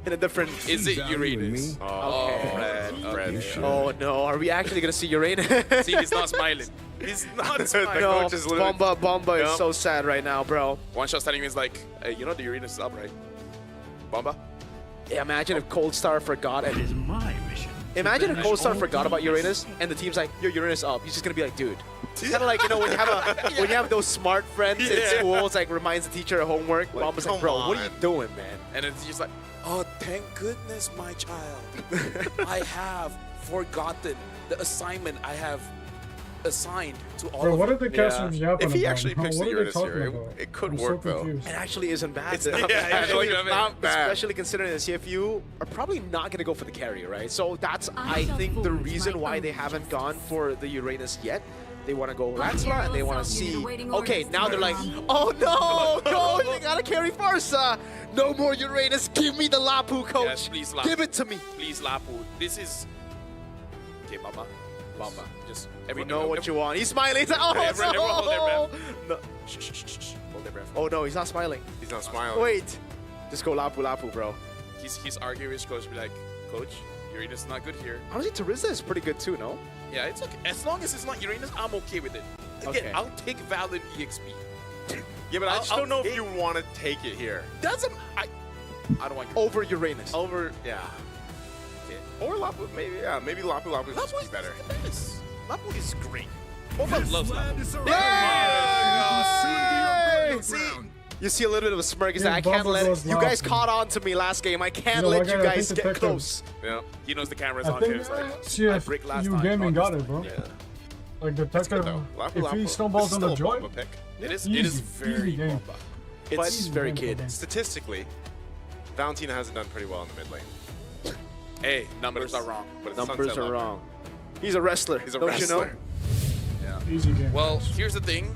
in a different. Is it Uranus? Oh, Fred. Oh no, are we actually gonna see Uranus? See, he's not smiling. He's not The smiling. No, coach is literally- Bomba is Yep. so sad right now, bro. One Shot standing is like, hey, you know the Uranus is up, right? Bomba? Yeah, imagine if Cold Star forgot it. is my mission. Imagine if Cold Star forgot about Uranus and the team's like, yo, Uranus up. He's just gonna be like, dude. It's kind of like, you know, when you have those smart friends in school, it's like reminds the teacher of homework. Like, Bomba's like, come bro, what are you on. doing, man? And it's just like, oh, thank goodness, my child. I have forgotten the assignment I have assigned to all Bro, of what you. are the casters yapping If he about? actually picks What the are they Uranus talking here, about? it could I'm work, so though. confused. It actually isn't bad. It's not bad. Actually, It's not bad. Especially considering the CFU are probably not going to go for the carry, right? So that's, I think, the reason why they haven't gone for the Uranus yet. They want to go Lancelot and they want to see. Okay, now they're like, oh no, coach, they gotta carry Farsa. No more Uranus. Give me the Lapu, coach. Yes, please, Lapu. Give it to me. Please, Lapu. This is... Okay, Bamba. Just We know what you want. He's smiling. He's like, oh, Everyone hold their no. breath. No. Shh. Hold their breath. Oh no, he's not smiling. He's not smiling. Wait. Just go Lapu, bro. He's arguing with his coach, be like, Coach, Uranus is not good here. Honestly, Teresa is pretty good too, no? Yeah, it's okay. As long as it's not Uranus, I'm okay with it. Again, Okay. I'll take Valid EXP. Yeah, but I just I'll don't know if take- you want to take it here. Doesn't... I don't want Uranus. Over Uranus. Over, yeah. Okay. Or Lapu, maybe, yeah. Maybe Lapu is Lapu just better. the best. Lapu is great. Bomba loves Lapu. You see a little bit of a smirk. He's Yeah, like, I can't Bomba let goes it. You guys Lapu. caught on to me last game. I can't You know, let like, you I guys think get Detective- close. Yeah. He knows the camera's I on here. think It's like, I break last CFU time. Gaming not got this it, bro. time. Yeah. Like Detective, Though. Lapu, if he Lapu. snowballs This on is the still a joint, Bomba pick. It is easy very game. Bomba. It's Easy very game for kid. them. Statistically, Valentina hasn't done pretty well in the mid lane. Hey, numbers are wrong. But it's Numbers Sunset are Lover. wrong. He's a wrestler. He's a Don't wrestler. you know? Yeah. Easy game. Well, here's the thing.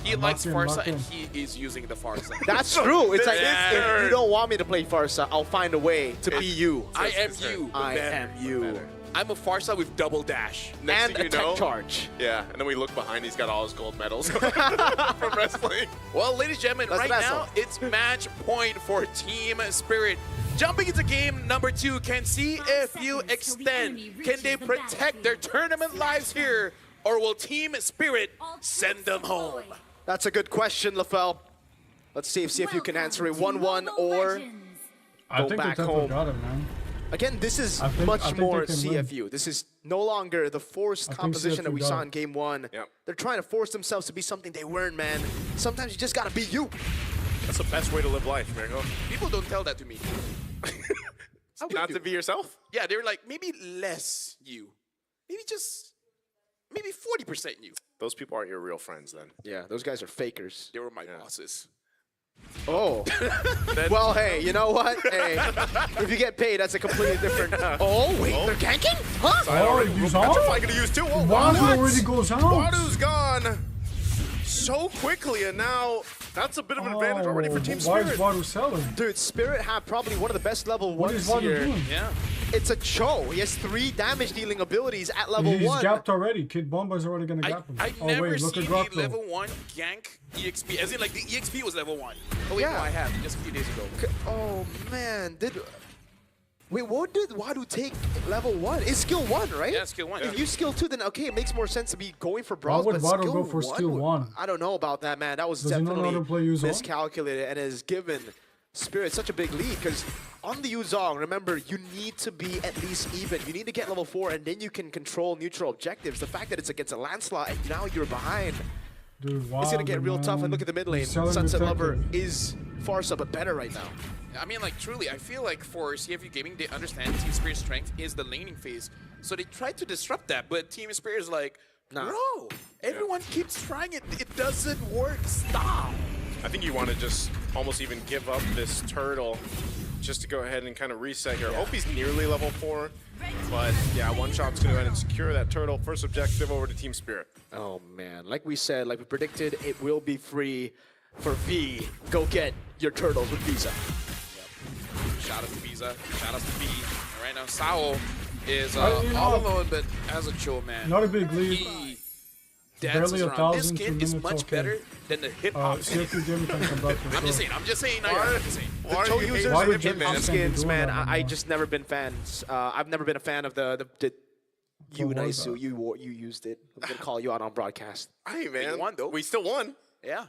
He I'm likes not Farsa, in. and he is using the Farsa. That's true. It's like, Yeah. if you don't want me to play Farsa, I'll find a way to be you. I am you. I am you. I'm a Farsa with double dash. Next And thing a you tech know, charge. yeah, and then we look behind, he's got all his gold medals from wrestling. Well, ladies and gentlemen, Let's right wrestle. now it's match point for Team Spirit. Jumping into game number 2, can CFU extend? Can they protect their tournament lives here? Or will Team Spirit send them home? That's a good question, LaFell. Let's see if CFU can answer it 1-1 or I go think back they home. got it, man. Again, this is I think much more they can win. CFU. This is no longer the forced think composition that CFU we got saw it. in game 1. Yep. They're trying to force themselves to be something they weren't, man. Sometimes you just gotta be you. That's the best way to live life, Miracle. People don't tell that to me. Not to be yourself? Yeah, they were like, maybe less you. Maybe 40% you. Those people aren't your real friends then. Yeah, those guys are fakers. They were my bosses. Oh. Well, hey, you know what? Hey, if you get paid, that's a completely different... Oh, wait, they're ganking? Huh? Oh, you saw Petrify it? gonna use too. Oh, Wadu what? already goes out. Wadu's gone so quickly, and now that's a bit of an advantage already for Team Why is Spirit. Wadu selling? Dude, Spirit have probably one of the best level What is 1s Wadu here. doing? Yeah. It's a Cho. He has 3 damage dealing abilities at level He's 1. gapped already. Kid Bomba's already gonna I gap him. Oh never wait, look seen at the Grokko. level 1 gank EXP. As in, like, the EXP was level 1. Oh, wait, Yeah. no, I have. Just a few days ago. Oh, man. Wait, what did Wadu take level 1? It's skill 1, right? Yeah, skill 1. If you skill 2, then okay, it makes more sense to be going for Why brawls, would but Wadu skill go for skill 1? I don't know about that, man. That was Does he not know definitely how to play Yuzong? miscalculated and has given Spirit such a big lead because on the Yuzong, remember, you need to be at least even. You need to get level 4 and then you can control neutral objectives. The fact that it's against a Lancelot and now you're behind, Dude, wow. it's going to get real tough. And look at the mid lane. Sunset Lover is Farsa, but better right now. I mean, like, truly, I feel like for CFU Gaming, they understand Team Spirit's strength is the laning phase. So they try to disrupt that, but Team Spirit is like, Nah. bro, everyone keeps trying it. It doesn't work. Stop. I think you want to just almost even give up this turtle just to go ahead and kind of reset here. Opie's nearly level 4, but yeah, one shot's going to go ahead and secure that turtle. First objective over to Team Spirit. Oh man, like we said, like we predicted, it will be free for V. Go get your turtles with Visa. Shout out to Visa. Shout out to V. And right now, Sao is You know, all alone, but as a chill man. Not a big lead. He dances Barely around. This 1,000 skin to is minutes, much okay. better than the hip-hop skin. CFU Gaming can come back for I'm just sure. saying. I'm just saying. I'm just saying. Why Cho do you hate users Why and would him, you- hip-hop man? skins, Doing man, that I anymore. just never been fans. I've never been a fan of the you What and was Isu. that? You used it. I'm gonna call you out on broadcast. Hey, man. We won, though. We still won. Yeah.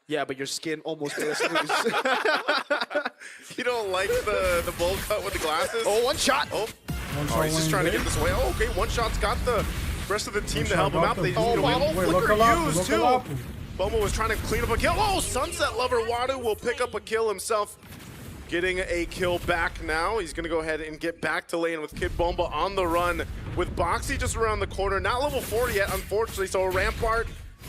Yeah, but your skin almost made us lose. You don't like the bowl cut with the glasses? Oh, one shot. Oh, One oh he's shot just trying to lane give this away. Oh, okay, one shot's got the rest of the team One to help shot him got out. the- They just Oh, need to Bobble, win. Wait, Flicker look alive, used look too. alive. Bomo was trying to clean up a kill. Oh, Sunset Lover Wadu will pick up a kill himself. Getting a kill back now. He's going to go ahead and get back to lane with Kid Bomba on the run. With Boxy just around the corner. Not level 40 yet, unfortunately. So a Rampart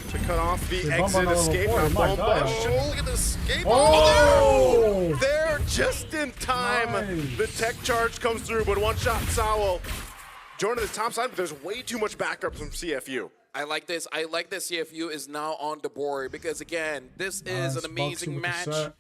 to cut off the Kid Bomba exit not level escape. 40, Now my Bomba. God. Oh, look at the escape. Oh! There, just in time. Nice. The tech charge comes through, but one shot Sawo. Joining the top side, but there's way too much backup from CFU. I like this. I like that CFU is now on the board because, again, this is Nice. an amazing Boxy with the match. set.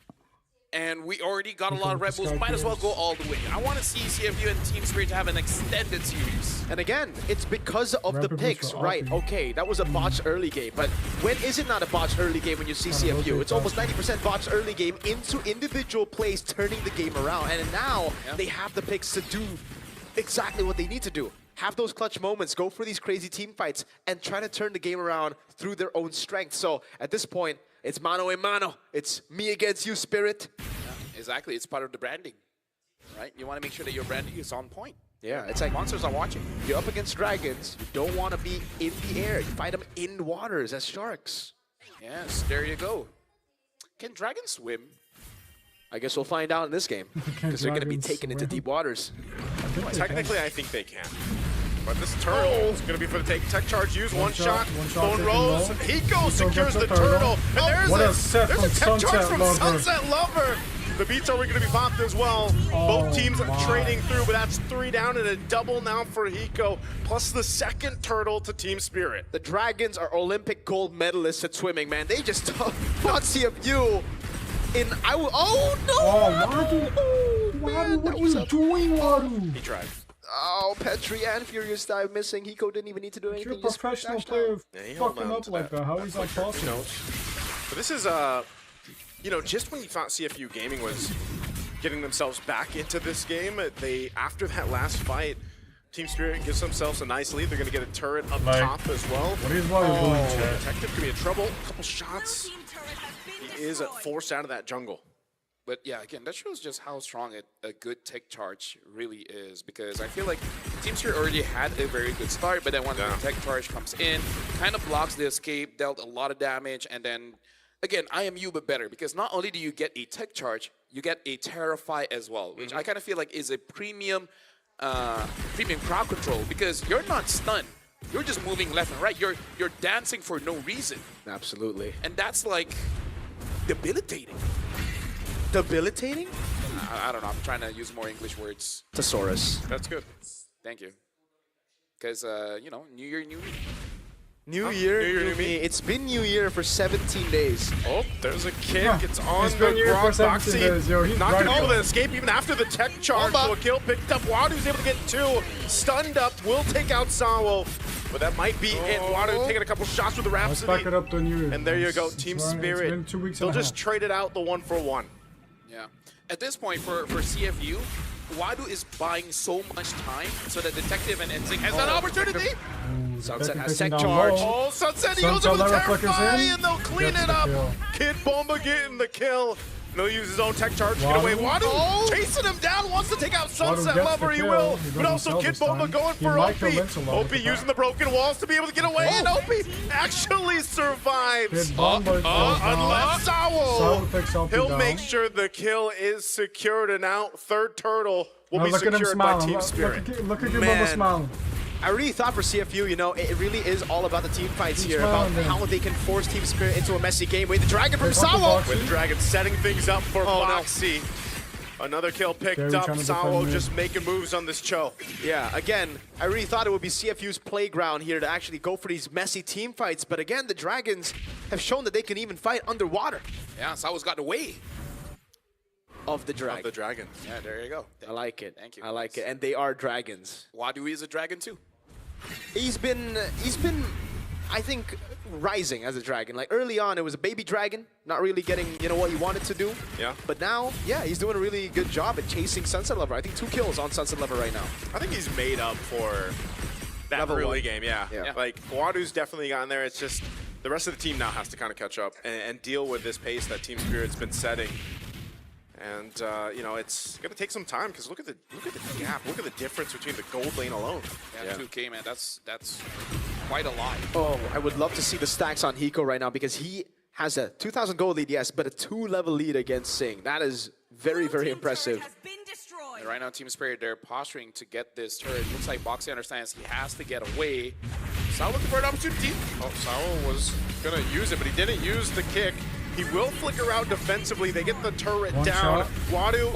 And we already got a Look lot at of the Red Bulls. Sky Might as well Kills. go all the way. I want to see CFU and Team Spirit to have an extended series. And again, it's because of the Rapid boost picks, for right? Alpi. Okay, that was a botched early game, but when is it not a botched early game when you see CFU? rotate It's almost 90% botched early game into individual plays turning the game around, and now they have the picks to do exactly what they need to do. Have those clutch moments, go for these crazy team fights, and try to turn the game around through their own strength. So at this point, it's mano a mano. It's me against you, Spirit. Exactly. It's part of the branding, right? You want to make sure that your branding is on point. Yeah, it's like Monsters are watching. you're up against dragons. You don't want to be in the air. You fight them in waters as sharks. Yes, there you go. Can dragons swim? I guess we'll find out in this game because they're going to be dragons taken into swim? deep waters. Technically, I think they can. But this turtle is going to be for the take. Tech charge used, one shot. take Bone him Rose. low. He goes, He secures gets the the turtle. turtle. And there's What a a set there's from a tech charge Sunset from Lover. Sunset Lover. The beats are going to be popped as well. Both teams trading through, but that's 3 down and a double now for Hiko, plus the second turtle to Team Spirit. The Dragons are Olympic gold medalists at swimming, man. They just fought CFU in... oh, no! Oh, Wadu! Wadu, what are you doing, Wadu? He tried. Oh, Petri and Furious dive missing. Hiko didn't even need to do anything. You're a professional player fucking up like that. How is that possible? But this is, you know, just when you thought CFU Gaming was getting themselves back into this game, they, after that last fight, Team Spirit gives themselves a nice lead. They're going to get a turret up top as well. What is Wadu doing, Chad? Detective could be in trouble. A couple shots. He is forced out of that jungle. But yeah, again, that shows just how strong a good tech charge really is, because I feel like Team Spirit already had a very good start, but then when the tech charge comes in, kind of blocks the escape, dealt a lot of damage, and then, again, IMU but better, because not only do you get a tech charge, you get a Terrify as well, which I kind of feel like is a premium crowd control, because you're not stunned. You're just moving left and right. You're dancing for no reason. Absolutely. And that's like debilitating. Debilitating? I don't know. I'm trying to use more English words. Thesaurus. That's good. Thank you. Because, you know, New Year, New Me. New Year, New Me. It's been New Year for 17 days. Oh, there's a kick. Yeah, it's on it's the been New Year for Grog 17 days, yo. He's Not going to be right able to escape even after the tech charge. So a kill picked up. Wadu's able to get 2. Stunned up. Will take out Sawo. But that might be it. Wadu taking a couple shots with the Rhapsody. Let's back it up to New Year. And there you go. Team Spirit. It's been 2 weeks They'll and a just half. trade it out the 1-for-1. Yeah. At this point, for CFU, Wadu is buying so much time so that Detective and NSYNC has that opportunity. Sunset has taking tech down charge. low. Oh, Sunset, he goes in with Terrify, and they'll clean Gets it the up. kill. Kid Bomba getting the kill. And he'll use his own tech charge to get away. Wadu chasing him down, wants to take out Sunset gets Lover, the he kill. will. He But also doesn't Kid sell Bomba this time. going He for might kill Opie. Vincelow with Opie the using the broken walls to be able to get away, and Opie actually survives. Kid Bomba goes down. Unless Sawo takes Sawo, Opie he'll down. make sure the kill is secured, and out third turtle will Now be look at him secured by smiling. Team Spirit. Look at Kid Man. Bomba smiling. I really thought for CFU, you know, it really is all about the team fights He's here, about smiling, man. how they can force Team Spirit into a messy game. Wait, the Dragon from Hey, fuck the Sawo! box. With the Dragon setting things up for Oh, no. Boxy. Another kill picked Very up. trying to Sawo defend just making moves on this Cho. Yeah, again, I really thought it would be CFU's playground here to actually go for these messy team fights, but again, the Dragons have shown that they can even fight underwater. Yeah, Sawo's got away. Of the Dragon. Of the Dragon. Yeah, there you go. I like it. Thank you. I like it. And they are dragons. Wadu is a dragon too. He's been, I think, rising as a dragon. Like early on, it was a baby dragon, not really getting, you know, what he wanted to do. Yeah. But now, yeah, he's doing a really good job at chasing Sunset Lover. I think 2 kills on Sunset Lover right now. I think he's made up for that Level early 1. game, yeah. Like, Wadu's definitely gotten there. It's just the rest of the team now has to kind of catch up and deal with this pace that Team Spirit's been setting. And, you know, it's going to take some time because look at the gap. Look at the difference between the gold lane alone. Yeah, 2K, man. That's quite a lot. Oh, I would love to see the stacks on Hiko right now because he has a 2,000 gold lead, yes, but a 2-level lead against Sing. That is very, very impressive. And right now, Team Spirit, they're posturing to get this turret. Looks like Boxy understands he has to get away. Sawo looking for an opportunity. Oh, Sawo was going to use it, but he didn't use the kick. He will flicker out defensively. They get the turret One down. shot. Wadu,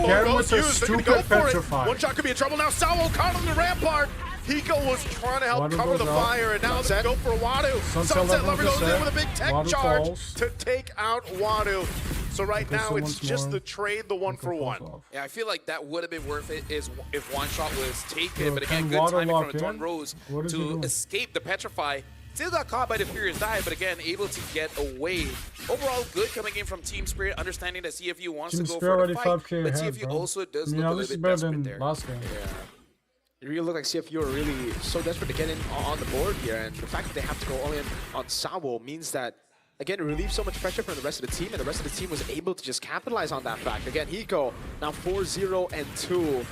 again with the used. They're gonna stupid go for it. petrify. One shot could be in trouble now. Sawo caught on the rampart. Hiko was trying to help Wadu cover the goes out. fire, and now they go for Wadu. Sunset Lover Lover goes in set. with a big tech Wadu charge falls. to take out Wadu. So right Okay, now so it's once just more. the trade, the 1-for-1. Off. Yeah, I feel like that would have been worth it if one shot was taken. Yo, But again, can good Water timing lock from Torn in? Rose What is he to doing? escape the Petrify. Still got caught by the Furious Dive, but again, able to get away. Overall, good coming in from Team Spirit, understanding that CFU wants Team to go Spirit for the already fight, 5K but ahead, CFU bro. also does I mean, look a at least little it's bit better desperate than there. last game. It really looked like CFU are really so desperate to get in on the board here, and the fact that they have to go all in on Sawo means that, again, it relieves so much pressure from the rest of the team, and the rest of the team was able to just capitalize on that fact. Again, Hiko now 4-0-2,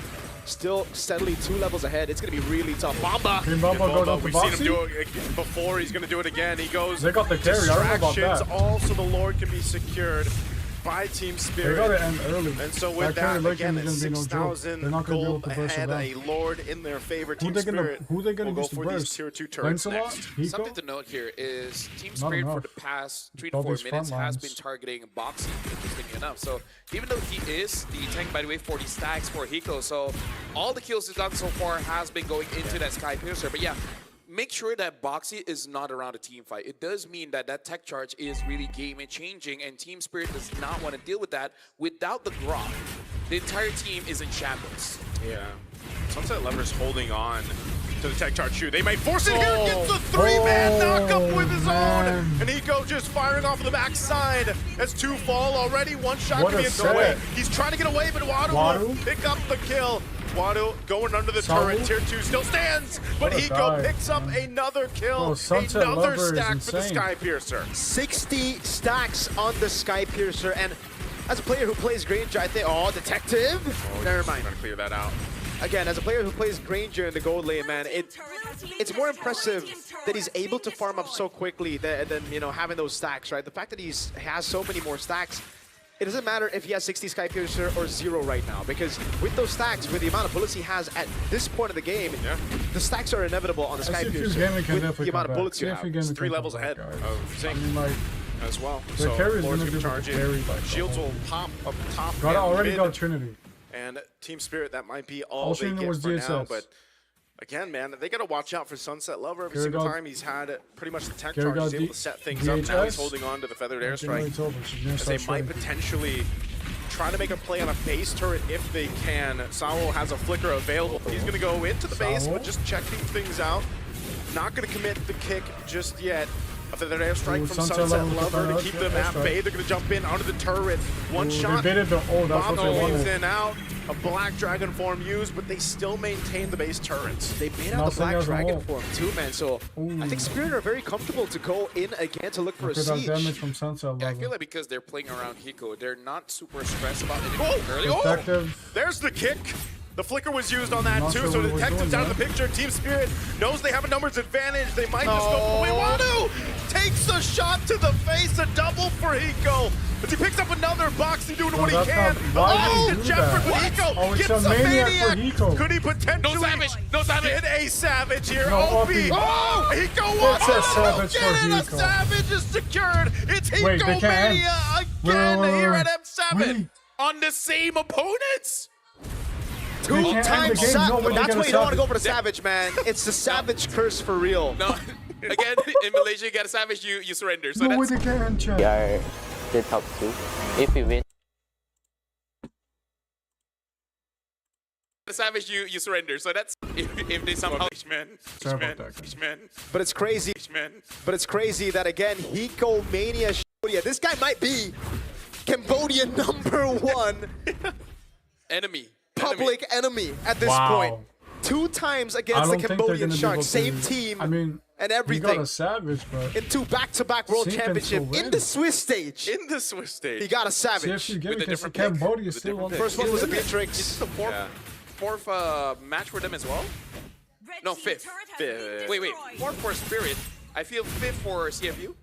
still steadily 2 levels ahead. It's going to be really tough. Bomba! Can Bomba go down to We've seen him Boxy? do it before. He's going to do it again. He goes. They got the carry. I don't know about Distractions that. all so the Lord can be secured. by Team They Spirit. gotta end early. And so with carry that, late game again, is gonna be no joke. 6,000 They're not gonna be able gold to burst ahead, it a down. Lord in their favor. Team Who Spirit they gonna will go use to for these burst? tier 2 turrets Lancelot? next. Hiko? Something to note here is Team Not Spirit for enough. the past 3 to All 4 these minutes front has lines. been targeting Boxy, interestingly enough. So even though he is the tank, by the way, 40 stacks for Hiko, so all the kills he's gotten so far has been going into that Sky Piercer. But yeah, make sure that Boxy is not around a team fight. It does mean that that tech charge is really game-changing, and Team Spirit does not want to deal with that. Without the Grok, the entire team is in shambles. Yeah. Sunset Lover's holding on to the tech charge shoe. They might force it here. Gets the 3-man knockup with his own. And Hiko just firing off the backside as 2 fall already. 1 shot What could be a in the set. way. He's trying to get away, but Wadu will Wadu? pick up the kill. Wadu going under the Saul? turret. Tier 2 still stands, but What a Hiko dive, picks up man. another kill. Bro, Sunset Another Lover is stack for the insane. Sky Piercer. 60 stacks on the Sky Piercer, and as a player who plays Granger, I think, oh, Detective? Never mind. Trying to clear that out. Again, as a player who plays Granger in the gold lane, man, it's more impressive that he's able to farm up so quickly than you know, having those stacks, right? The fact that he has so many more stacks, it doesn't matter if he has 60 Sky Piercer or 0 right now, because with those stacks, with the amount of bullets he has at this point of the game, the stacks are inevitable on the Sky SCFU Piercer gaming can with definitely the amount come of bullets you back. have. SCFU gaming It's 3 can levels come ahead back, guys. of I Zing mean, like, as well. the So carry is Lord's gonna gonna be charge the carry, in. like, the Shields whole- will pop up top. Got and already mid. got Trinity. And Team Spirit, that might be all All they Trinity get was for now. DSS. But again, man, they got to watch out for Sunset Lover. Every Gary single got- time he's had pretty much the tech Gary charge, he's got able to set things up. Now he's DHS. holding on to the Feathered I think it's Airstrike. over. She's gonna As they start might shooting. potentially try to make a play on a base turret if they can. Saul has a flicker available. He's going to go into the base, Saul? but just checking things out. Not going to commit the kick just yet. A Feathered Airstrike Ooh, from Sunset Sunset Lover with Lover the to keep them at airstrike. bay. They're going to jump in onto the turret. One Ooh, shot. They baited the, oh, that's Bob what they goes wanted. in out. A Black Dragon form used, but they still maintain the base turrets. They made Now out the Sing Black has a Dragon wall. form too, man, so I think Spirit are very comfortable to go in again to look for a Look at that siege. damage from Sunset Yeah, I Lover. feel like because they're playing around Hiko, they're not super stressed about it Oh! early. Detective. There's the kick. The flicker was used on that Not too, sure so what we're Detective's doing, out of the man. picture. Team Spirit knows they have a numbers advantage. They might just go. Wait, Wadu takes a shot to the face, a double for Hiko. As he picks up another boxing, doing No, what he that's can. not- why Oh, would he the do Jeffrey, that? but Hiko Oh, it's gets a a maniac maniac. for Hiko. Could he potentially No savage! No savage! get a savage here? No, OP. OP. Oh, Hiko It's wants a savage for get it. A Hiko. savage is secured. It's Wait, they Hiko can't end. Mania Wait, again wait, wait, here wait. at M7 Wait. on the same opponents. They can't end the Times game. sa- No, when they that's get why a you don't want to savage. go for the Savage, man. It's the Savage curse for real. No, again, in Malaysia, you get a savage, you surrender. So No way that's they can't end, chat. We are the top 2. If we win, a savage, you surrender. So that's if they somehow Sorry about that, guys. But it's crazy. But it's crazy that again, Hiko Mania. Yeah, this guy might be Cambodia #1 enemy. public enemy at this Wow. point. 2 times I against don't the think they're Cambodian gonna be Sharks, able same to- team, I mean, and he got everything. a savage, but In 2 back-to-back World Sing can Championship still in win. the Swiss stage. In the Swiss stage. He got a Savage. CFU game With a because different pick. Cambodia With a still different on. pick. First one was a Is Beatrix. this the fourth match for them as well? No, fifth. Wait. Fourth for Spirit. I feel fifth for CFU.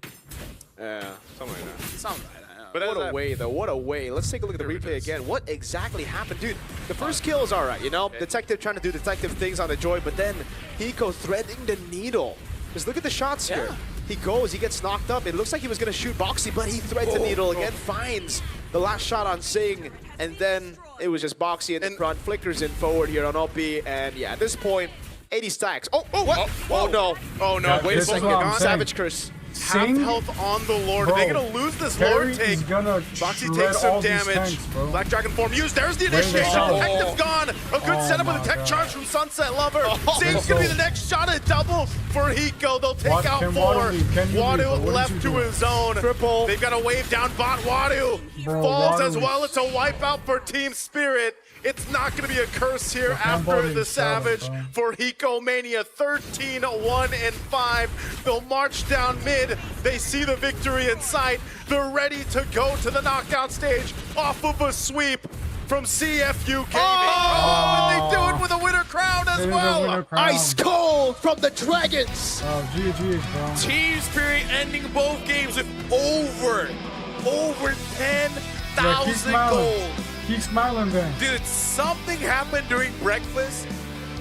Yeah, something like that. Sounds right. But What a way, though. What a way. Let's take a look at the replay again. What exactly happened? Dude, the first kill is all right, you know? Detective trying to do detective things on the Joy, but then Hiko threading the needle. Just look at the shots here. He goes, he gets knocked up. It looks like he was going to shoot Boxy, but he threads the needle again, finds the last shot on Sing, and then it was just Boxy in the front, flickers in forward here on OP, and yeah, at this point, 80 stacks. Oh, what? Oh, no. Oh no, Yeah, wait a this is second. what I'm saying. Savage curse. Half Sing? health on the Lord. Bro, Are they going to lose this Carry Lord take? is gonna Boxy shred takes all some these damage. tanks, bro. Black Dragon form used. There's the Wait, they initiation. saw- Detective's gone. A good Oh setup with a my tech God. charge from Sunset Lover. Zing's Let's going to be go. the next shot at double for Hiko. They'll take What out can 4. Wadu do? Can you leave? Wadu What did left you to do? his own. Triple. They've got a wave down bot. Wadu Bro, falls Wadu as well. It's a wipeout for Team Spirit. It's not going to be a curse here The after Cambodian the Savage, Savage bro. for Hiko Mania. 13-1-5. They'll march down mid. They see the victory in sight. They're ready to go to the knockout stage off of a sweep from CFU Gaming. Oh, and they do it with a winner crown as They did a well. winner crown. Ice cold from the Dragons. Oh, GG's, bro. Team Spirit ending both games with over 10 1,000 gold. Keep smiling then. Dude, something happened during breakfast.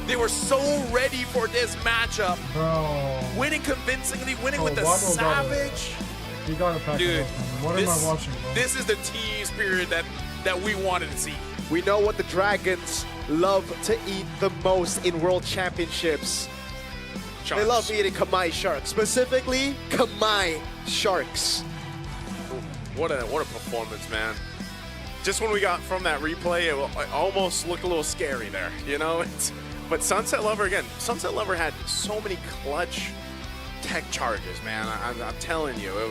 They were so ready for this matchup. Bro. Winning convincingly, winning Bro, with the Waddle savage. You gotta pack Dude, it up, man. What am I watching, bro? This is the team spirit that we wanted to see. We know what the Dragons love to eat the most in World Championships. Sharks. They love eating Kamai sharks, specifically Kamai sharks. What a performance, man. Just when we got from that replay, it almost looked a little scary there, you know? But Sunset Lover, again, Sunset Lover had so many clutch tech charges, man. I'm telling you, it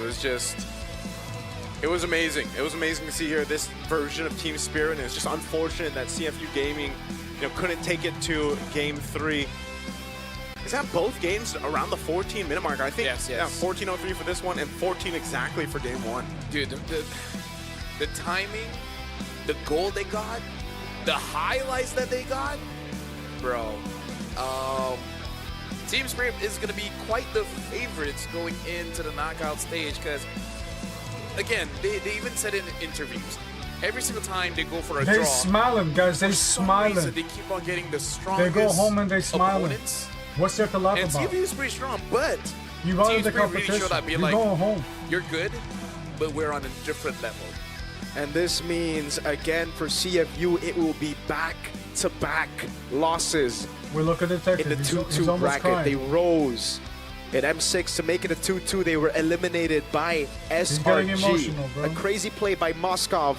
was amazing. It was amazing to see here this version of Team Spirit, and it's just unfortunate that CFU Gaming, couldn't take it to Game 3. Is that both games around the 14-minute mark? I think. Yes. Yeah, 14:03 for this one and 14 exactly for Game 1. Dude, the timing, the goal they got, the highlights that they got, bro. Team Spirit is going to be quite the favorites going into the knockout stage because, again, they even said in interviews, every single time they go for a draw, They smiling, guys. They for some smiling. reason, they keep on getting the They strongest go home and they smiling. opponents. What's there to laugh And about? CFU is pretty strong, but You got Team the Spirit really competition. showed up. You're You're like, going home. you're good, but we're on a different level. And this means, again, for CFU, it will be back-to-back losses. We're looking at the in the He's 2-2 almost bracket. crying. They rose in M6 to make it a 2-2. They were eliminated by getting SRG. emotional, bro. A crazy play by Moskov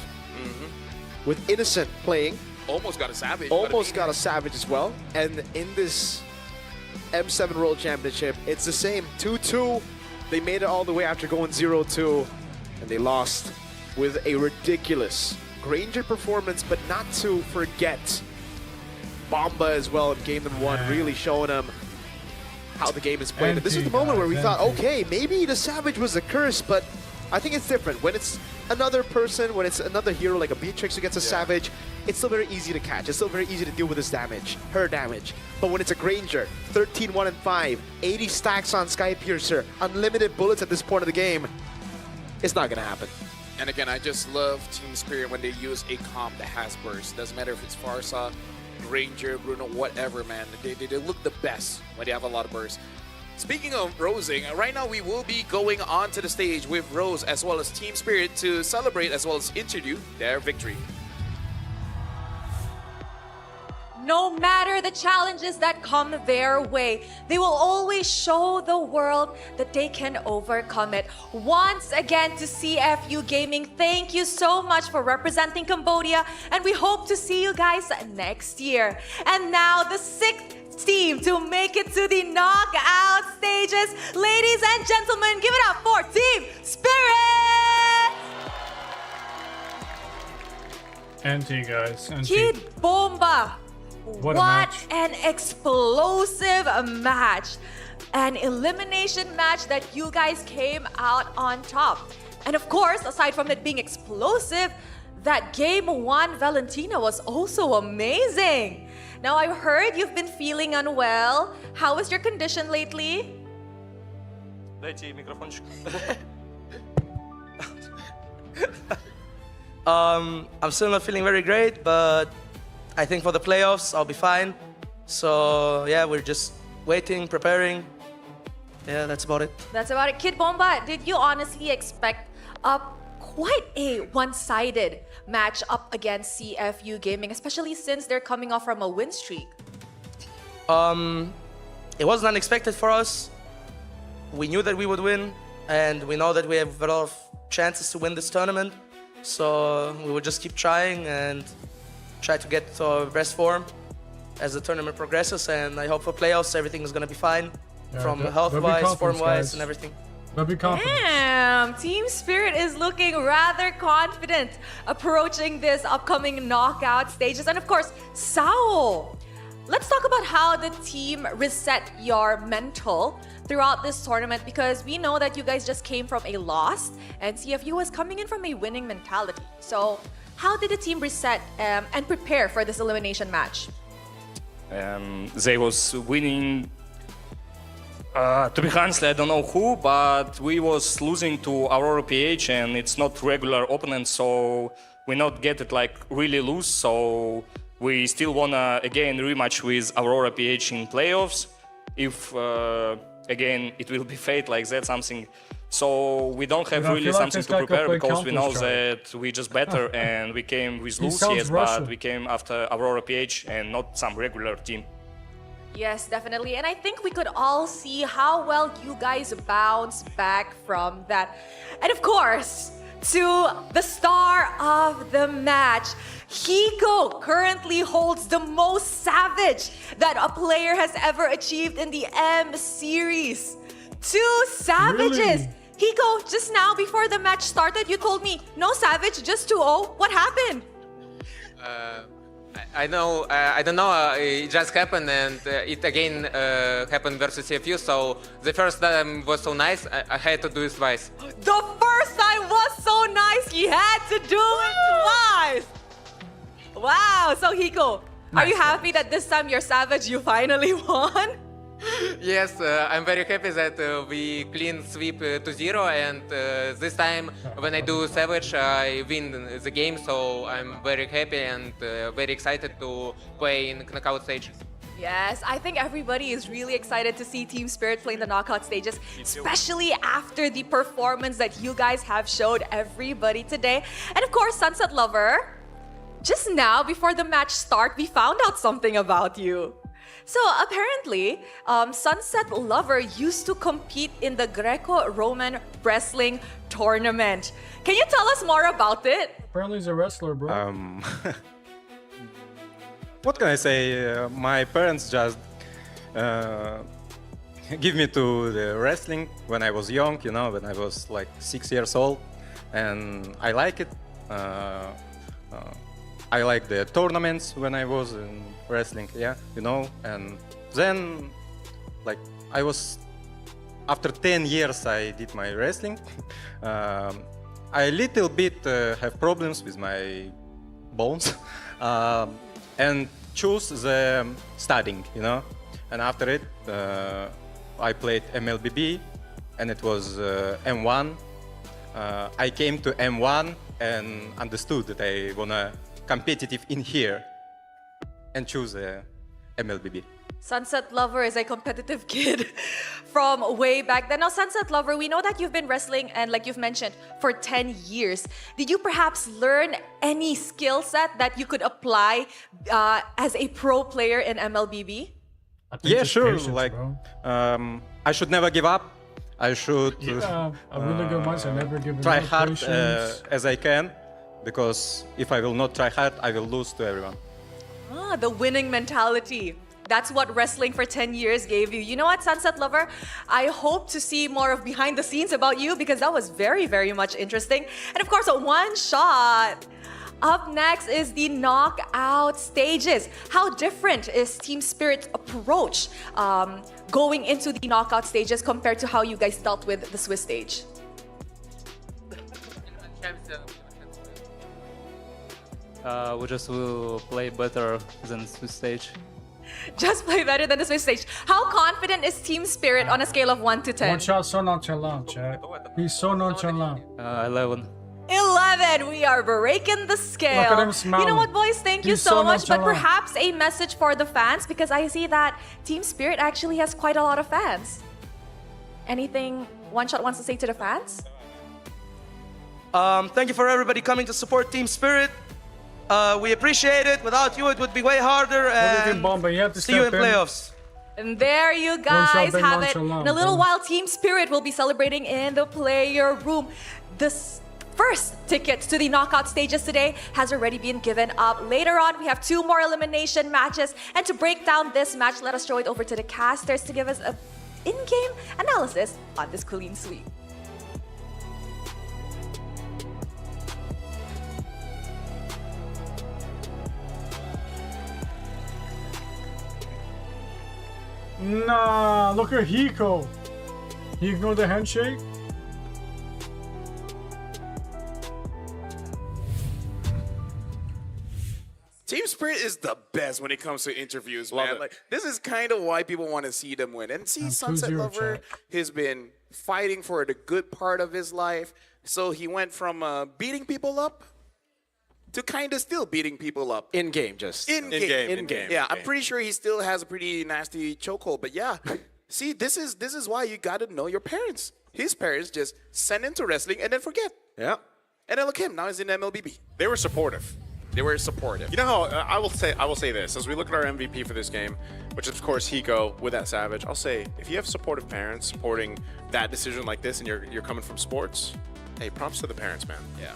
with Innocent playing. Almost got a savage. Almost got a savage as well. And in this M7 World Championship, it's the same. 2-2. They made it all the way after going 0-2. And they lost with a ridiculous Granger performance, but not to forget Bomba as well in game number 1, really showing them how the game is played. And this is the moment where we thought, okay, maybe the Savage was a curse, but I think it's different. When it's another person, when it's another hero like a Beatrix who gets a Savage, it's still very easy to catch. It's still very easy to deal with his damage, her damage. But when it's a Granger, 13-1-5, 80 stacks on Skypiercer, unlimited bullets at this point of the game, it's not gonna happen. And again, I just love Team Spirit when they use a comp that has burst. Doesn't matter if it's Farsa, Granger, Bruno, whatever, man. They look the best when they have a lot of burst. Speaking of rosing, right now we will be going on to the stage with Rose as well as Team Spirit to celebrate as well as introduce their victory. No matter the challenges that come their way, they will always show the world that they can overcome it. Once again to CFU Gaming, thank you so much for representing Cambodia, and we hope to see you guys next year. And now the 6th team to make it to the knockout stages. Ladies and gentlemen, give it up for Team Spirit! NT, guys. NT. Kid Bomba! What a match. An explosive match. An elimination match that you guys came out on top. And of course, aside from it being explosive, that game 1 Valentina was also amazing. Now, I heard you've been feeling unwell. How is your condition lately? Дайте микрофончик. I'm still not feeling very great, but I think for the playoffs, I'll be fine. So, yeah, we're just waiting, preparing. Yeah, that's about it. That's about it. Kid Bomba, did you honestly expect quite a one-sided match up against CFU Gaming, especially since they're coming off from a win streak? It wasn't unexpected for us. We knew that we would win, and we know that we have a lot of chances to win this tournament. So we will just keep trying and try to get to our best form as the tournament progresses, and I hope for playoffs everything is going to be fine from health-wise, form-wise, and everything. They'll be confident. Damn, Team Spirit is looking rather confident approaching this upcoming knockout stages. And of course, Sao. Let's talk about how the team reset your mental throughout this tournament, because we know that you guys just came from a loss and CFU was coming in from a winning mentality. So how did the team reset and prepare for this elimination match? They was winning. To be honest, I don't know who, but we was losing to Aurora PH, and it's not regular opponent, so we not get it like really loose, so we still wanna again rematch with Aurora PH in playoffs. If again it will be fate like that, something. So we don't have really something to prepare because we know that we just better and we came with loose, yes, but we came after Aurora PH and not some regular team. Yes, definitely. And I think we could all see how well you guys bounce back from that. And of course, to the star of the match, Hiko currently holds the most savage that a player has ever achieved in the M series. 2 savages! Really? Hiko, just now before the match started, you told me, no savage, just 2-0. What happened? I know, I don't know, it just happened and it again happened versus CFU, so the first time was so nice, I had to do it twice. The first time was so nice, he had to do it twice! Wow, so Hiko, are you happy that this time you're savage, you finally won? Yes, I'm very happy that we clean sweep to 0 and this time when I do Savage I win the game, so I'm very happy and very excited to play in knockout stage. Yes, I think everybody is really excited to see Team Spirit play in the knockout stages, especially after the performance that you guys have showed everybody today. And of course, Sunset Lover, just now before the match start, we found out something about you. So apparently, Sunset Lover used to compete in the Greco-Roman wrestling tournament. Can you tell us more about it? Apparently he's a wrestler, bro. What can I say? My parents just give me to the wrestling when I was young, you know, when I was like 6 years old. And I like it. I like the tournaments when I was in wrestling, yeah, you know, and then, like, I was, after 10 years I did my wrestling. I little bit have problems with my bones and choose the studying, you know, and after it I played MLBB and it was M1. I came to M1 and understood that I wanna competitive in here and choose MLBB. Sunset Lover is a competitive kid from way back then. Now, Sunset Lover, we know that you've been wrestling and like you've mentioned for 10 years. Did you perhaps learn any skill set that you could apply as a pro player in MLBB? Yeah, sure. Like, I should never give up. I should a really good mindset, never give try hard as I can. Because if I will not try hard, I will lose to everyone. Ah, the winning mentality. That's what wrestling for 10 years gave you. You know what, Sunset Lover? I hope to see more of behind the scenes about you because that was very, very much interesting. And of course, one shot. Up next is the knockout stages. How different is Team Spirit's approach going into the knockout stages compared to how you guys dealt with the Swiss stage? We just will play better than Swiss stage. Just play better than the Swiss stage. How confident is Team Spirit on a scale of 1 to 10? One shot so nonchalant, chat. He's so nonchalant. 11. 11. We are breaking the scale. Look at him smiling. You know what, boys? Thank you He's so so much. But nonchalant. perhaps a message for the fans because I see that Team Spirit actually has quite a lot of fans. Anything One Shot wants to say to the fans? Thank you for everybody coming to support Team Spirit. We appreciate it. Without you, it would be way harder. And see you in playoffs. And there you guys have it. In a little while, Team Spirit will be celebrating in the player room. This first ticket to the knockout stages today has already been given up. Later on, we have 2 more elimination matches. And to break down this match, let us throw it over to the casters to give us an in-game analysis on this clean sweep. Nah, look at Hiko. He ignored the handshake. Team Spirit is the best when it comes to interviews, man. Like, this is kind of why people want to see them win. And see, Sunset Lover has been fighting for the good part of his life. So he went from beating people up to kind of still beating people up. In game, just. In game. Yeah, I'm pretty sure he still has a pretty nasty chokehold. But yeah, see, this is why you got to know your parents. His parents just send him to wrestling and then forget. Yeah. And then look him, now he's in MLBB. They were supportive. They were supportive. You know how I will say this as we look at our MVP for this game, which is of course Hiko with that Savage. I'll say if you have supportive parents supporting that decision like this, and you're coming from sports, hey, props to the parents, man. Yeah.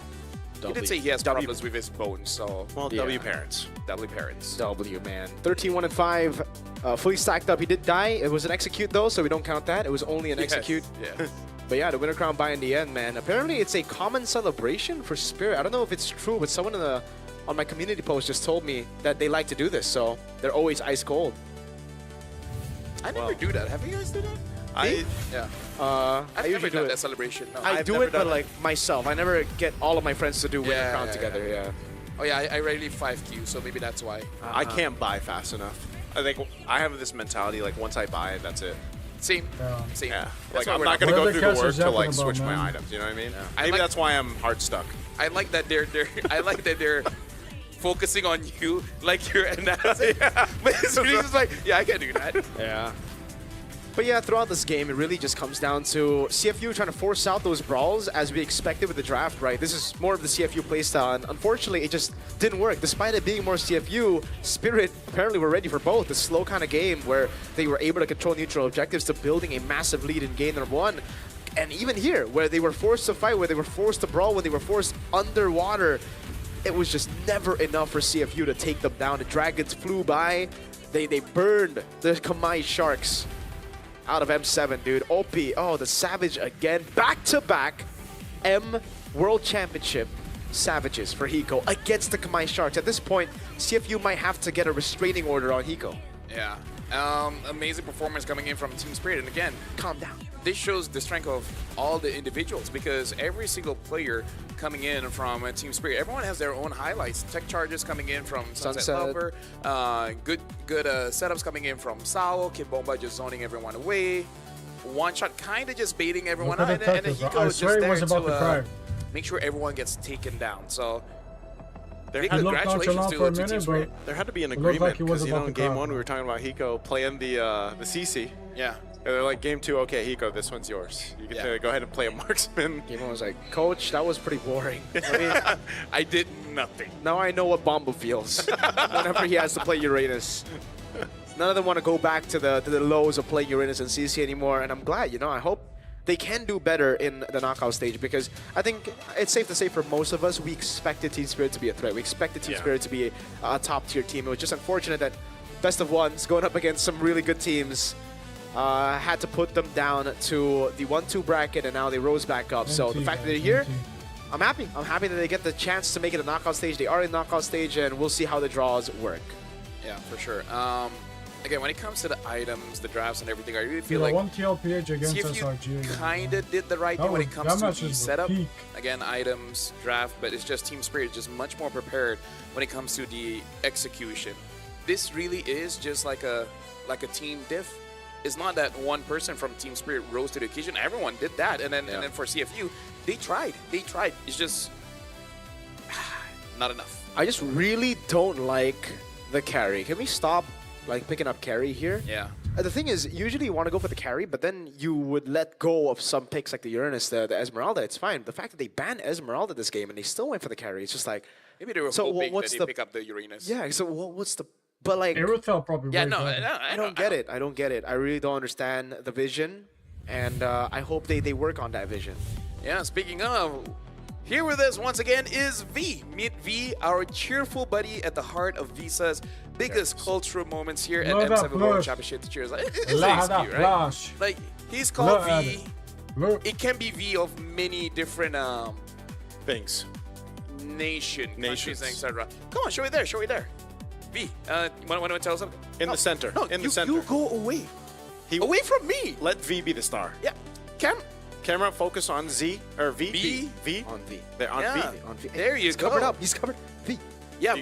He did say he has problems with his bones, so well, W parents. W parents. W, man. 13-1-5, fully stacked up. He did die. It was an execute though, so we don't count that. It was only an execute. Yeah. But yeah, the winner crown by in the end, man. Apparently, it's a common celebration for Spirit. I don't know if it's true, but someone on my community post just told me that they like to do this, so they're always ice cold. I never do that. Have you guys do that? Yeah. I've never usually done do that it. celebration. No. I do it, but like myself. I never get all of my friends to do winner crown together. Yeah. Oh yeah, I rarely 5Q, so maybe that's why. I can't buy fast enough. I think I have this mentality like once I buy it, that's it. Same. Same. Yeah. That's Like why I'm we're not gonna go through the What are the work to cats like yapping switch about, my man? items. You know what I mean? I Maybe like- that's why I'm hard stuck. I like that they're I like that they're focusing on you like you're announcing. But it's really just like, yeah, I can do that. Yeah. But yeah, throughout this game, it really just comes down to CFU trying to force out those brawls as we expected with the draft, right? This is more of the CFU playstyle, and unfortunately, it just didn't work. Despite it being more CFU, Spirit apparently were ready for both. The slow kind of game where they were able to control neutral objectives to building a massive lead in game number one. And even here, where they were forced to fight, where they were forced to brawl, when they were forced underwater, it was just never enough for CFU to take them down. The Dragons flew by. They burned the Kamai Sharks out of M7, dude. OP. Oh, the Savage again. Back-to-back M World Championship Savages for Hiko against the Kamai Sharks. At this point, CFU might have to get a restraining order on Hiko. Yeah. Amazing performance coming in from Team Spirit. And again, calm down. This shows the strength of all the individuals because every single player coming in from Team Spirit, everyone has their own highlights. Tech charges coming in from Sunset Lover, good setups coming in from Sao, Kid Bomba just zoning everyone away, One Shot kind of just baiting everyone out, and then Hiko is just there to make sure everyone gets taken down. So big congratulations to Team Spirit. There had to be an It looked like agreement he was because, you know, about in to game crack. one we were talking about Hiko playing the CC. Yeah. And they're like, game two, okay, Hiko, this one's yours. You get to go ahead and play a marksman. Game one was like, Coach, that was pretty boring. I did nothing. Now I know what Bomba feels whenever he has to play Uranus. None of them want to go back to the lows of playing Uranus and CC anymore, and I'm glad, you know, I hope they can do better in the knockout stage because I think it's safe to say for most of us, we expected Team Spirit to be a threat. We expected Team Spirit to be a top-tier team. It was just unfortunate that best of ones going up against some really good teams had to put them down to the 1-2 bracket, and now they rose back up. So the fact that they're here, I'm happy. I'm happy that they get the chance to make it a knockout stage. They are in knockout stage, and we'll see how the draws work. Yeah, for sure. Again, when it comes to the items, the drafts, and everything, I really feel Yeah, like one TLPH against CFU SRG. kind of did the right That thing when was- it comes that to the match was setup. peak. Again, items, draft, but it's just Team Spirit is just much more prepared when it comes to the execution. This really is just like a team diff. It's not that one person from Team Spirit rose to the occasion. Everyone did that, and then for CFU, they tried. It's just not enough. I just really don't like the carry. Can we stop like picking up carry here? Yeah. The thing is, usually you want to go for the carry, but then you would let go of some picks like the Uranus, the Esmeralda. It's fine. The fact that they banned Esmeralda this game and they still went for the carry, it's just like Maybe they were hoping that they pick up the Uranus. Yeah. So what's the? But like Eruthel probably. Yeah, way no, better. I don't get it. I don't get it. I really don't understand the vision, and I hope they work on that vision. Yeah, speaking of, here with us once again is V. Meet V, our cheerful buddy at the heart of Visa's biggest cultural moments here at Look M7 at World Flush. Championship. Cheers. It's Look cute, at right? Flush. Like, he's called Look at V. Look. It can be V of many different Things. countries, etc. Come on, show it there. V, you want to tell us something? In the center. No, in you, the center. you go away. Away from me. Let V be the star. Yeah. Camera focus on Z or V. V. On V. They're on Yeah. V. On V. There you He's go. covered up. He's covered. V. Yeah,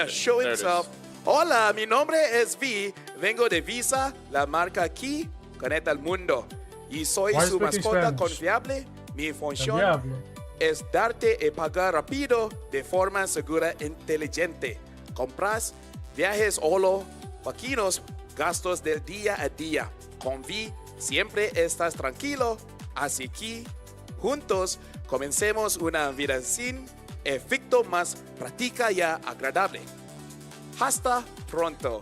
show There it himself. Hola, mi nombre es V. Vengo de Visa, la marca aquí conecta al mundo. Y soy Why su speaking mascota Spanish? confiable. Mi El función diablo. es darte y pagar rápido de forma segura e inteligente. Compras, viajes solo, pequeños gastos del día a día. Con V siempre estás tranquilo, así que juntos comencemos una vida sin efecto más práctica y agradable. Hasta pronto.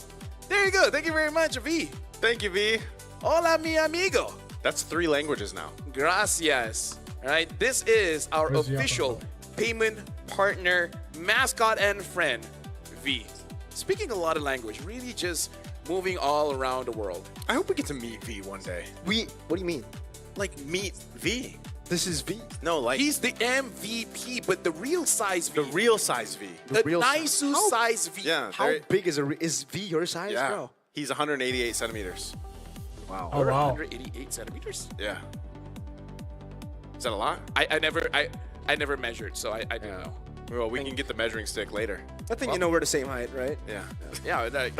There you go. Thank you very much, V. Thank you, V. Hola, mi amigo. That's 3 languages now. Gracias. All right, this is our official payment partner, mascot, and friend, V. Speaking a lot of language, really just moving all around the world. I hope we get to meet V one day. What do you mean? Like, meet V. This is V. No, like... He's the MVP, but the real size V. The real size V. The real Naisu size. size V. Yeah. How big is V your size, Yeah. bro? He's 188 centimeters. Wow. Oh, wow. 188 centimeters? Yeah. Is that a lot? I never measured, so I don't know. Well, we can get the measuring stick later. I think you know we're the same height, right? Yeah. Yeah, like,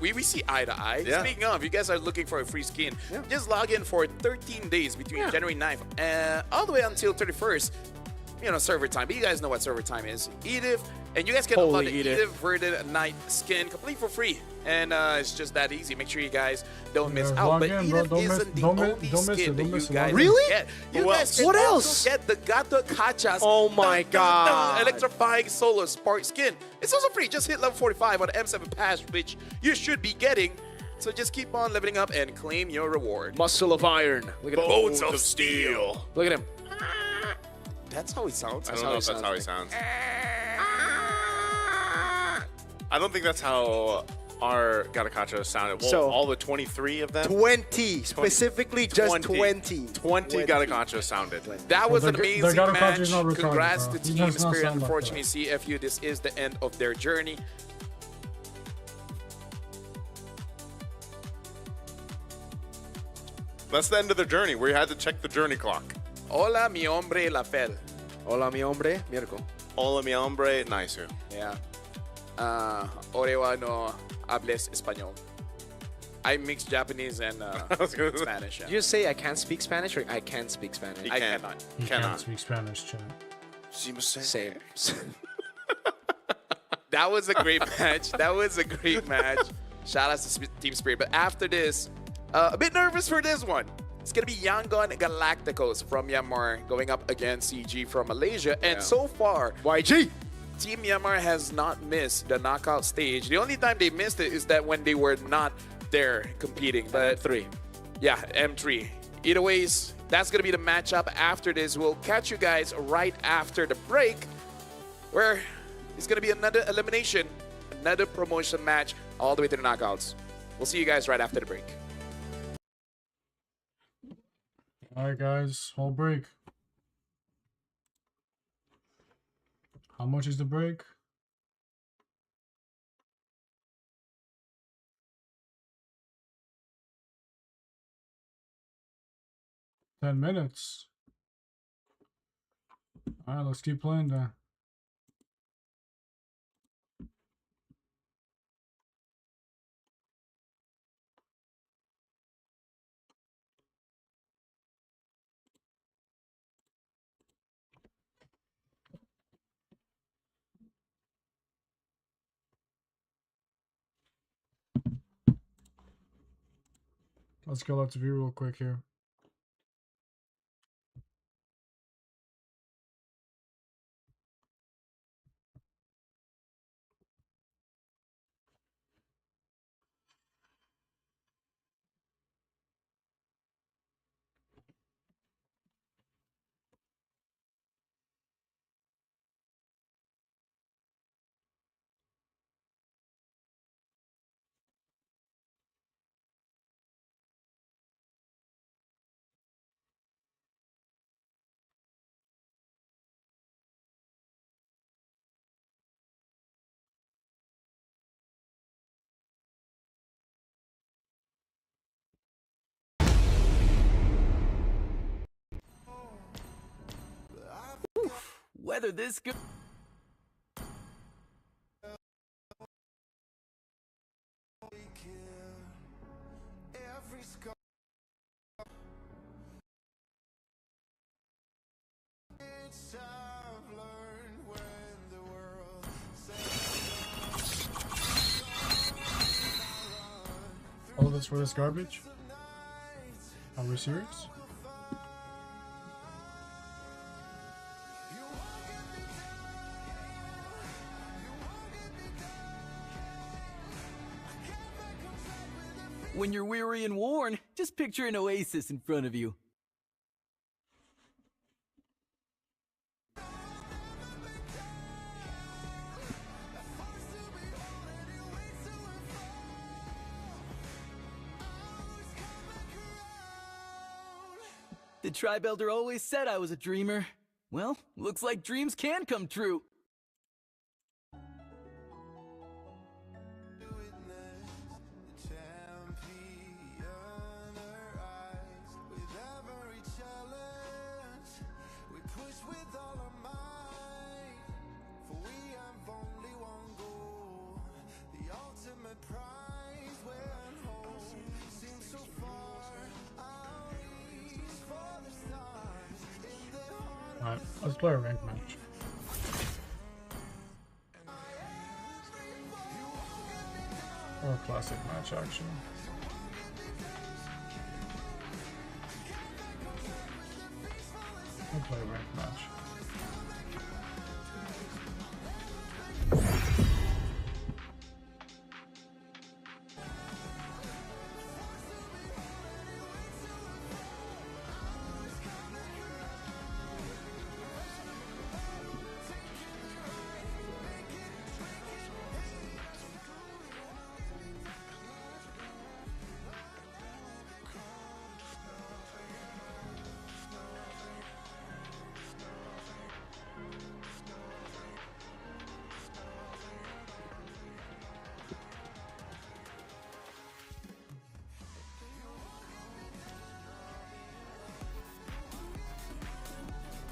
we see eye to eye. Yeah. Speaking of, you guys are looking for a free skin, just log in for 13 days between January 9th and all the way until 31st. You know, server time. But you guys know what server time is. Edith, and you guys can unlock the Edith Verdant Night skin complete for free. And it's just that easy. Make sure you guys don't miss out. But Edith isn't the only skin that you guys Really? get. You Who guys else? can What also else? get the Gato Kachas. Oh my God. Electrifying Solar Spark skin. It's also free. Just hit level 45 on M7 Pass, which you should be getting. So just keep on leveling up and claim your reward. Muscle of iron. Look at Bones of steel. Look at him. That's how he sounds. I don't know if that's how he sounds. I don't think that's how our Gatakacha sounded. Well, So- all the 23 of them? 20. Specifically just 20. 20 Gatakacha sounded. That was an The amazing Gato match. Kachi is not retarded, Congrats bro. to He Team does not Spirit. sound like Unfortunately, CFU, this is the end of their journey. That's the end of their journey. We had to check the journey clock. Hola, mi hombre, La Fel. Hola, mi hombre. Mirko. Hola, mi hombre, Naisu. Yeah. Orewa no hables español. I mix Japanese and Spanish. Did you just say I can't speak Spanish or I can speak Spanish? He I can't. cannot. You Cannot. can't speak Spanish, chat. Same. That was a great match. That was a great match. Shout out to Team Spirit. But after this, a bit nervous for this one. It's going to be Yangon Galacticos from Myanmar going up against CG from Malaysia. And so far, YG! Team Myanmar has not missed the knockout stage. The only time they missed it is that when they were not there competing. But M3. Yeah, M3. Either ways, that's going to be the matchup after this. We'll catch you guys right after the break, where it's going to be another elimination, another promotion match, all the way to the knockouts. We'll see you guys right after the break. Alright guys, whole break. How much is the break? $10 minutes. Alright, let's keep playing then. Let's go let's view real quick here. Whether this good. Every $5 for this garbage? Are we serious? When you're weary and worn, just picture an oasis in front of you. The tribe elder always said I was a dreamer. Well, looks like dreams can come true. Alright, let's play a ranked match. Or a classic match, actually. I'll play a ranked match.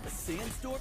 A sandstorm?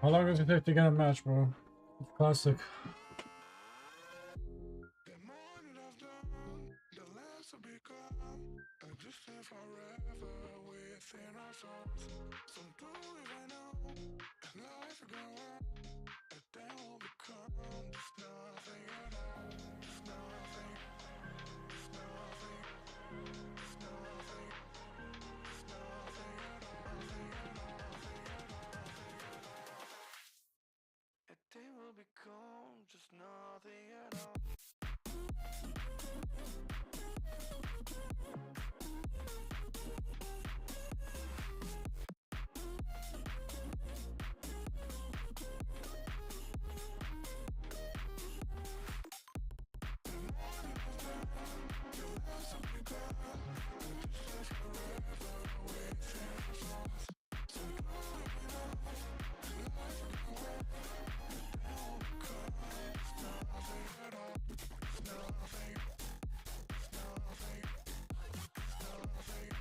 How long does it take to get a match, bro? Classic. They will become just nothing at all. Nothing.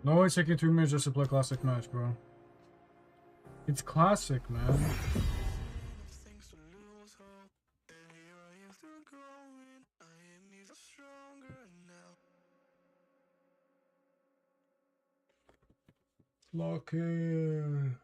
No, it's taking 2 minutes just to play classic match, bro. It's classic, man. Lock in.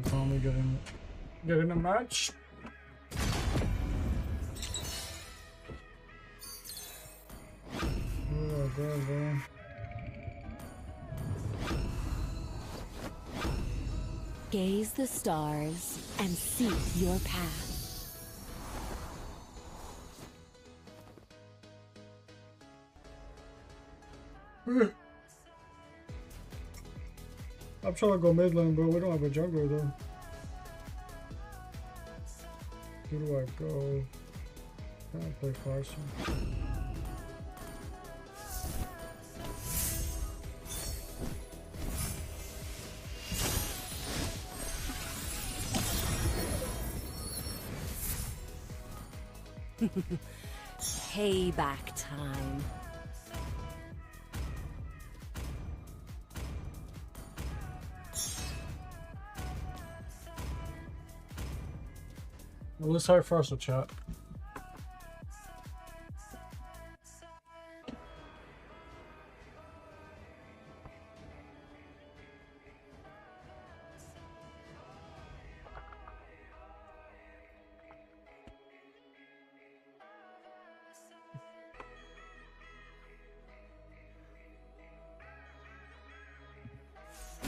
Finally getting a match. Oh, bro. Gaze the stars and seek your path. I'm trying to go mid lane, bro. We don't have a jungler though. Where do I go? Can I play Farson? Payback time. Well, let's hire first, chat.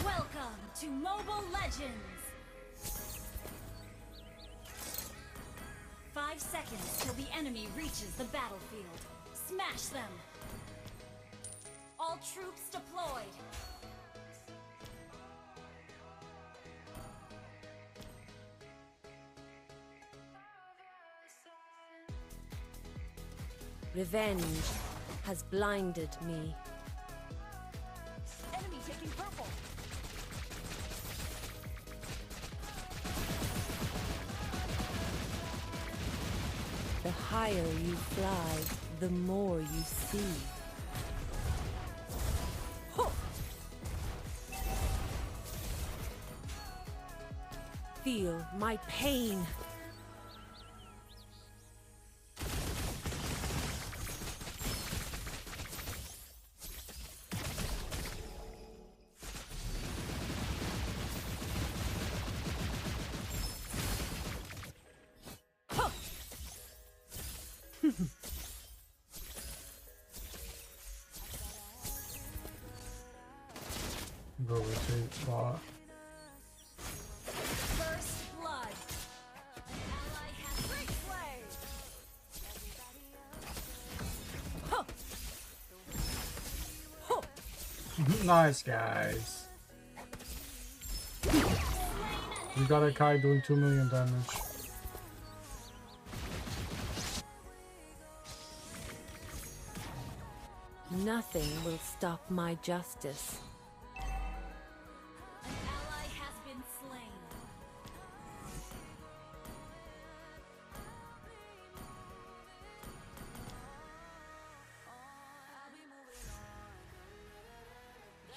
Welcome to Mobile Legends. 5 seconds till the enemy reaches the battlefield. Smash them. All troops deployed. Revenge has blinded me. Enemy taking purple. The higher you fly, the more you see. Feel my pain. Go rotate bot. First blood. An ally has great play. Nice, guys. We got a Kai doing 2 million damage. Nothing will stop my justice.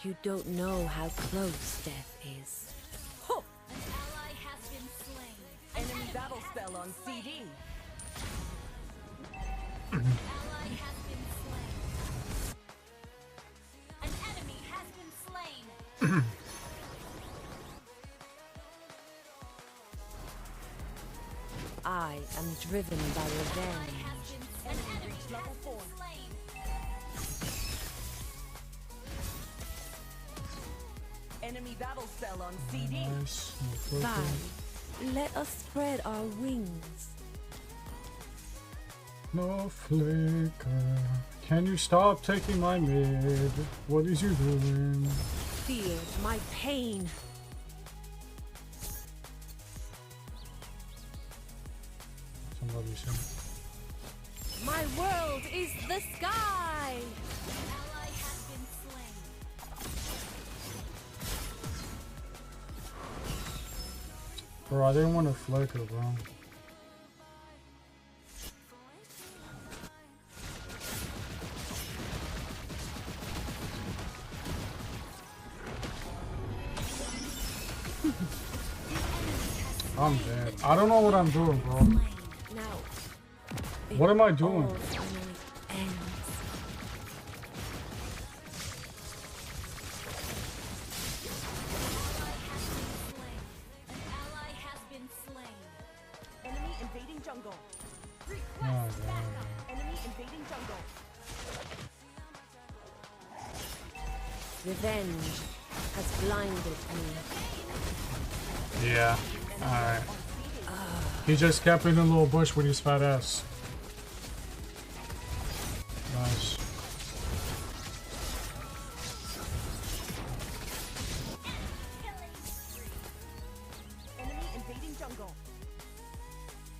You don't know how close death is. An ally has been slain. Enemy battle spell on CD. Ally has been slain. An enemy has been slain. I am driven by revenge. Enemy reached level 4. Enemy battle spell on CD. Fine. Let us spread our wings. No flicker. Can you stop taking my mid? What is you doing? Feel my pain. Somebody said. My world is the sky. Ally has been slain. Bro, I didn't want to flicker, bro. I'm dead. I don't know what I'm doing, bro. Now, What am I doing? all ends. An ally has been slain. Enemy invading jungle. Oh, God. Enemy invading jungle. Revenge has blinded me. Yeah. Alright. He just kept in a little bush with his fat ass. Nice. Enemy invading jungle.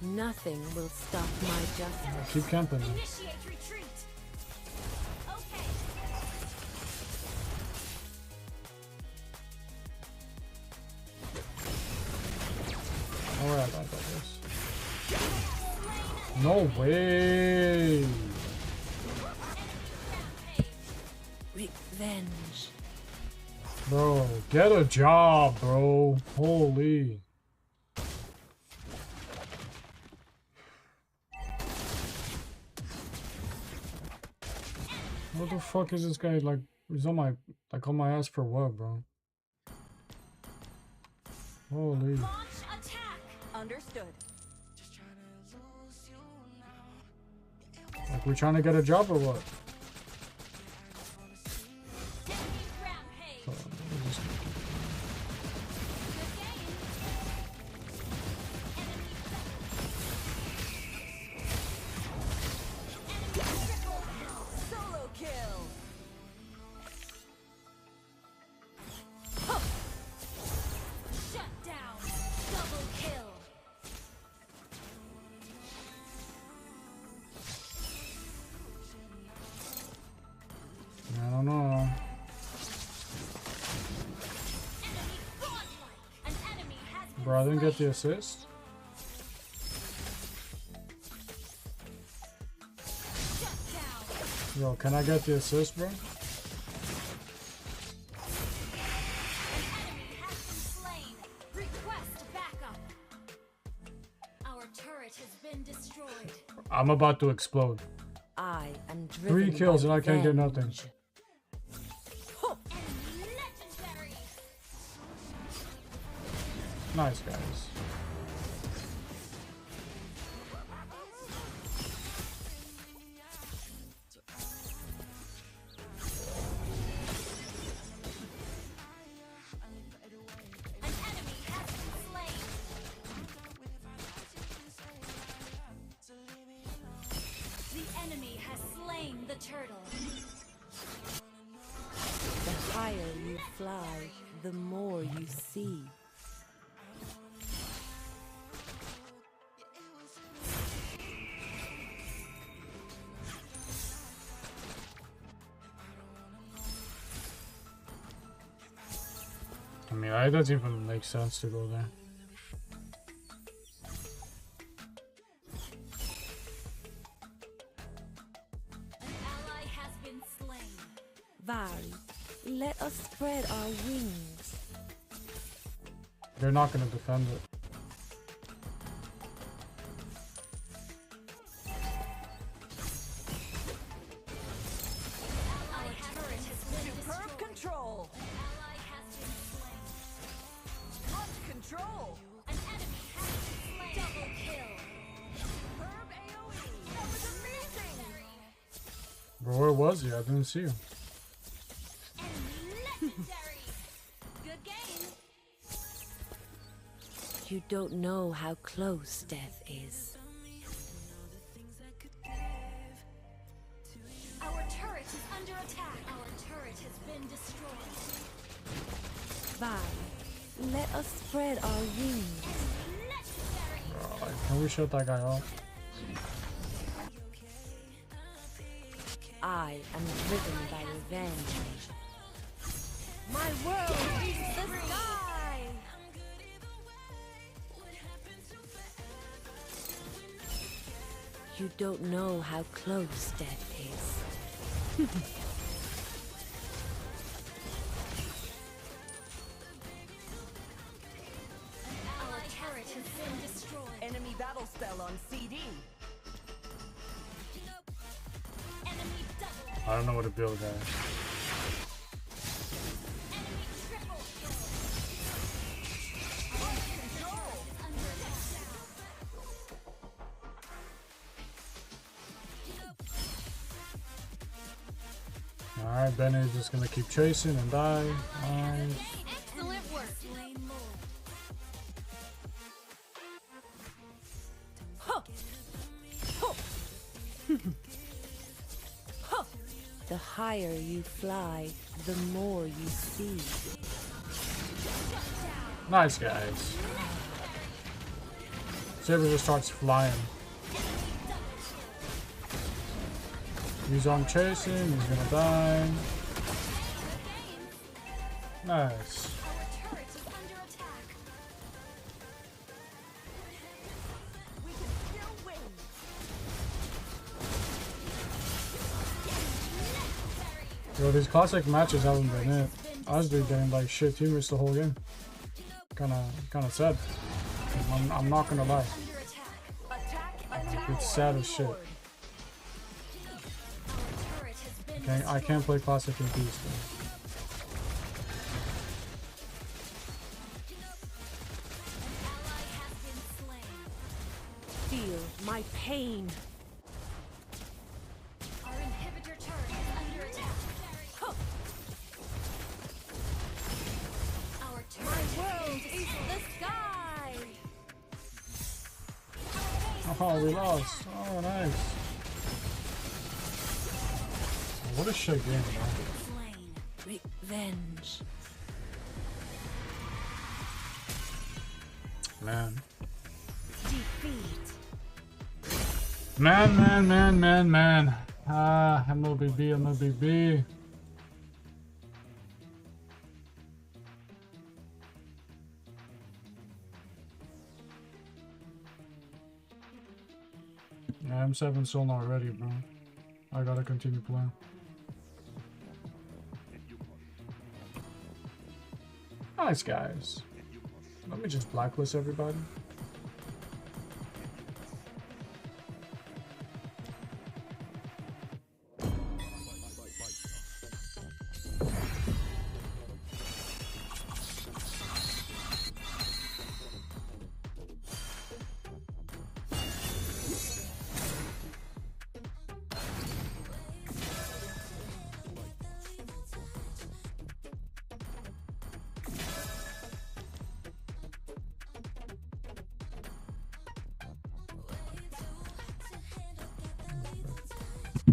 Nothing will stop my justice. Keep camping. Initiate retreat. Okay. Alright, I got this. No way! Revenge. Bro, get a job, bro. Holy. What the fuck is this guy like? He's on my ass for what, bro? Holy. Launch attack. Understood. Like we're trying to get a job or what? Rampage. Solo kill. Shut down. Double kill. I don't know. An enemy has been Bro, I didn't get the assist. Yo, can I get the assist, bro? slain. Request backup. Our turret has been destroyed. I'm about to explode. I am driven 3 kills by and I can't get revenge. nothing. Legendary. Nice, guys. An enemy has been slain. The enemy has slain the turtle. The higher you fly, the more you see. I mean, it doesn't even make sense to go there. Ally has been slain. Vari, let us spread our wings. They're not gonna defend it. Ally turret has been Superb destroyed. control. Ally has been slain. Hot control. An enemy has been slain. Double kill. Superb AoE. That was amazing. Bro, where was he? I didn't see him. Legendary. Good game. You don't know how close death is. Our turret is under attack. Our turret has been destroyed. Vari, let us spread our wings. Legendary. Bro, like, can we shut that guy off? I am driven by revenge. My world is the sky! You don't know how close death is. Our turret has been destroyed. Enemy battle spell on CD. Enemy double. I don't know what to build there. Enemy triple kill. Control is under attack. Alright, Benny's just gonna keep chasing and die. Nice. Excellent work! The higher you fly, the more you see. Nice, guys. Saber just starts flying. He's on chasing, he's gonna die. Nice. Yo, these classic matches haven't been it. I've been getting like shit teammates the whole game. Kinda sad. I'm not gonna lie. It's sad as shit. I can't play classic in peace. Feel my pain. Our inhibitor turret is under attack. Our turret World is the sky! Oh, we lost. Oh, nice. What a shit game, man. Revenge. Man. Defeat. Man. Ah, MLBB. Yeah, M7's still not ready, bro. I gotta continue playing. Nice, guys. Let me just blacklist everybody.